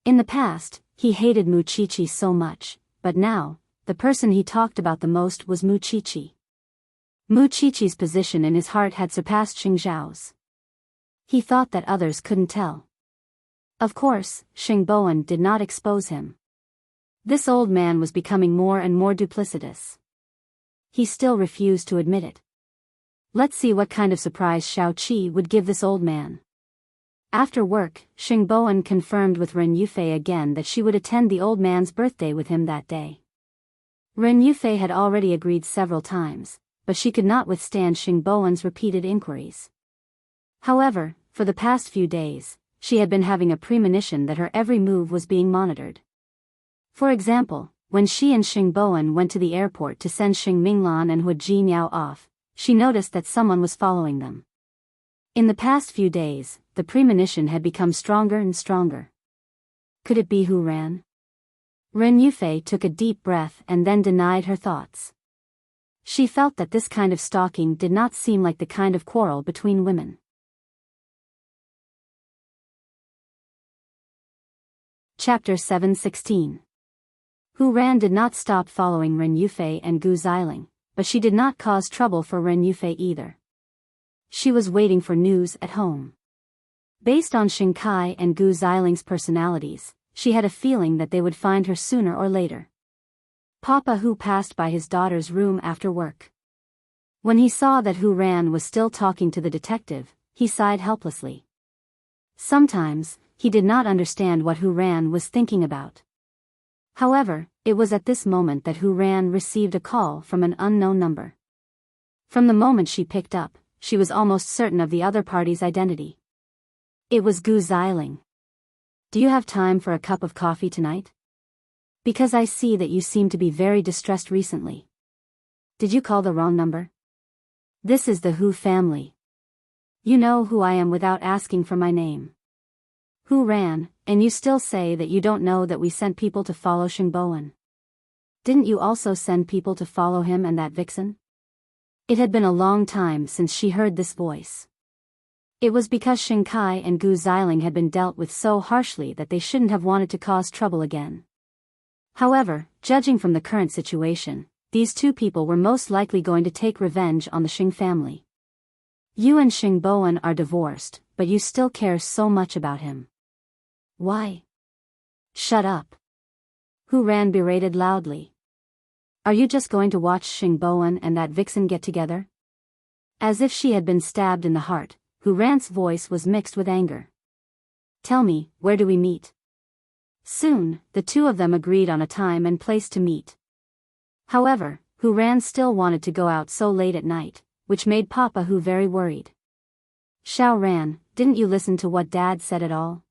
A: In the past, he hated Mu Chichi so much, but now, the person he talked about the most was Mu Chichi. Mu Chichi's position in his heart had surpassed Xing Zhao's. He thought that others couldn't tell. Of course, Xing Bowen did not expose him. This old man was becoming more and more duplicitous. He still refused to admit it. Let's see what kind of surprise Shao Qi would give this old man. After work, Xing Bowen confirmed with Ren Yufei again that she would attend the old man's birthday with him that day. Ren Yufei had already agreed several times, but she could not withstand Xing Bowen's repeated inquiries. However, for the past few days, she had been having a premonition that her every move was being monitored. For example, when she and Xing Bowen went to the airport to send Xing Minglan and Hu Jinyao off, she noticed that someone was following them. In the past few days, the premonition had become stronger and stronger. Could it be Hu Ran? Ren Yufei took a deep breath and then denied her thoughts. She felt that this kind of stalking did not seem like the kind of quarrel between women. Chapter 7:16. Hu Ran did not stop following Ren Yufei and Gu Xiling, but she did not cause trouble for Ren Yufei either. She was waiting for news at home. Based on Xing Kai and Gu Xiling's personalities, she had a feeling that they would find her sooner or later. Papa Hu passed by his daughter's room after work. When he saw that Hu Ran was still talking to the detective, he sighed helplessly. Sometimes, he did not understand what Hu Ran was thinking about. However, it was at this moment that Hu Ran received a call from an unknown number. From the moment she picked up, she was almost certain of the other party's identity. It was Gu Xiling. Do you have time for a cup of coffee tonight? Because I see that you seem to be very distressed recently. Did you call the wrong number? This is the Hu family. You know who I am without asking for my name. Hu Ran, and you still say that you don't know that we sent people to follow Xing Bowen. Didn't you also send people to follow him and that vixen? It had been a long time since she heard this voice. It was because Xing Kai and Gu Xiling had been dealt with so harshly that they shouldn't have wanted to cause trouble again. However, judging from the current situation, these two people were most likely going to take revenge on the Xing family. You and Xing Bowen are divorced, but you still care so much about him. Why? Shut up. Hu Ran berated loudly. Are you just going to watch Xing Bowen and that vixen get together? As if she had been stabbed in the heart, Hu Ran's voice was mixed with anger. Tell me, where do we meet? Soon, the two of them agreed on a time and place to meet. However, Hu Ran still wanted to go out so late at night, which made Papa Hu very worried. Xiao Ran, didn't you listen to what Dad said at all?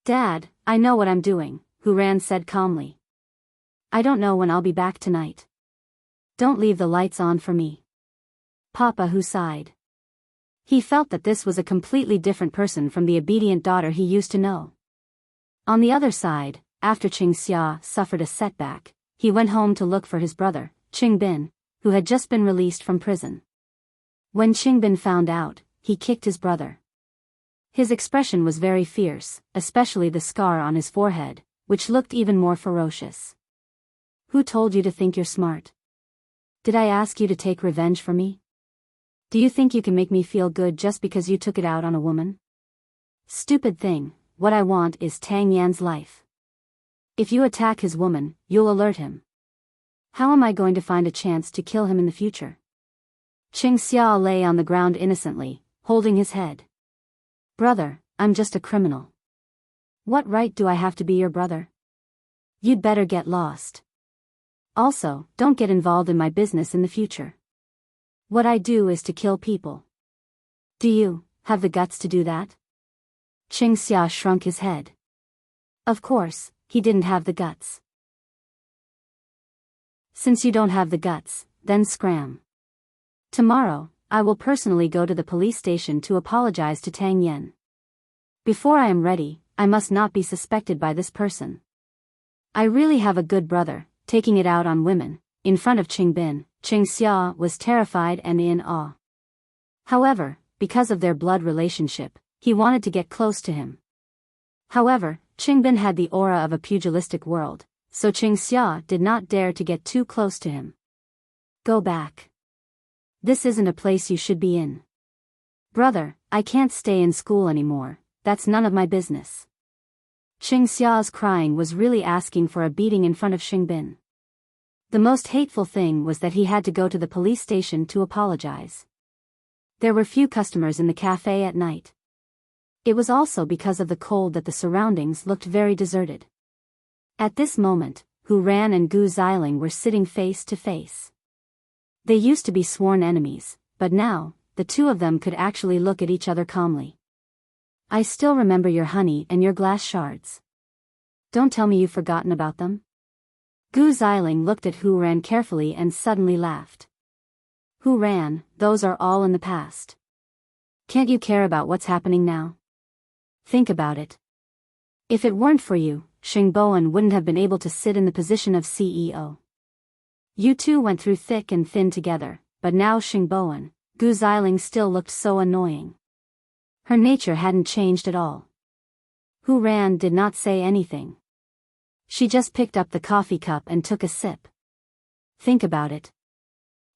A: Dad, I know what I'm doing, Hu Ran said calmly. I don't know when I'll be back tonight. Don't leave the lights on for me. Papa Hu sighed. He felt that this was a completely different person from the obedient daughter he used to know. On the other side, after Qing Xia suffered a setback, he went home to look for his brother, Qing Bin, who had just been released from prison. When Qing Bin found out, he kicked his brother. His expression was very fierce, especially the scar on his forehead, which looked even more ferocious. Who told you to think you're smart? Did I ask you to take revenge for me? Do you think you can make me feel good just because you took it out on a woman? Stupid thing, what I want is Tang Yan's life. If you attack his woman, you'll alert him. How am I going to find a chance to kill him in the future? Qing Xia lay on the ground innocently, holding his head. Brother, I'm just a criminal. What right do I have to be your brother? You'd better get lost. Also, don't get involved in my business in the future. What I do is to kill people. Do you have the guts to do that? Qingxia shrunk his head. Of course, he didn't have the guts. Since you don't have the guts, then scram. Tomorrow, I will personally go to the police station to apologize to Tang Yen. Before I am ready, I must not be suspected by this person. I really have a good brother, taking it out on women. In front of Qingbin, Qingxia was terrified and in awe. However, because of their blood relationship, he wanted to get close to him. However, Qingbin had the aura of a pugilistic world, so Qingxia did not dare to get too close to him. Go back. This isn't a place you should be in. Brother, I can't stay in school anymore, that's none of my business. Qingxia's crying was really asking for a beating in front of Qingbin. The most hateful thing was that he had to go to the police station to apologize. There were few customers in the cafe at night. It was also because of the cold that the surroundings looked very deserted. At this moment, Hu Ran and Gu Xiling were sitting face to face. They used to be sworn enemies, but now, the two of them could actually look at each other calmly. I still remember your honey and your glass shards. Don't tell me you've forgotten about them. Gu Xiling looked at Hu Ran carefully and suddenly laughed. Hu Ran, those are all in the past. Can't you care about what's happening now? Think about it. If it weren't for you, Xingboan wouldn't have been able to sit in the position of CEO. You two went through thick and thin together, but now Xingboan, Gu Xiling still looked so annoying. Her nature hadn't changed at all. Hu Ran did not say anything. She just picked up the coffee cup and took a sip. Think about it.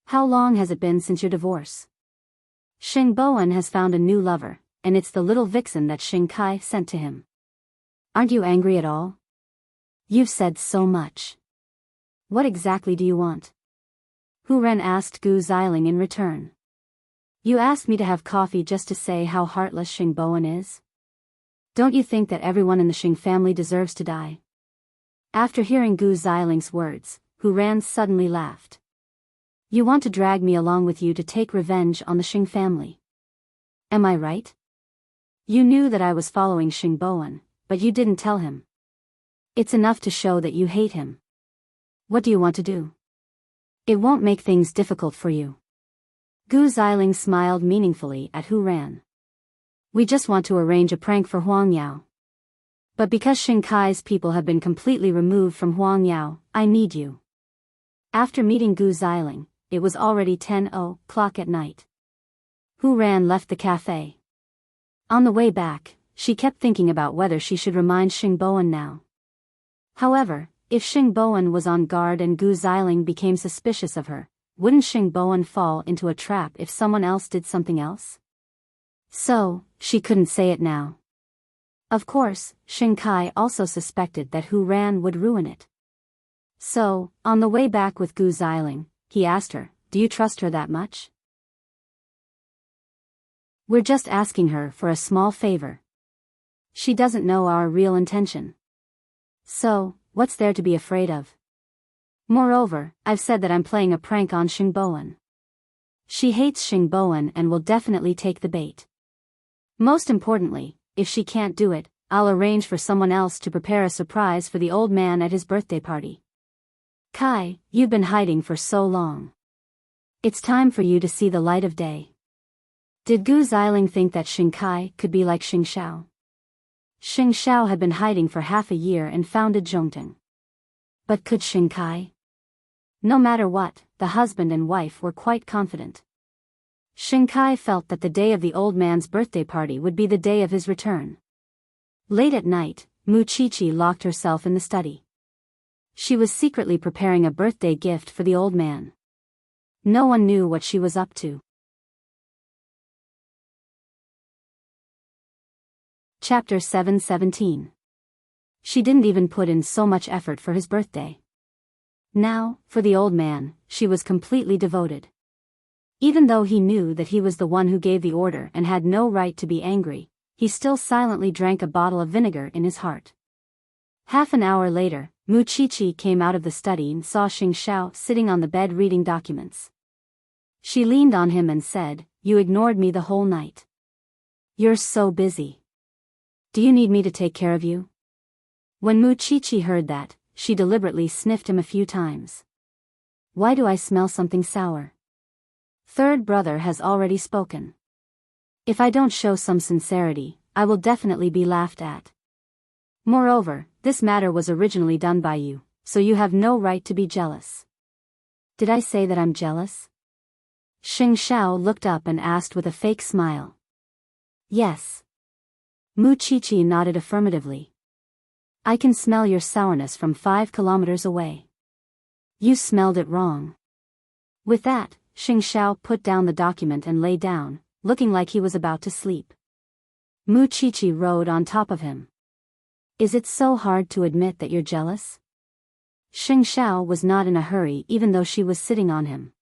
A: How long has it been since your divorce? Xingboan has found a new lover, and it's the little vixen that Xing Kai sent to him. Aren't you angry at all? You've said so much. What exactly do you want? Hu Ren asked Gu Xiling in return. You asked me to have coffee just to say how heartless Xingboan is? Don't you think that everyone in the Xing family deserves to die? After hearing Gu Xiling's words, Hu Ran suddenly laughed. You want to drag me along with you to take revenge on the Xing family. Am I right? You knew that I was following Xingboan, but you didn't tell him. It's enough to show that you hate him. What do you want to do? It won't make things difficult for you. Gu Xiling smiled meaningfully at Hu Ran. We just want to arrange a prank for Huang Yao. But because Xing Kai's people have been completely removed from Huang Yao, I need you. After meeting Gu Xiling, it was already 10:00 at night. Hu Ran left the cafe. On the way back, she kept thinking about whether she should remind Xingboan now. However, if Xingboan was on guard and Gu Xiling became suspicious of her, wouldn't Xingboan fall into a trap if someone else did something else? So, she couldn't say it now. Of course, Xing Kai also suspected that Hu Ran would ruin it. So, on the way back with Gu Xiling, he asked her, do you trust her that much? We're just asking her for a small favor. She doesn't know our real intention. So, what's there to be afraid of? Moreover, I've said that I'm playing a prank on Xingboan. She hates Xingboan and will definitely take the bait. Most importantly, if she can't do it, I'll arrange for someone else to prepare a surprise for the old man at his birthday party. Kai, you've been hiding for so long. It's time for you to see the light of day. Did Gu Xiling think that Xing Kai could be like Xing Xiao? Xing Xiao had been hiding for half a year and founded Zhongting. But could Xing Kai? No matter what, the husband and wife were quite confident. Xing Kai felt that the day of the old man's birthday party would be the day of his return. Late at night, Mu Qiqi locked herself in the study. She was secretly preparing a birthday gift for the old man. No one knew what she was up to. Chapter 7:17. She didn't even put in so much effort for his birthday. Now, for the old man, she was completely devoted. Even though he knew that he was the one who gave the order and had no right to be angry, he still silently drank a bottle of vinegar in his heart. Half an hour later, Muqiqi came out of the study and saw Xing Xiao sitting on the bed reading documents. She leaned on him and said, "You ignored me the whole night. You're so busy. Do you need me to take care of you?" When Muqiqi heard that, she deliberately sniffed him a few times. "Why do I smell something sour?" Third brother has already spoken. "If I don't show some sincerity, I will definitely be laughed at. Moreover, this matter was originally done by you, so you have no right to be jealous." "Did I say that I'm jealous?" Xing Xiao looked up and asked with a fake smile. "Yes." Muqiqi nodded affirmatively. "I can smell your sourness from 5 kilometers away. You smelled it wrong." With that, Xing Xiao put down the document and lay down, looking like he was about to sleep. Muqiqi rode on top of him. "Is it so hard to admit that you're jealous?" Xing Xiao was not in a hurry even though she was sitting on him.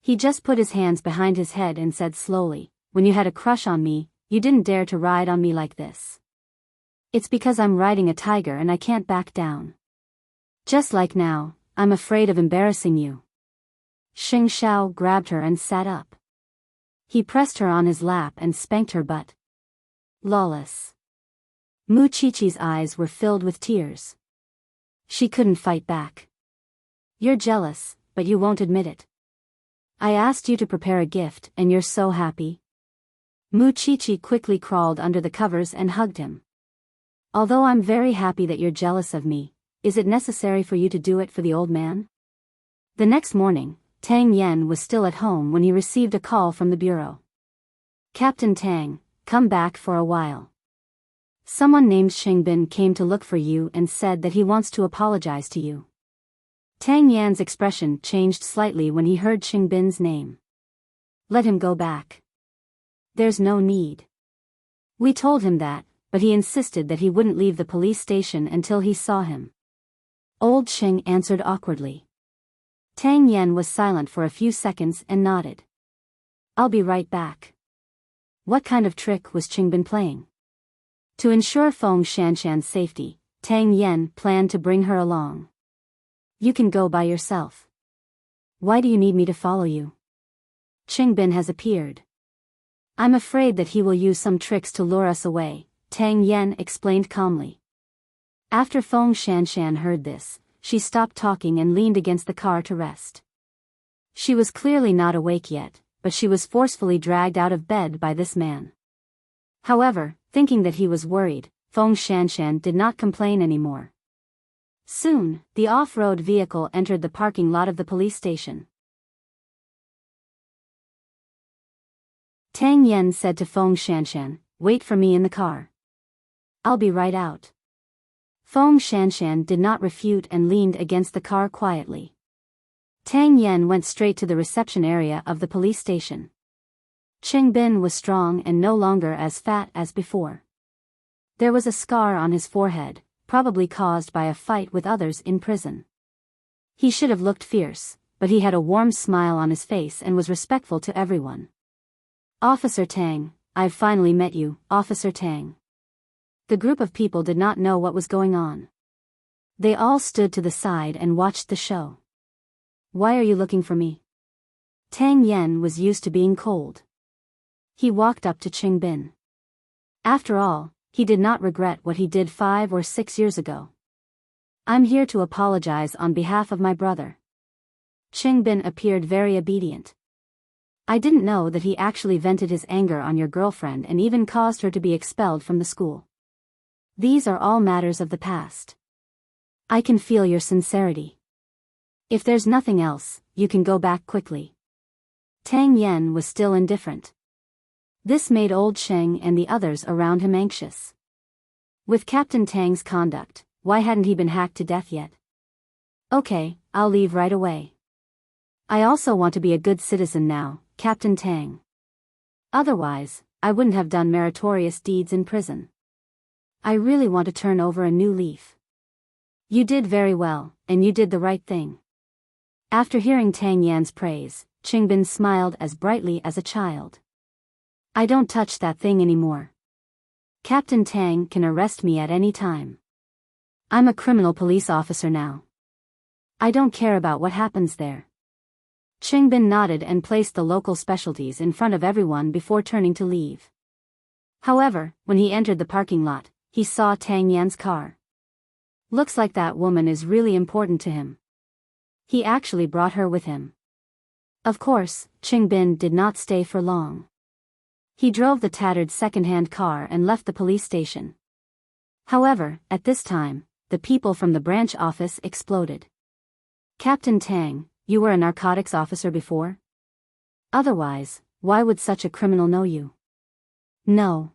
A: He just put his hands behind his head and said slowly, "When you had a crush on me, you didn't dare to ride on me like this. It's because I'm riding a tiger and I can't back down. Just like now, I'm afraid of embarrassing you." Xing Xiao grabbed her and sat up. He pressed her on his lap and spanked her butt. Lawless. Muqiqi's eyes were filled with tears. She couldn't fight back. "You're jealous, but you won't admit it. I asked you to prepare a gift and you're so happy." Muqiqi quickly crawled under the covers and hugged him. "Although I'm very happy that you're jealous of me, is it necessary for you to do it for the old man?" The next morning, Tang Yen was still at home when he received a call from the bureau. "Captain Tang, come back for a while. Someone named Xingbin came to look for you and said that he wants to apologize to you." Tang Yan's expression changed slightly when he heard Xingbin's name. "Let him go back. There's no need. We told him that, but he insisted that he wouldn't leave the police station until he saw him." Old Xing answered awkwardly. Tang Yen was silent for a few seconds and nodded. "I'll be right back." What kind of trick was Qingbin playing? To ensure Feng Shanshan's safety, Tang Yen planned to bring her along. "You can go by yourself. Why do you need me to follow you?" "Qingbin has appeared. I'm afraid that he will use some tricks to lure us away," Tang Yen explained calmly. After Feng Shanshan heard this, she stopped talking and leaned against the car to rest. She was clearly not awake yet, but she was forcefully dragged out of bed by this man. However, thinking that he was worried, Feng Shanshan did not complain anymore. Soon, the off-road vehicle entered the parking lot of the police station. Tang Yen said to Feng Shanshan, "Wait for me in the car. I'll be right out." Feng Shanshan did not refute and leaned against the car quietly. Tang Yen went straight to the reception area of the police station. Qingbin was strong and no longer as fat as before. There was a scar on his forehead, probably caused by a fight with others in prison. He should have looked fierce, but he had a warm smile on his face and was respectful to everyone. "Officer Tang, I've finally met you, Officer Tang." The group of people did not know what was going on. They all stood to the side and watched the show. "Why are you looking for me?" Tang Yen was used to being cold. He walked up to Qingbin. After all, he did not regret what he did 5 or 6 years ago. "I'm here to apologize on behalf of my brother." Qingbin appeared very obedient. "I didn't know that he actually vented his anger on your girlfriend and even caused her to be expelled from the school. These are all matters of the past. I can feel your sincerity. If there's nothing else, you can go back quickly." Tang Yen was still indifferent. This made Old Sheng and the others around him anxious. With Captain Tang's conduct, why hadn't he been hacked to death yet? "Okay, I'll leave right away. I also want to be a good citizen now, Captain Tang. Otherwise, I wouldn't have done meritorious deeds in prison. I really want to turn over a new leaf." "You did very well, and you did the right thing." After hearing Tang Yan's praise, Qingbin smiled as brightly as a child. "I don't touch that thing anymore. Captain Tang can arrest me at any time." I'm a criminal police officer now. I don't care about what happens there. Qingbin nodded and placed the local specialties in front of everyone before turning to leave. However, when he entered the parking lot, he saw Tang Yan's car. Looks like that woman is really important to him. He actually brought her with him. Of course, Qingbin did not stay for long. He drove the tattered second-hand car and left the police station. However, at this time, the people from the branch office exploded. Captain Tang, you were a narcotics officer before? Otherwise, why would such a criminal know you? No.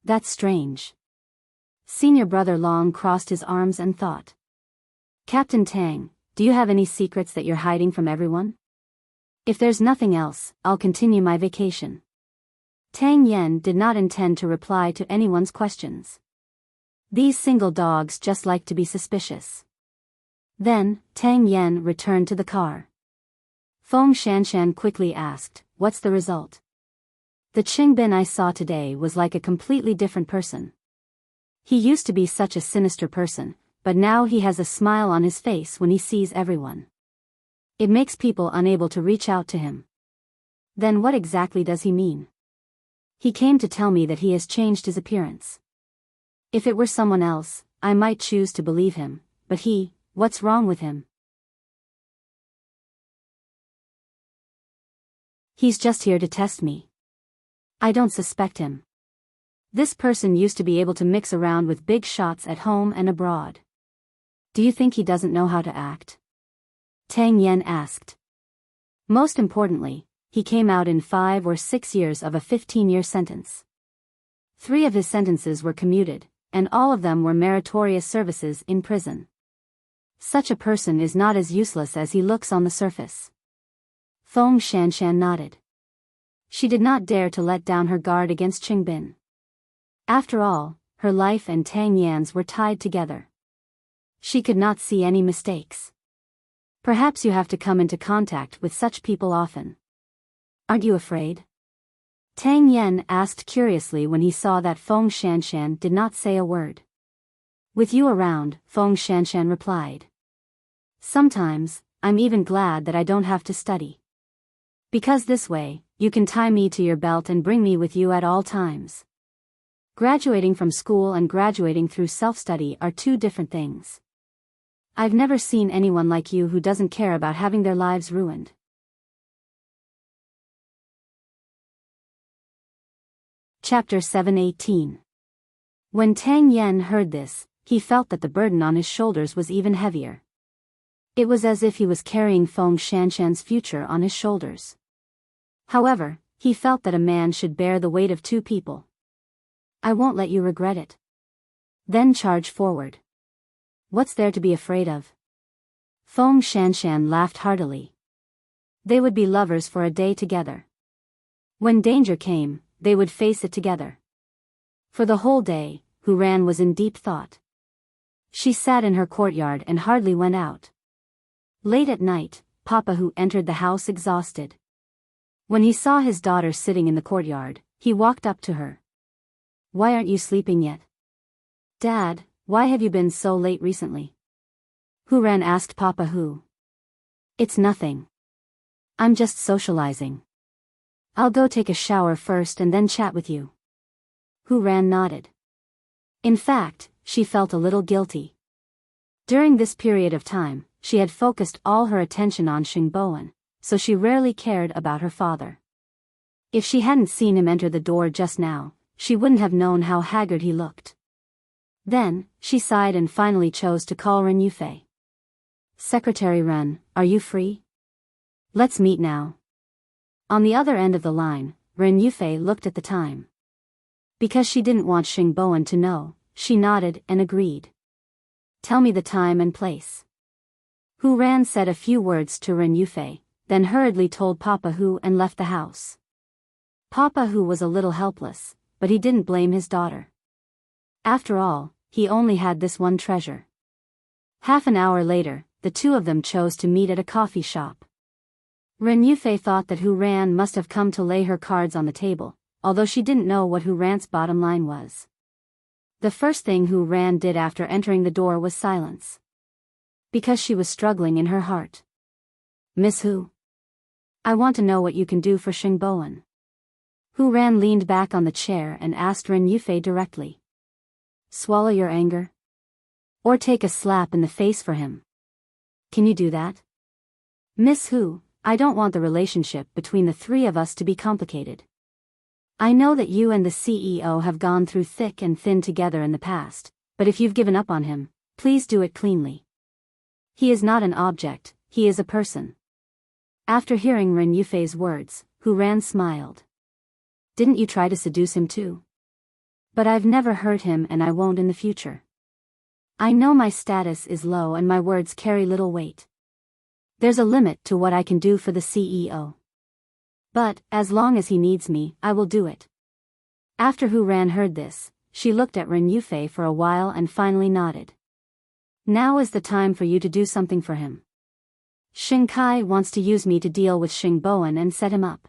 A: That's strange. Senior brother Long crossed his arms and thought. Captain Tang, do you have any secrets that you're hiding from everyone? If there's nothing else, I'll continue my vacation. Tang Yan did not intend to reply to anyone's questions. These single dogs just like to be suspicious. Then, Tang Yan returned to the car. Feng Shanshan quickly asked, what's the result? The Qingbin I saw today was like a completely different person. He used to be such a sinister person, but now he has a smile on his face when he sees everyone. It makes people unable to reach out to him. Then what exactly does he mean? He came to tell me that he has changed his appearance. If it were someone else, I might choose to believe him, but what's wrong with him? He's just here to test me. I don't suspect him. This person used to be able to mix around with big shots at home and abroad. Do you think he doesn't know how to act? Tang Yan asked. Most importantly, he came out in 5 or 6 years of a 15-year sentence. 3 of his sentences were commuted, and all of them were meritorious services in prison. Such a person is not as useless as he looks on the surface. Feng Shanshan nodded. She did not dare to let down her guard against Qingbin. After all, her life and Tang Yan's were tied together. She could not see any mistakes. Perhaps you have to come into contact with such people often. Aren't you afraid? Tang Yan asked curiously when he saw that Feng Shanshan did not say a word. With you around, Feng Shanshan replied. Sometimes, I'm even glad that I don't have to study. Because this way, you can tie me to your belt and bring me with you at all times. Graduating from school and graduating through self-study are 2 different things. I've never seen anyone like you who doesn't care about having their lives ruined. Chapter 7:18. When Tang Yan heard this, he felt that the burden on his shoulders was even heavier. It was as if he was carrying Feng Shanshan's future on his shoulders. However, he felt that a man should bear the weight of 2 people. I won't let you regret it. Then charge forward. What's there to be afraid of? Feng Shanshan laughed heartily. They would be lovers for a day together. When danger came, they would face it together. For the whole day, Hu Ran was in deep thought. She sat in her courtyard and hardly went out. Late at night, Papa Hu entered the house exhausted. When he saw his daughter sitting in the courtyard, he walked up to her. Why aren't you sleeping yet? Dad, why have you been so late recently? Hu Ran asked Papa Hu. It's nothing. I'm just socializing. I'll go take a shower first and then chat with you. Hu Ran nodded. In fact, she felt a little guilty. During this period of time, she had focused all her attention on Xingboan, so she rarely cared about her father. If she hadn't seen him enter the door just now, she wouldn't have known how haggard he looked. Then, she sighed and finally chose to call Ren Yufei. Secretary Ren, are you free? Let's meet now. On the other end of the line, Ren Yufei looked at the time. Because she didn't want Xingboan to know, she nodded and agreed. Tell me the time and place. Hu Ran said a few words to Ren Yufei, then hurriedly told Papa Hu and left the house. Papa Hu was a little helpless, but he didn't blame his daughter. After all, he only had this one treasure. Half an hour later, the 2 of them chose to meet at a coffee shop. Ren Yufei thought that Hu Ran must have come to lay her cards on the table, although she didn't know what Hu Ran's bottom line was. The first thing Hu Ran did after entering the door was silence. Because she was struggling in her heart. Miss Hu. I want to know what you can do for Xingboan. Hu Ran leaned back on the chair and asked Ren Yufei directly. Swallow your anger? Or take a slap in the face for him? Can you do that? Miss Hu, I don't want the relationship between the three of us to be complicated. I know that you and the CEO have gone through thick and thin together in the past, but if you've given up on him, please do it cleanly. He is not an object, he is a person. After hearing Ren Yufei's words, Hu Ran smiled. Didn't you try to seduce him too? But I've never hurt him and I won't in the future. I know my status is low and my words carry little weight. There's a limit to what I can do for the CEO. But, as long as he needs me, I will do it. After Hu Ran heard this, she looked at Ren Yufei for a while and finally nodded. Now is the time for you to do something for him. Xing Kai wants to use me to deal with Xingboan and set him up.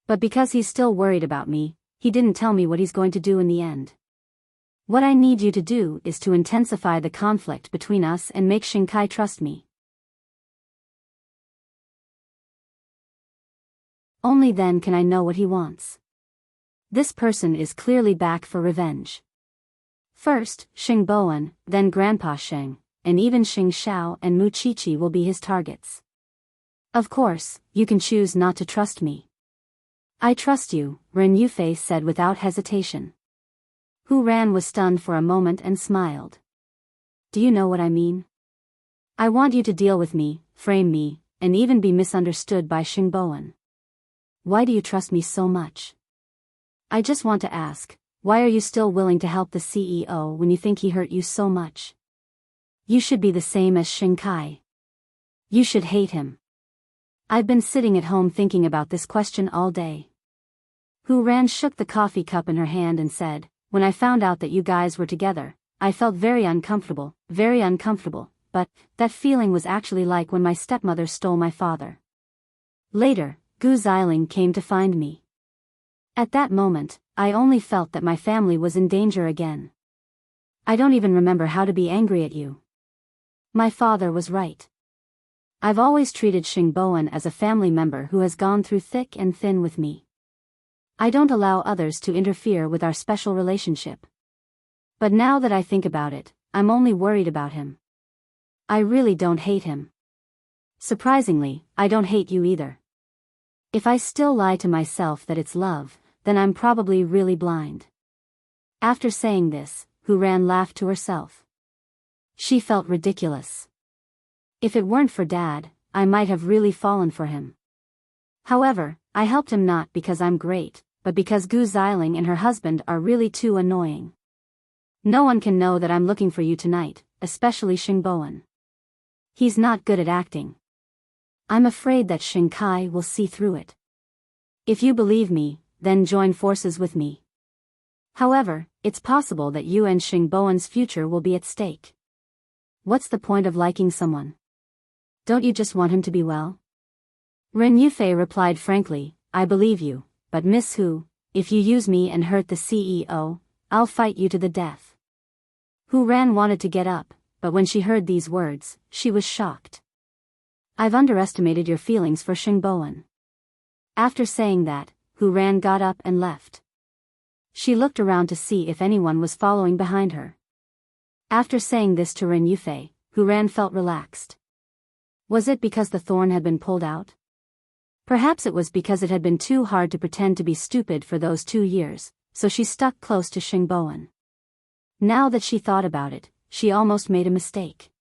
A: But because he's still worried about me, he didn't tell me what he's going to do in the end. What I need you to do is to intensify the conflict between us and make Xing Kai trust me. Only then can I know what he wants. This person is clearly back for revenge. First, Xingboan, then Grandpa Sheng, and even Xing Xiao and Mu Qiqi will be his targets. Of course, you can choose not to trust me. I trust you, Ren Yufei said without hesitation. Hu Ran was stunned for a moment and smiled. Do you know what I mean? I want you to deal with me, frame me, and even be misunderstood by Xingboan. Why do you trust me so much? I just want to ask, why are you still willing to help the CEO when you think he hurt you so much? You should be the same as Xing Kai. You should hate him. I've been sitting at home thinking about this question all day. Hu Ran shook the coffee cup in her hand and said, when I found out that you guys were together, I felt very uncomfortable, but that feeling was actually like when my stepmother stole my father. Later, Gu Xiling came to find me. At that moment, I only felt that my family was in danger again. I don't even remember how to be angry at you. My father was right. I've always treated Xingboan as a family member who has gone through thick and thin with me. I don't allow others to interfere with our special relationship. But now that I think about it, I'm only worried about him. I really don't hate him. Surprisingly, I don't hate you either. If I still lie to myself that it's love, then I'm probably really blind. After saying this, Hu Ran laughed to herself. She felt ridiculous. If it weren't for Dad, I might have really fallen for him. However, I helped him not because I'm great, but because Gu Xiling and her husband are really too annoying. No one can know that I'm looking for you tonight, especially Xingboan. He's not good at acting. I'm afraid that Xing Kai will see through it. If you believe me, then join forces with me. However, it's possible that you and Xingboan's future will be at stake. What's the point of liking someone? Don't you just want him to be well? Ren Yufei replied frankly, I believe you, but Miss Hu, if you use me and hurt the CEO, I'll fight you to the death. Hu Ran wanted to get up, but when she heard these words, she was shocked. I've underestimated your feelings for Xingboan. After saying that, Hu Ran got up and left. She looked around to see if anyone was following behind her. After saying this to Ren Yufei, Hu Ran felt relaxed. Was it because the thorn had been pulled out? Perhaps it was because it had been too hard to pretend to be stupid for those 2 years, so she stuck close to Xingboan. Now that she thought about it, she almost made a mistake.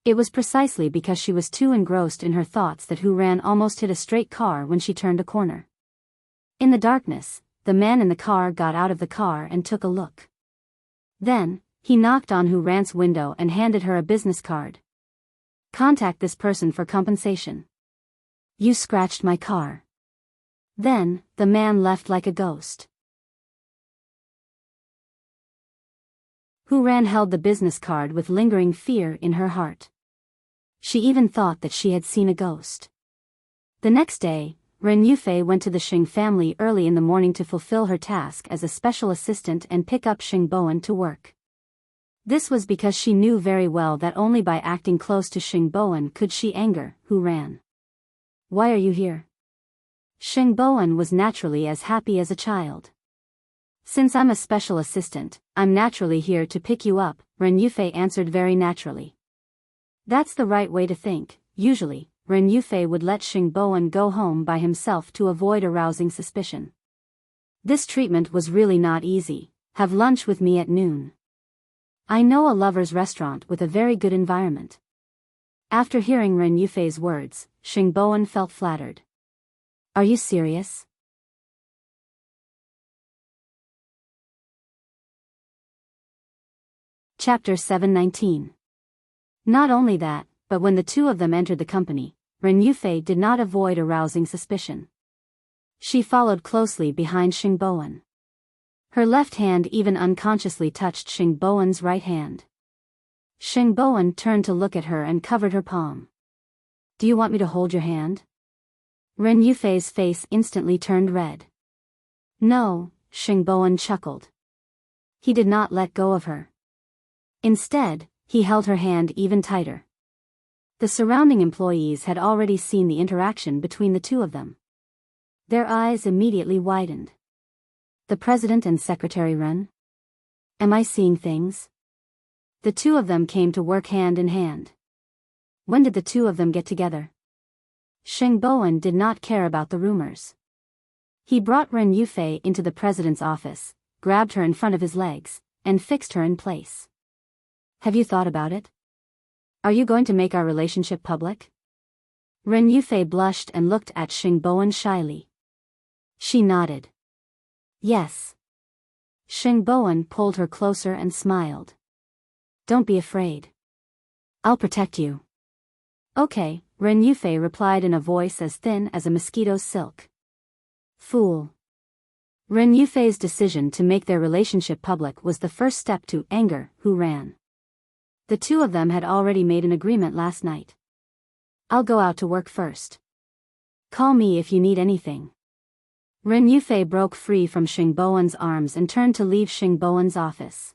A: It was precisely because she was too engrossed in her thoughts that Hu Ran almost hit a straight car when she turned a corner. In the darkness, the man in the car got out of the car and took a look. Then, he knocked on Hu Ran's window and handed her a business card. Contact this person for compensation. You scratched my car. Then, the man left like a ghost. Hu Ran held the business card with lingering fear in her heart. She even thought that she had seen a ghost. The next day, Ren Yufei went to the Xing family early in the morning to fulfill her task as a special assistant and pick up Xing Bowen to work. This was because she knew very well that only by acting close to Xing Bowen could she anger Hu Ran. "Why are you here?" Xing Bowen was naturally as happy as a child. "Since I'm a special assistant, I'm naturally here to pick you up," Ren Yufei answered very naturally. That's the right way to think. Usually, Ren Yufei would let Xing Bowen go home by himself to avoid arousing suspicion. This treatment was really not easy. "Have lunch with me at noon. I know a lover's restaurant with a very good environment." After hearing Ren Yufei's words, Xing Bowen felt flattered. "Are you serious?" Chapter 719. Not only that, but when the two of them entered the company, Ren Yufei did not avoid arousing suspicion. She followed closely behind Xing Bowen. Her left hand even unconsciously touched Xing Bowen's right hand. Xing Bowen turned to look at her and covered her palm. "Do you want me to hold your hand?" Ren Yufei's face instantly turned red. "No," Xing Bowen chuckled. He did not let go of her. Instead, he held her hand even tighter. The surrounding employees had already seen the interaction between the two of them. Their eyes immediately widened. The president and secretary Ren? Am I seeing things? The two of them came to work hand in hand. When did the two of them get together? Xing Bowen did not care about the rumors. He brought Ren Yufei into the president's office, grabbed her in front of his legs, and fixed her in place. "Have you thought about it? Are you going to make our relationship public?" Ren Yufei blushed and looked at Xing Bowen shyly. She nodded. "Yes." Xing Bowen pulled her closer and smiled. "Don't be afraid. I'll protect you." "Okay," Ren Yufei replied in a voice as thin as a mosquito's silk. Fool. Ren Yufei's decision to make their relationship public was the first step to anger Hu Ran. The two of them had already made an agreement last night. "I'll go out to work first. Call me if you need anything." Ren Yufei broke free from Xing Bowen's arms and turned to leave Xing Bowen's office.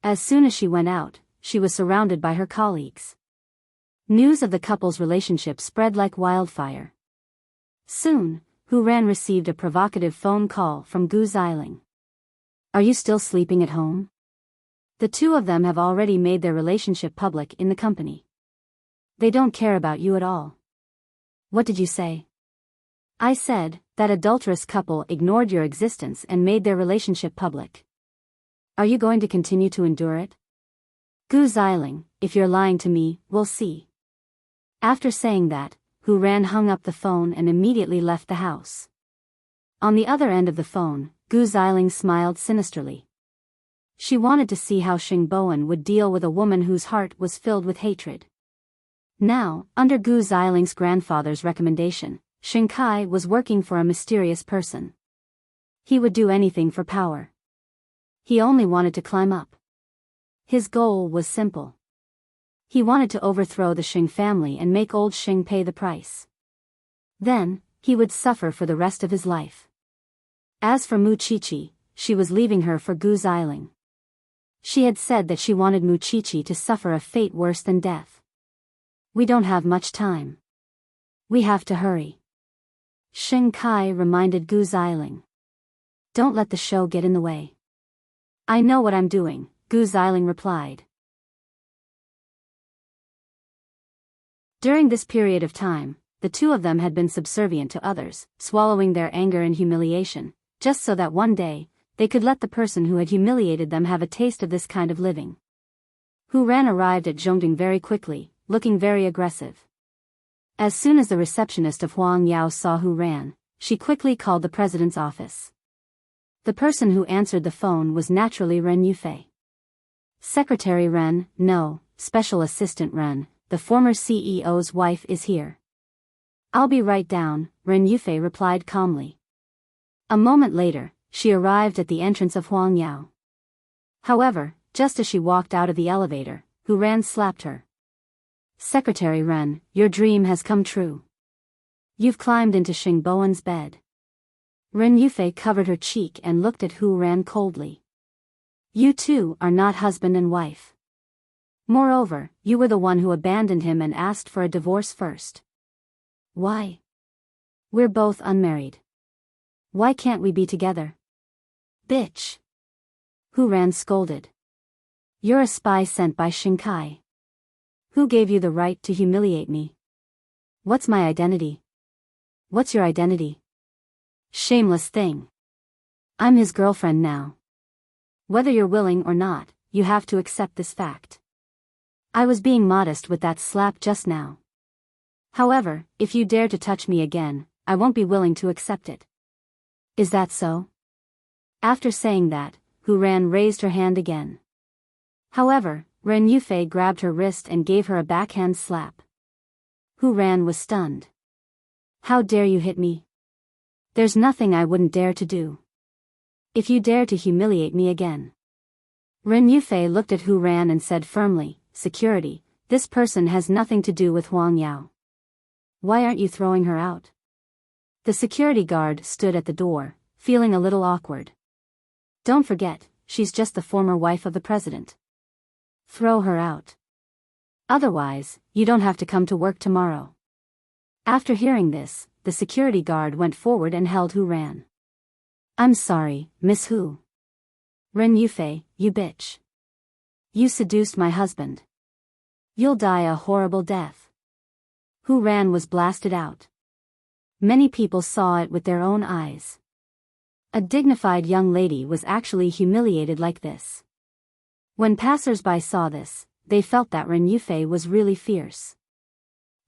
A: As soon as she went out, she was surrounded by her colleagues. News of the couple's relationship spread like wildfire. Soon, Hu Ran received a provocative phone call from Gu Xiling. "Are you still sleeping at home? The two of them have already made their relationship public in the company. They don't care about you at all." "What did you say?" "I said, that adulterous couple ignored your existence and made their relationship public. Are you going to continue to endure it?" "Gu Xiling, if you're lying to me, we'll see." After saying that, Hu Ran hung up the phone and immediately left the house. On the other end of the phone, Gu Xiling smiled sinisterly. She wanted to see how Xing Bowen would deal with a woman whose heart was filled with hatred. Now, under Gu Xiling's grandfather's recommendation, Xing Kai was working for a mysterious person. He would do anything for power. He only wanted to climb up. His goal was simple. He wanted to overthrow the Xing family and make old Xing pay the price. Then, he would suffer for the rest of his life. As for Mu Qiqi, she was leaving her for Gu Xiling. She had said that she wanted Mu Qiqi to suffer a fate worse than death. "We don't have much time. We have to hurry," Xing Kai reminded Gu Xiling. "Don't let the show get in the way." "I know what I'm doing," Gu Xiling replied. During this period of time, the two of them had been subservient to others, swallowing their anger and humiliation, just so that one day, they could let the person who had humiliated them have a taste of this kind of living. Hu Ran arrived at Zhongding very quickly, looking very aggressive. As soon as the receptionist of Huang Yao saw Hu Ran, she quickly called the president's office. The person who answered the phone was naturally Ren Yufei. "Secretary Ren, no, Special Assistant Ren, the former CEO's wife is here." "I'll be right down," Ren Yufei replied calmly. A moment later, she arrived at the entrance of Huang Yao. However, just as she walked out of the elevator, Hu Ran slapped her. "Secretary Ren, your dream has come true. You've climbed into Xingboan's bed. Ren Yufei covered her cheek and looked at Hu Ran coldly. You two are not husband and wife. Moreover, you were the one who abandoned him and asked for a divorce first. Why? We're both unmarried. Why can't we be together? Bitch. Hu Ran scolded. You're a spy sent by Xingkai. Who gave you the right to humiliate me? What's my identity? What's your identity? Shameless thing. I'm his girlfriend now. Whether you're willing or not, you have to accept this fact. I was being modest with that slap just now. However, if you dare to touch me again, I won't be willing to accept it. Is that so? After saying that, Hu Ran raised her hand again. However, Ren Yufei grabbed her wrist and gave her a backhand slap. Hu Ran was stunned. How dare you hit me? There's nothing I wouldn't dare to do. If you dare to humiliate me again. Ren Yufei looked at Hu Ran and said firmly, Security, this person has nothing to do with Huang Yao. Why aren't you throwing her out? The security guard stood at the door, feeling a little awkward. Don't forget, she's just the former wife of the president. Throw her out. Otherwise, you don't have to come to work tomorrow. After hearing this, the security guard went forward and held Hu Ran. I'm sorry, Miss Hu. Ren Yufei, you bitch. You seduced my husband. You'll die a horrible death. Hu Ran was blasted out. Many people saw it with their own eyes. A dignified young lady was actually humiliated like this. When passers-by saw this, they felt that Ren Yufei was really fierce.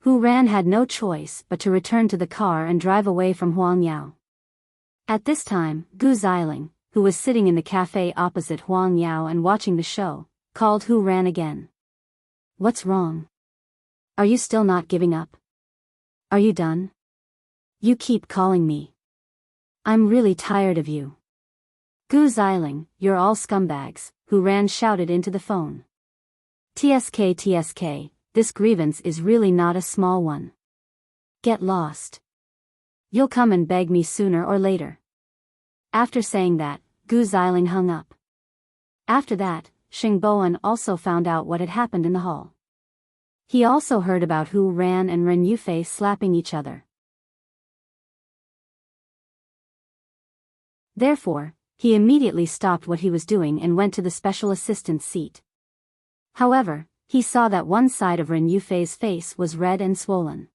A: Hu Ran had no choice but to return to the car and drive away from Huang Yao. At this time, Gu Xiling, who was sitting in the cafe opposite Huang Yao and watching the show, called Hu Ran again. What's wrong? Are you still not giving up? Are you done? You keep calling me. I'm really tired of you. Gu Xiling, you're all scumbags, Hu Ran shouted into the phone. TSK, this grievance is really not a small one. Get lost. You'll come and beg me sooner or later. After saying that, Gu Xiling hung up. After that, Xingboan also found out what had happened in the hall. He also heard about Hu Ran and Ren Yufei slapping each other. Therefore, he immediately stopped what he was doing and went to the special assistant's seat. However, he saw that one side of Ren Yufei's face was red and swollen.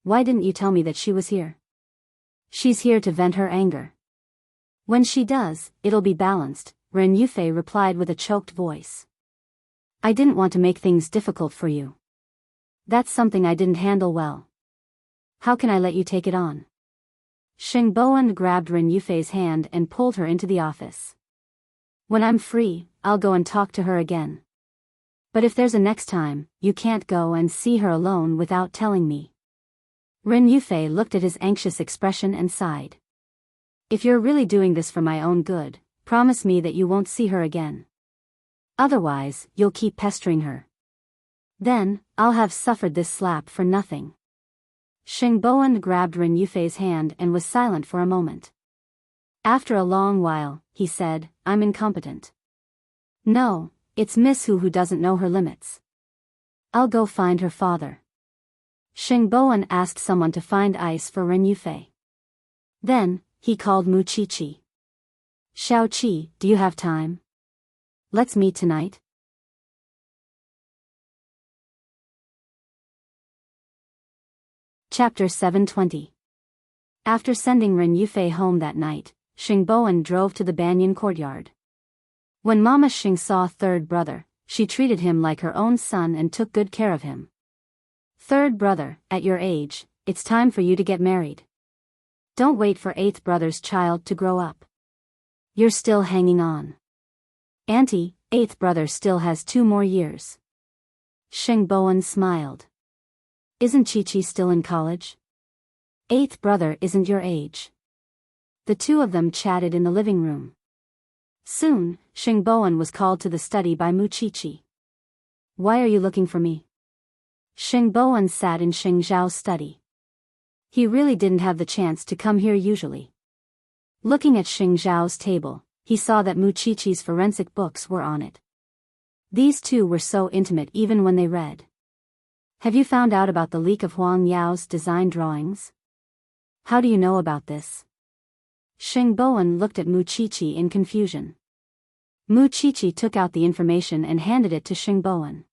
A: Why didn't you tell me that she was here? She's here to vent her anger. When she does, it'll be balanced, Ren Yufei replied with a choked voice. I didn't want to make things difficult for you. That's something I didn't handle well. How can I let you take it on? Xingboan grabbed Ren Yufei's hand and pulled her into the office. When I'm free, I'll go and talk to her again. But if there's a next time, you can't go and see her alone without telling me. Ren Yufei looked at his anxious expression and sighed. If you're really doing this for my own good, promise me that you won't see her again. Otherwise, you'll keep pestering her. Then, I'll have suffered this slap for nothing. Xingboan grabbed Ren Yufei's hand and was silent for a moment. After a long while, he said, I'm incompetent. No, it's Miss Hu doesn't know her limits. I'll go find her father. Xingboan asked someone to find ice for Ren Yufei. Then, he called Mu Qiqi. Xiao Qi, do you have time? Let's meet tonight. Chapter 720. After sending Ren Yufei home that night, Xingboan drove to the banyan courtyard. When Mama Xing saw third brother, she treated him like her own son and took good care of him. Third brother, at your age, it's time for you to get married. Don't wait for eighth brother's child to grow up. You're still hanging on. Auntie, eighth brother still has 2 more years. Xingboan smiled. Isn't Qiqi still in college? Eighth brother isn't your age. The two of them chatted in the living room. Soon, Xingboan was called to the study by Mu Qiqi. Why are you looking for me? Xingboan sat in Xing Zhao's study. He really didn't have the chance to come here usually. Looking at Xing Zhao's table, he saw that Muqiqi's forensic books were on it. These two were so intimate even when they read. Have you found out about the leak of Huang Yao's design drawings? How do you know about this? Xing Bowen looked at Muqiqi in confusion. Muqiqi took out the information and handed it to Xing Bowen.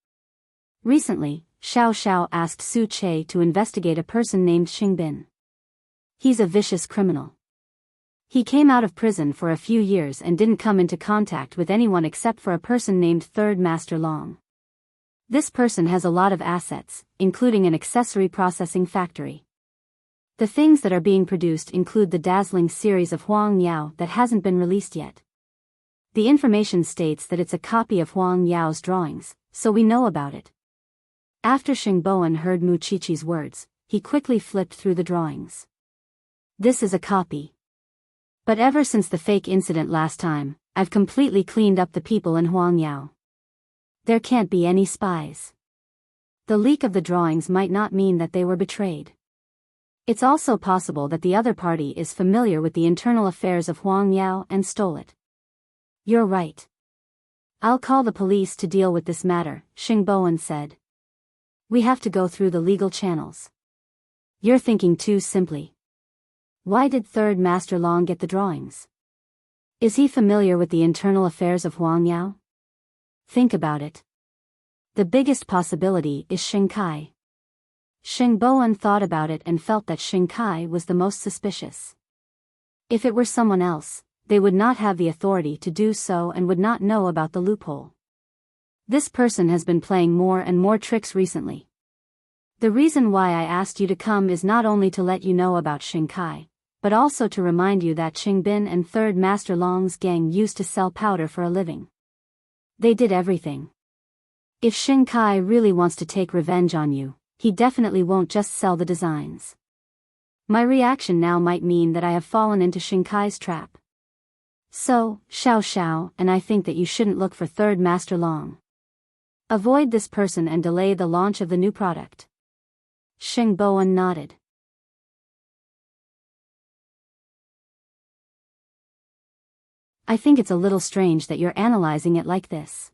A: Recently, Xiao Xiao asked Su Che to investigate a person named Xing Bin. He's a vicious criminal. He came out of prison for a few years and didn't come into contact with anyone except for a person named Third Master Long. This person has a lot of assets, including an accessory processing factory. The things that are being produced include the dazzling series of Huang Yao that hasn't been released yet. The information states that it's a copy of Huang Yao's drawings, so we know about it. After Xing Bowen heard Muqiqi's words, he quickly flipped through the drawings. This is a copy. But ever since the fake incident last time, I've completely cleaned up the people in Huang Yao. There can't be any spies. The leak of the drawings might not mean that they were betrayed. It's also possible that the other party is familiar with the internal affairs of Huang Yao and stole it. You're right. I'll call the police to deal with this matter, Xing Bowen said. We have to go through the legal channels. You're thinking too simply. Why did Third Master Long get the drawings? Is he familiar with the internal affairs of Huang Yao? Think about it. The biggest possibility is Xing Kai. Xing Bowen thought about it and felt that Xing Kai was the most suspicious. If it were someone else, they would not have the authority to do so and would not know about the loophole. This person has been playing more and more tricks recently. The reason why I asked you to come is not only to let you know about Xing Kai, but also to remind you that Xing Bin and Third Master Long's gang used to sell powder for a living. They did everything. If Xing Kai really wants to take revenge on you, he definitely won't just sell the designs. My reaction now might mean that I have fallen into Xing Kai's trap. So, Xiao Xiao, and I think that you shouldn't look for Third Master Long. Avoid this person and delay the launch of the new product. Xing Bowen nodded. I think it's a little strange that you're analyzing it like this.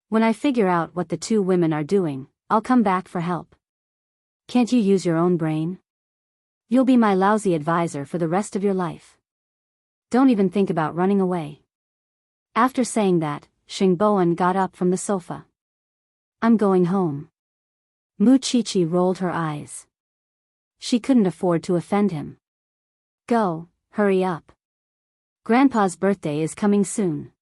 A: When I figure out what the two women are doing, I'll come back for help. Can't you use your own brain? You'll be my lousy advisor for the rest of your life. Don't even think about running away. After saying that, Xing Bowen got up from the sofa. I'm going home. Muqiqi rolled her eyes. She couldn't afford to offend him. Go, hurry up. Grandpa's birthday is coming soon.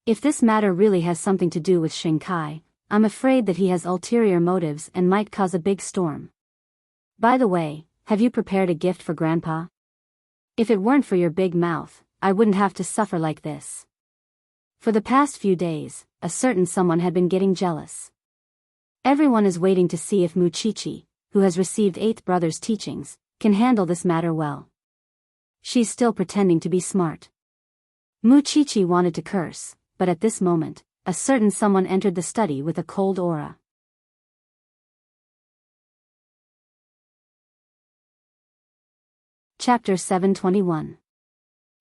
A: If this matter really has something to do with Xing Kai, I'm afraid that he has ulterior motives and might cause a big storm. By the way, have you prepared a gift for Grandpa? If it weren't for your big mouth, I wouldn't have to suffer like this. For the past few days, a certain someone had been getting jealous. Everyone is waiting to see if Muqiqi, who has received Eighth Brother's teachings, can handle this matter well. She's still pretending to be smart. Muqiqi wanted to curse, but at this moment, a certain someone entered the study with a cold aura. Chapter 721.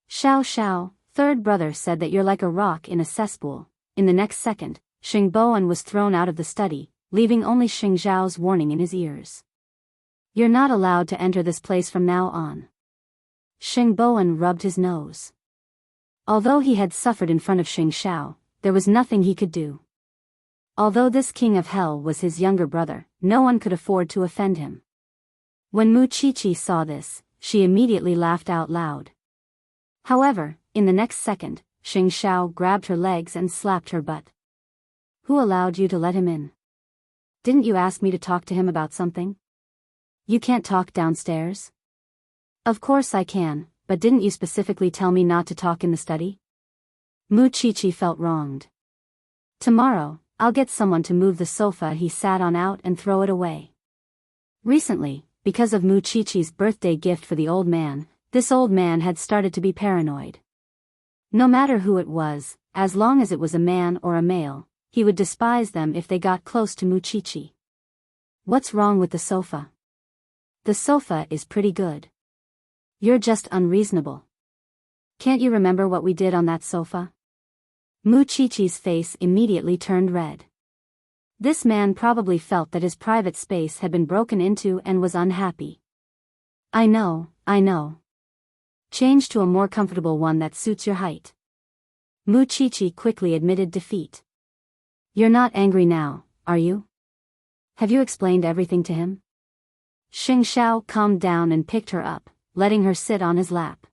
A: Xiao Xiao, Third Brother said that you're like a rock in a cesspool. In the next second, Xing Bowen was thrown out of the study, leaving only Xing Zhao's warning in his ears. You're not allowed to enter this place from now on. Xing Bowen rubbed his nose. Although he had suffered in front of Xing Xiao, there was nothing he could do. Although this king of hell was his younger brother, no one could afford to offend him. When Muqiqi saw this, she immediately laughed out loud. However, in the next second, Xing Xiao grabbed her legs and slapped her butt. Who allowed you to let him in? Didn't you ask me to talk to him about something? You can't talk downstairs? Of course I can, but didn't you specifically tell me not to talk in the study? Muqiqi felt wronged. Tomorrow, I'll get someone to move the sofa he sat on out and throw it away. Recently, because of Muqiqi's birthday gift for the old man, this old man had started to be paranoid. No matter who it was, as long as it was a man or a male, he would despise them if they got close to Muqiqi. What's wrong with the sofa? The sofa is pretty good. You're just unreasonable. Can't you remember what we did on that sofa? Mu Chi-Chi's face immediately turned red. This man probably felt that his private space had been broken into and was unhappy. I know. Change to a more comfortable one that suits your height. Mu Chi-Chi quickly admitted defeat. You're not angry now, are you? Have you explained everything to him? Xing Xiao calmed down and picked her up, letting her sit on his lap.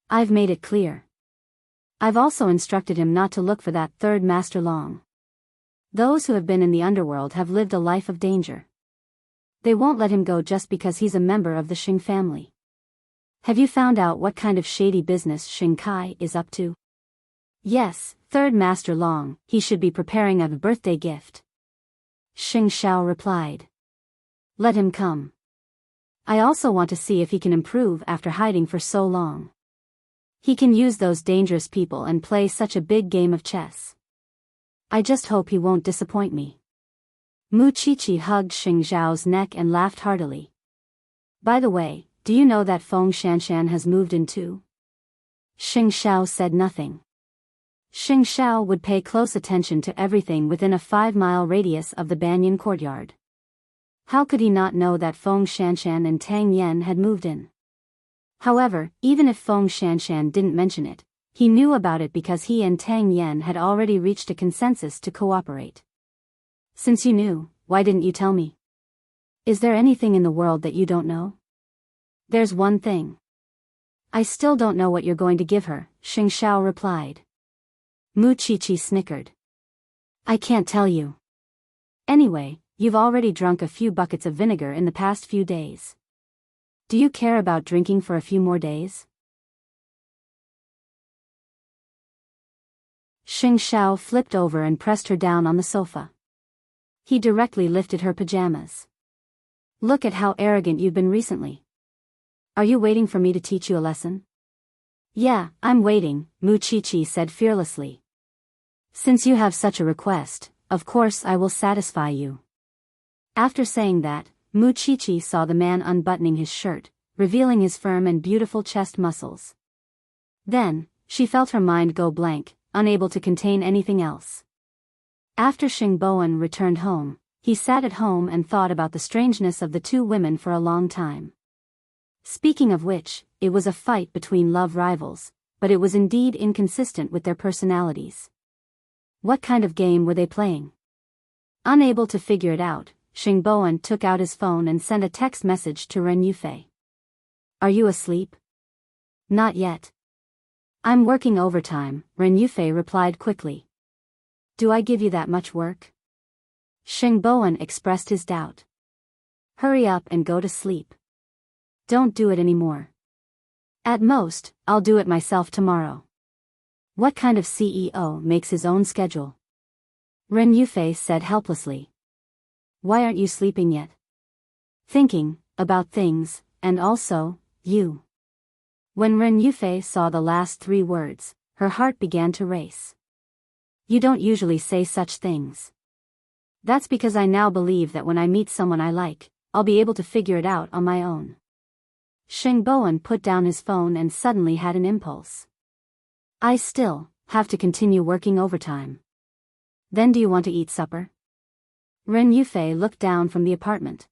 A: I've made it clear. I've also instructed him not to look for that third Master Long. Those who have been in the underworld have lived a life of danger. They won't let him go just because he's a member of the Xing family. Have you found out what kind of shady business Xing Kai is up to? Yes, third Master Long, he should be preparing a birthday gift. Xing Xiao replied. Let him come. I also want to see if he can improve after hiding for so long. He can use those dangerous people and play such a big game of chess. I just hope he won't disappoint me. Mu Chi-Chi hugged Xing Xiao's neck and laughed heartily. By the way, do you know that Feng Shanshan has moved in too? Xing Xiao said nothing. Xing Xiao would pay close attention to everything within a 5-mile radius of the Banyan courtyard. How could he not know that Feng Shanshan and Tang Yan had moved in? However, even if Feng Shanshan didn't mention it, he knew about it because he and Tang Yan had already reached a consensus to cooperate. Since you knew, why didn't you tell me? Is there anything in the world that you don't know? There's one thing. I still don't know what you're going to give her, Xing Xiao replied. Mu Chi-Chi snickered. I can't tell you. Anyway, you've already drunk a few buckets of vinegar in the past few days. Do you care about drinking for a few more days? Xing Xiao flipped over and pressed her down on the sofa. He directly lifted her pajamas. Look at how arrogant you've been recently. Are you waiting for me to teach you a lesson? Yeah, I'm waiting, Mu Chi-Chi said fearlessly. Since you have such a request, of course I will satisfy you. After saying that, Mu Chi-Chi saw the man unbuttoning his shirt, revealing his firm and beautiful chest muscles. Then, she felt her mind go blank, unable to contain anything else. After Xing Bowen returned home, he sat at home and thought about the strangeness of the two women for a long time. Speaking of which, it was a fight between love rivals, but it was indeed inconsistent with their personalities. What kind of game were they playing? Unable to figure it out, Xing Bowen took out his phone and sent a text message to Ren Yufei. Are you asleep? Not yet. I'm working overtime, Ren Yufei replied quickly. Do I give you that much work? Xing Bowen expressed his doubt. Hurry up and go to sleep. Don't do it anymore. At most, I'll do it myself tomorrow. What kind of CEO makes his own schedule? Ren Yufei said helplessly. Why aren't you sleeping yet? Thinking about things, and also, you. When Ren Yufei saw the last 3 words, her heart began to race. You don't usually say such things. That's because I now believe that when I meet someone I like, I'll be able to figure it out on my own. Xing Bowen put down his phone and suddenly had an impulse. I still have to continue working overtime. Then do you want to eat supper? Ren Yufei looked down from the apartment.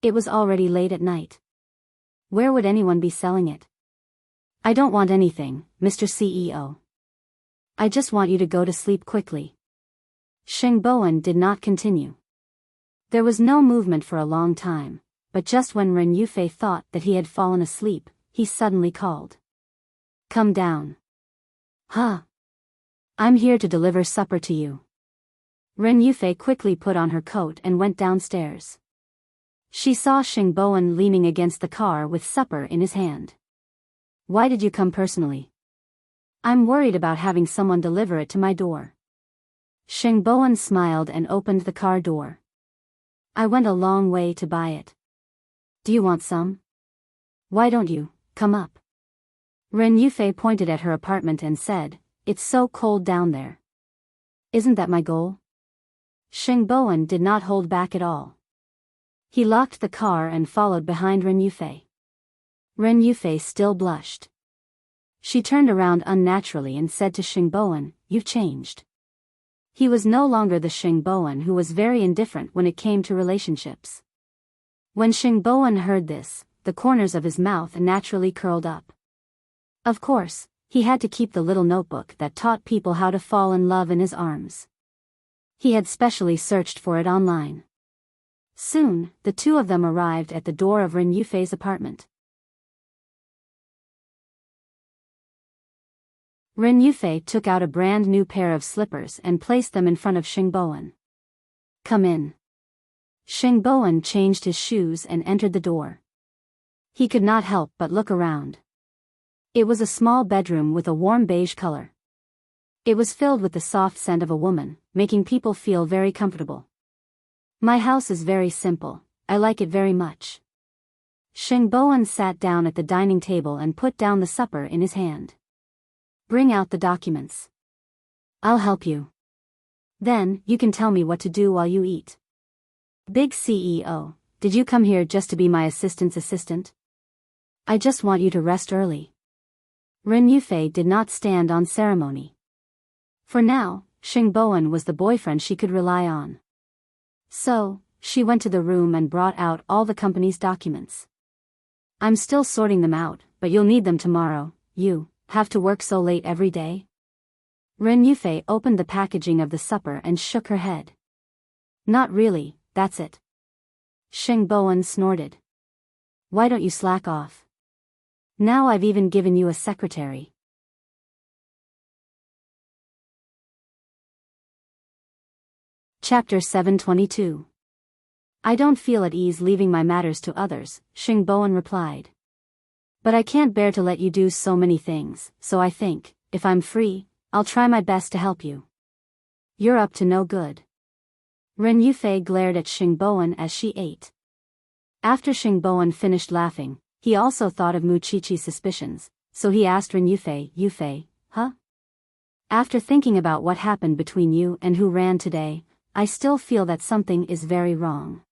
A: It was already late at night. Where would anyone be selling it? I don't want anything, Mr. CEO. I just want you to go to sleep quickly. Xing Bowen did not continue. There was no movement for a long time, but just when Ren Yufei thought that he had fallen asleep, he suddenly called. Come down. Huh? I'm here to deliver supper to you. Ren Yufei quickly put on her coat and went downstairs. She saw Xing Bowen leaning against the car with supper in his hand. Why did you come personally? I'm worried about having someone deliver it to my door. Xing Bowen smiled and opened the car door. I went a long way to buy it. Do you want some? Why don't you come up? Ren Yufei pointed at her apartment and said, It's so cold down there. Isn't that my goal? Xing Bowen did not hold back at all. He locked the car and followed behind Ren Yufei. Ren Yufei still blushed. She turned around unnaturally and said to Xing Bowen, "You've changed." He was no longer the Xing Bowen who was very indifferent when it came to relationships. When Xing Bowen heard this, the corners of his mouth naturally curled up. Of course, he had to keep the little notebook that taught people how to fall in love in his arms. He had specially searched for it online. Soon, the two of them arrived at the door of Ren Yufei's apartment. Ren Yufei took out a brand new pair of slippers and placed them in front of Xing Bowen. "Come in." Xing Bowen changed his shoes and entered the door. He could not help but look around. It was a small bedroom with a warm beige color. It was filled with the soft scent of a woman, making people feel very comfortable. "My house is very simple, I like it very much." Xing Bowen sat down at the dining table and put down the supper in his hand. "Bring out the documents. I'll help you. Then, you can tell me what to do while you eat." "Big CEO, did you come here just to be my assistant's assistant? I just want you to rest early." Ren Yufei did not stand on ceremony. For now, Xing Bowen was the boyfriend she could rely on. So, she went to the room and brought out all the company's documents. "I'm still sorting them out, but you'll need them tomorrow. You have to work so late every day?" Ren Yufei opened the packaging of the supper and shook her head. "Not really, that's it." Xing Bowen snorted. "Why don't you slack off? Now I've even given you a secretary." Chapter 722. "I don't feel at ease leaving my matters to others," Xing Bowen replied. "But I can't bear to let you do so many things, so I think, if I'm free, I'll try my best to help you." "You're up to no good." Ren Yufei glared at Xing Bowen as she ate. After Xing Bowen finished laughing, he also thought of Mu Qiqi's suspicions, so he asked Ren Yufei, "Yufei, huh? After thinking about what happened between you and who ran today, I still feel that something is very wrong.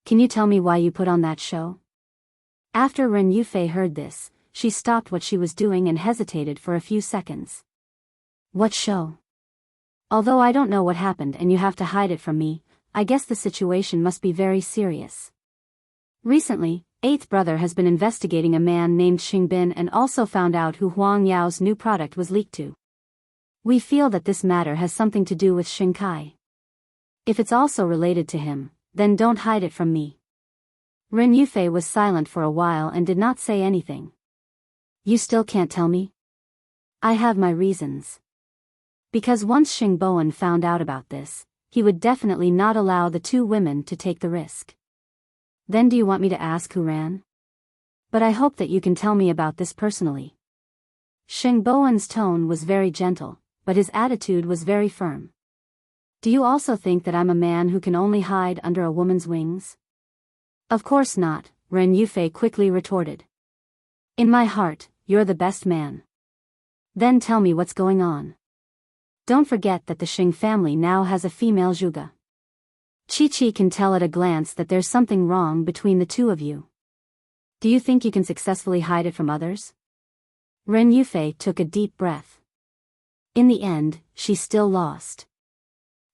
A: Can you tell me why you put on that show?" After Ren Yufei heard this, she stopped what she was doing and hesitated for a few seconds. "What show? Although I don't know what happened and you have to hide it from me, I guess the situation must be very serious. Recently, Eighth Brother has been investigating a man named Xing Bin and also found out who Huang Yao's new product was leaked to. We feel that this matter has something to do with Xing Kai. If it's also related to him, then don't hide it from me." Ren Yufei was silent for a while and did not say anything. "You still can't tell me?" "I have my reasons. Because once Xing Bowen found out about this, he would definitely not allow the two women to take the risk." "Then do you want me to ask who ran? But I hope that you can tell me about this personally." Xing Bowen's tone was very gentle, but his attitude was very firm. "Do you also think that I'm a man who can only hide under a woman's wings?" "Of course not," Ren Yufei quickly retorted. "In my heart, you're the best man." "Then tell me what's going on. Don't forget that the Xing family now has a female Zhuge. Qiqi can tell at a glance that there's something wrong between the two of you. Do you think you can successfully hide it from others?" Ren Yufei took a deep breath. In the end, she still lost.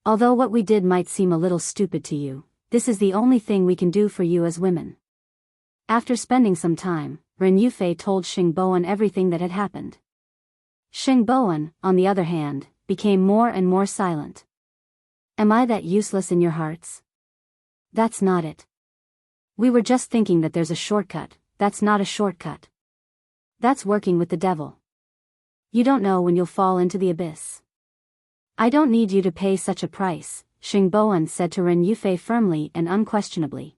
A: "Although what we did might seem a little stupid to you, this is the only thing we can do for you as women." After spending some time, Ren Yufei told Xing Bowen everything that had happened. Xing Bowen, on the other hand, became more and more silent. "Am I that useless in your hearts?" "That's not it. We were just thinking that there's a shortcut. That's not a shortcut. That's working with the devil. You don't know when you'll fall into the abyss." "I don't need you to pay such a price," Xing Bowen said to Ren Yufei firmly and unquestionably.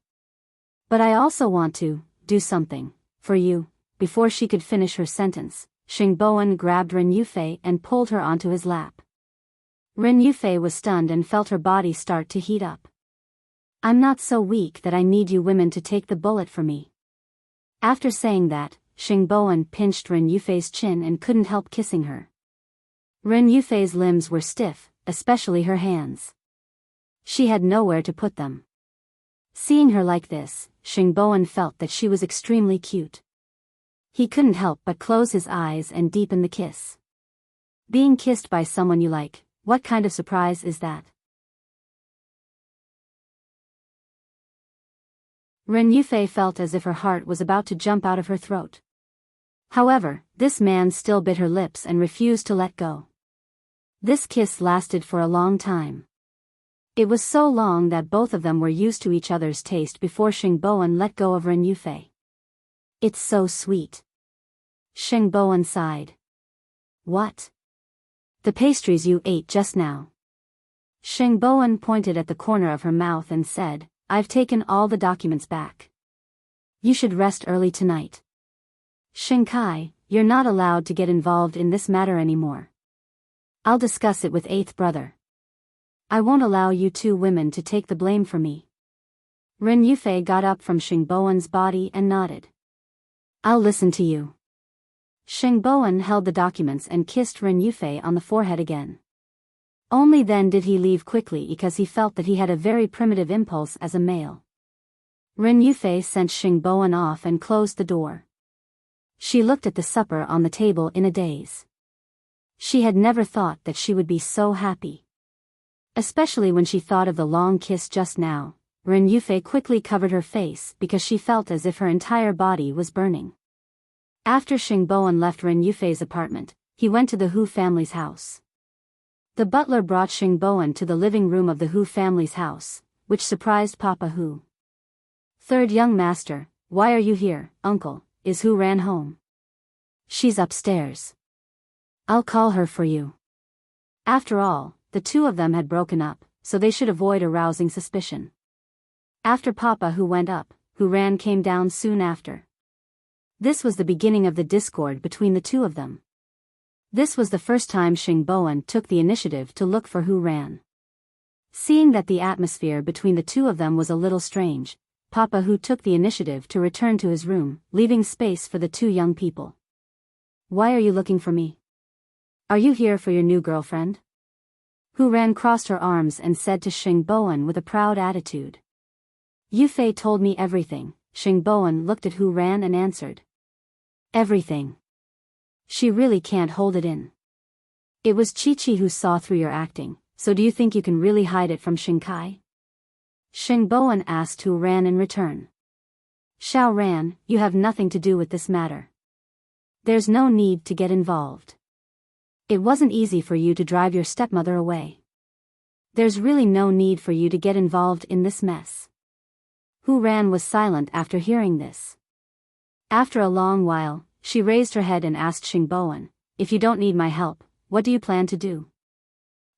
A: "But I also want to do something for you." Before she could finish her sentence, Xing Bowen grabbed Ren Yufei and pulled her onto his lap. Ren Yufei was stunned and felt her body start to heat up. "I'm not so weak that I need you women to take the bullet for me." After saying that, Xing Bowen pinched Ren Yufei's chin and couldn't help kissing her. Ren Yufei's limbs were stiff, especially her hands. She had nowhere to put them. Seeing her like this, Xingboan felt that she was extremely cute. He couldn't help but close his eyes and deepen the kiss. Being kissed by someone you like, what kind of surprise is that? Ren Yufei felt as if her heart was about to jump out of her throat. However, this man still bit her lips and refused to let go. This kiss lasted for a long time. It was so long that both of them were used to each other's taste before Xingboan let go of Ren Yufei. It's so sweet. Xingboan sighed. What? The pastries you ate just now. Xingboan pointed at the corner of her mouth and said, I've taken all the documents back. You should rest early tonight. Xingkai, you're not allowed to get involved in this matter anymore. I'll discuss it with eighth brother. I won't allow you two women to take the blame for me. Ren Yufei got up from Xingboan's body and nodded. I'll listen to you. Xingboan held the documents and kissed Ren Yufei on the forehead again. Only then did he leave quickly because he felt that he had a very primitive impulse as a male. Ren Yufei sent Xingboan off and closed the door. She looked at the supper on the table in a daze. She had never thought that she would be so happy. Especially when she thought of the long kiss just now. Ren Yufei quickly covered her face because she felt as if her entire body was burning. After Xingboan left Ren Yufei's apartment, he went to the Hu family's house. The butler brought Xingboan to the living room of the Hu family's house, which surprised Papa Hu. Third young master, why are you here, uncle? Is Hu Ran home? She's upstairs. I'll call her for you. After all, the two of them had broken up, so they should avoid arousing suspicion. After Papa Hu went up, Hu Ran came down soon after. This was the beginning of the discord between the two of them. This was the first time Xingboan took the initiative to look for Hu Ran. Seeing that the atmosphere between the two of them was a little strange, Papa Hu took the initiative to return to his room, leaving space for the two young people. Why are you looking for me? Are you here for your new girlfriend? Hu Ran crossed her arms and said to Xingboan with a proud attitude. Yufei told me everything. Xingboan looked at Hu Ran and answered. Everything. She really can't hold it in. It was Chi-Chi who saw through your acting, so do you think you can really hide it from Xingkai? Xingboan asked Hu Ran in return. Xiao Ran, you have nothing to do with this matter. There's no need to get involved. It wasn't easy for you to drive your stepmother away. There's really no need for you to get involved in this mess. Hu Ran was silent after hearing this. After a long while, she raised her head and asked Xingboan, if you don't need my help, what do you plan to do?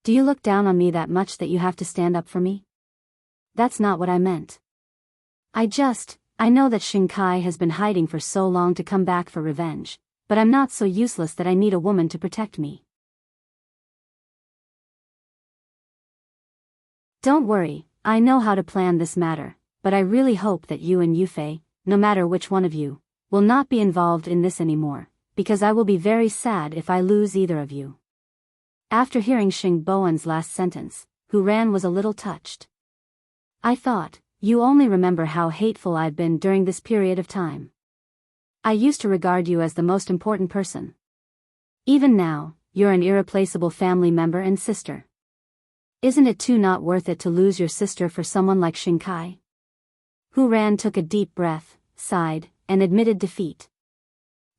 A: Do you look down on me that much that you have to stand up for me? That's not what I meant. I know that Xingkai has been hiding for so long to come back for revenge, but I'm not so useless that I need a woman to protect me. Don't worry, I know how to plan this matter, but I really hope that you and Yufei, no matter which one of you, will not be involved in this anymore, because I will be very sad if I lose either of you. After hearing Xingboan's last sentence, Hu Ran was a little touched. I thought, you only remember how hateful I've been during this period of time. I used to regard you as the most important person. Even now, you're an irreplaceable family member and sister. Isn't it too not worth it to lose your sister for someone like Xingkai? Hu Ran took a deep breath, sighed, and admitted defeat.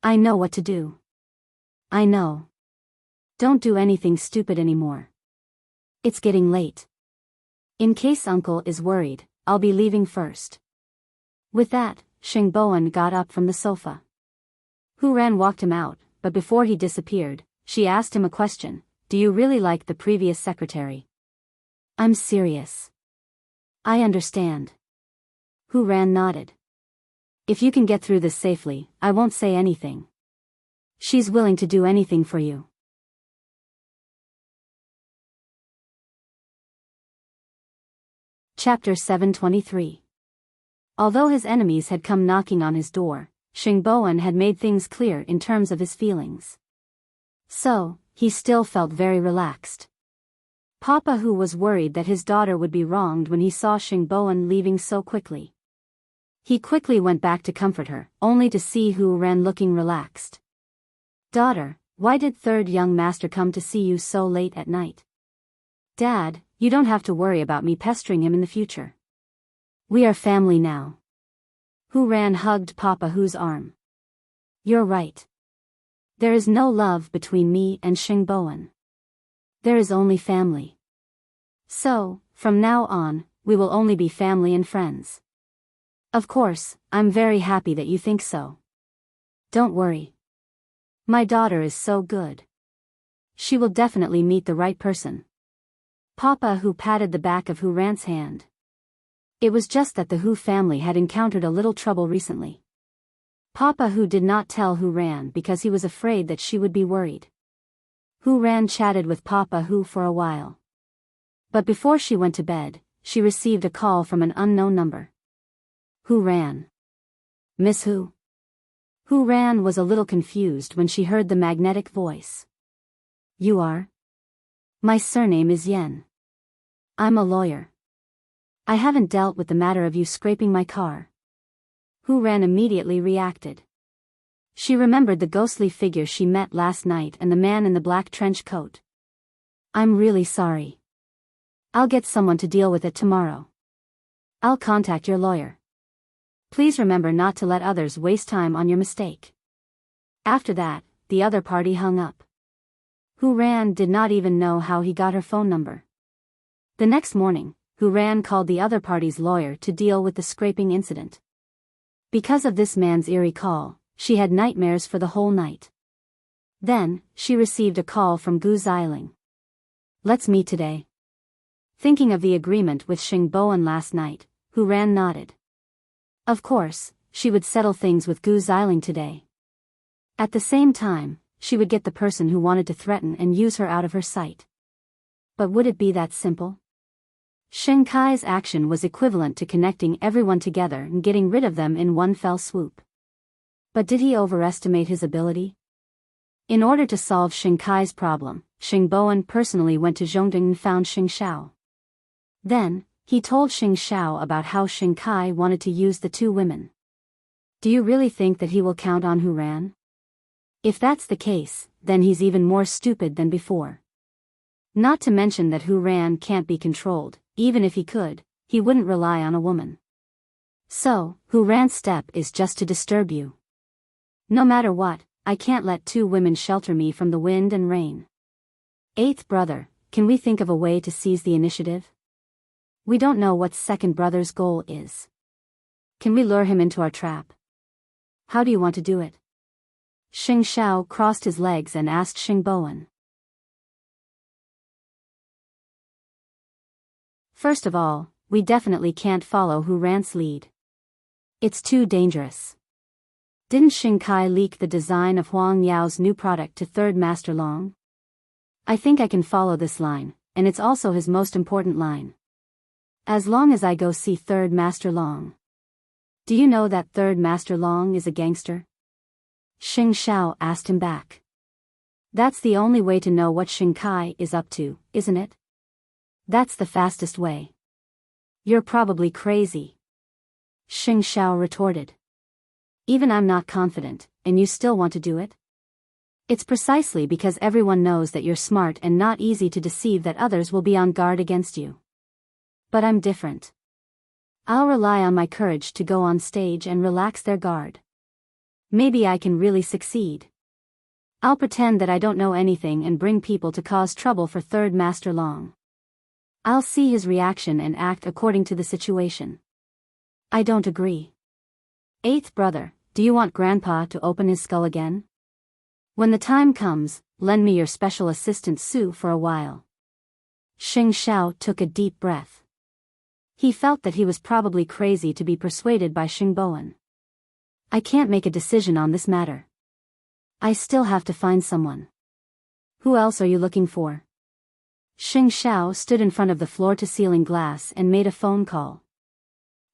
A: I know what to do. I know. Don't do anything stupid anymore. It's getting late. In case Uncle is worried, I'll be leaving first. With that, Xingboan got up from the sofa. Hu Ran walked him out, but before he disappeared, she asked him a question. Do you really like the previous secretary? I'm serious. I understand. Hu Ran nodded. If you can get through this safely, I won't say anything. She's willing to do anything for you. Chapter 723. Although his enemies had come knocking on his door, Xingboan had made things clear in terms of his feelings. So, he still felt very relaxed. Papa Hu was worried that his daughter would be wronged when he saw Xingboan leaving so quickly. He quickly went back to comfort her, only to see Hu Ran looking relaxed. Daughter, why did third young master come to see you so late at night? Dad, you don't have to worry about me pestering him in the future. We are family now. Hu Ran hugged Papa Hu's arm. You're right. There is no love between me and Xingboan. There is only family. So, from now on, we will only be family and friends. Of course, I'm very happy that you think so. Don't worry. My daughter is so good. She will definitely meet the right person. Papa Hu patted the back of Hu Ran's hand. It was just that the Hu family had encountered a little trouble recently. Papa Hu did not tell Hu Ran because he was afraid that she would be worried. Hu Ran chatted with Papa Hu for a while. But before she went to bed, she received a call from an unknown number. Hu Ran. Miss Hu? Hu Ran was a little confused when she heard the magnetic voice. You are? My surname is Yen. I'm a lawyer. I haven't dealt with the matter of you scraping my car. Hu Ran immediately reacted. She remembered the ghostly figure she met last night and the man in the black trench coat. I'm really sorry. I'll get someone to deal with it tomorrow. I'll contact your lawyer. Please remember not to let others waste time on your mistake. After that, the other party hung up. Hu Ran did not even know how he got her phone number. The next morning, Hu Ran called the other party's lawyer to deal with the scraping incident. Because of this man's eerie call, she had nightmares for the whole night. Then, she received a call from Gu Xiling. Let's meet today. Thinking of the agreement with Xingboan last night, Hu Ran nodded. Of course, she would settle things with Gu Xiling today. At the same time, she would get the person who wanted to threaten and use her out of her sight. But would it be that simple? Shen Kai's action was equivalent to connecting everyone together and getting rid of them in one fell swoop. But did he overestimate his ability? In order to solve Shen Kai's problem, Xingboan personally went to Zhongding and found Xing Shao. Then, he told Xing Shao about how Shen Kai wanted to use the two women. Do you really think that he will count on Hu Ran? If that's the case, then he's even more stupid than before. Not to mention that Hu Ran can't be controlled, even if he could, he wouldn't rely on a woman. So, Hu Ran's step is just to disturb you. No matter what, I can't let two women shelter me from the wind and rain. Eighth brother, can we think of a way to seize the initiative? We don't know what second brother's goal is. Can we lure him into our trap? How do you want to do it? Xing Shao crossed his legs and asked Xingboan. First of all, we definitely can't follow Hu Ran's lead. It's too dangerous. Didn't Xing Kai leak the design of Huang Yao's new product to Third Master Long? I think I can follow this line, and it's also his most important line. As long as I go see Third Master Long. Do you know that Third Master Long is a gangster? Xing Shao asked him back. That's the only way to know what Xing Kai is up to, isn't it? That's the fastest way. You're probably crazy. Xing Shao retorted. Even I'm not confident, and you still want to do it? It's precisely because everyone knows that you're smart and not easy to deceive that others will be on guard against you. But I'm different. I'll rely on my courage to go on stage and relax their guard. Maybe I can really succeed. I'll pretend that I don't know anything and bring people to cause trouble for Third Master Long. I'll see his reaction and act according to the situation. I don't agree. Eighth brother, do you want Grandpa to open his skull again? When the time comes, lend me your special assistant Su for a while. Xing Shao took a deep breath. He felt that he was probably crazy to be persuaded by Xingboan. I can't make a decision on this matter. I still have to find someone. Who else are you looking for? Xing Shao stood in front of the floor-to-ceiling glass and made a phone call.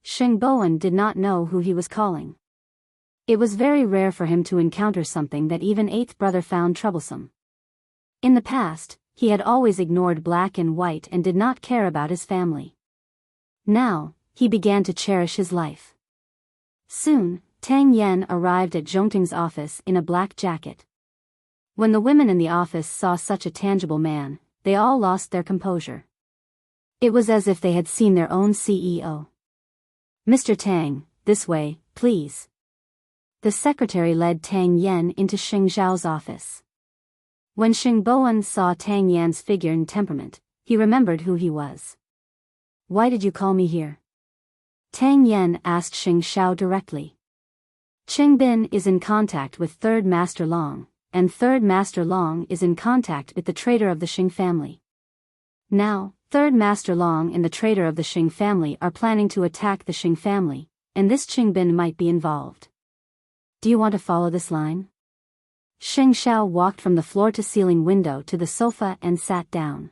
A: Xingboan did not know who he was calling. It was very rare for him to encounter something that even eighth brother found troublesome. In the past, he had always ignored black and white and did not care about his family. Now, he began to cherish his life. Soon, Tang Yen arrived at Zhongting's office in a black jacket. When the women in the office saw such a tangible man, they all lost their composure. It was as if they had seen their own CEO. "Mr. Tang, this way, please." The secretary led Tang Yen into Xing Zhao's office. When Xing Bowen saw Tang Yan's figure and temperament, he remembered who he was. "Why did you call me here?" Tang Yen asked Xing Zhao directly. "Qing Bin is in contact with Third Master Long, and Third Master Long is in contact with the traitor of the Xing family. Now, Third Master Long and the traitor of the Xing family are planning to attack the Xing family, and this Qing Bin might be involved. Do you want to follow this line?" Xing Zhao walked from the floor-to-ceiling window to the sofa and sat down.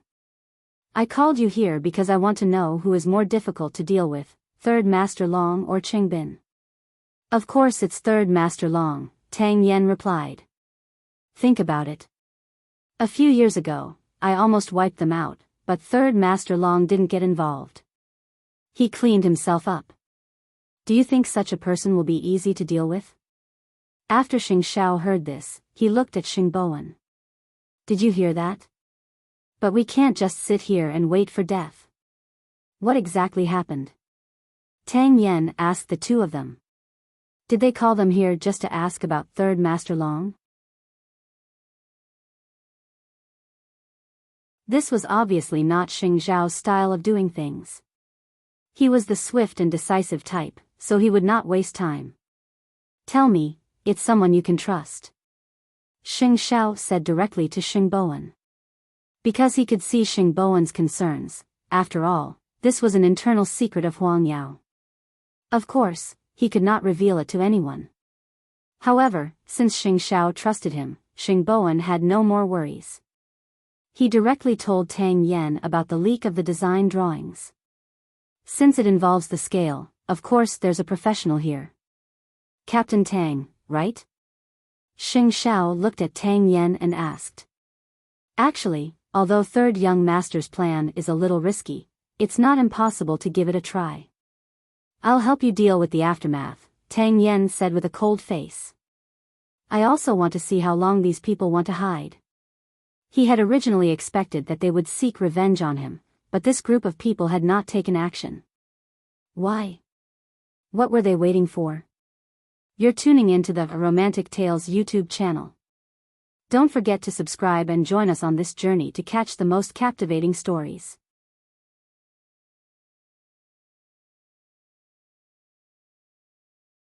A: "I called you here because I want to know who is more difficult to deal with, Third Master Long or Qing Bin." "Of course it's Third Master Long," Tang Yen replied. "Think about it. A few years ago, I almost wiped them out, but Third Master Long didn't get involved. He cleaned himself up. Do you think such a person will be easy to deal with?" After Xing Zhao heard this, he looked at Xing Bowen. "Did you hear that? But we can't just sit here and wait for death. What exactly happened?" Tang Yen asked the two of them. "Did they call them here just to ask about Third Master Long?" This was obviously not Xing Zhao's style of doing things. He was the swift and decisive type, so he would not waste time. "Tell me, it's someone you can trust," Xing Zhao said directly to Xing Bowen. Because he could see Xing Bowen's concerns, after all, this was an internal secret of Huang Yao. Of course, he could not reveal it to anyone. However, since Xing Zhao trusted him, Xing Bowen had no more worries. He directly told Tang Yen about the leak of the design drawings. "Since it involves the scale, of course there's a professional here. Captain Tang, right?" Xing Zhao looked at Tang Yen and asked. "Actually, although Third Young Master's plan is a little risky, it's not impossible to give it a try. I'll help you deal with the aftermath," Tang Yen said with a cold face. "I also want to see how long these people want to hide." He had originally expected that they would seek revenge on him, but this group of people had not taken action. Why? What were they waiting for? You're tuning into the Romantic Tales YouTube channel. Don't forget to subscribe and join us on this journey to catch the most captivating stories.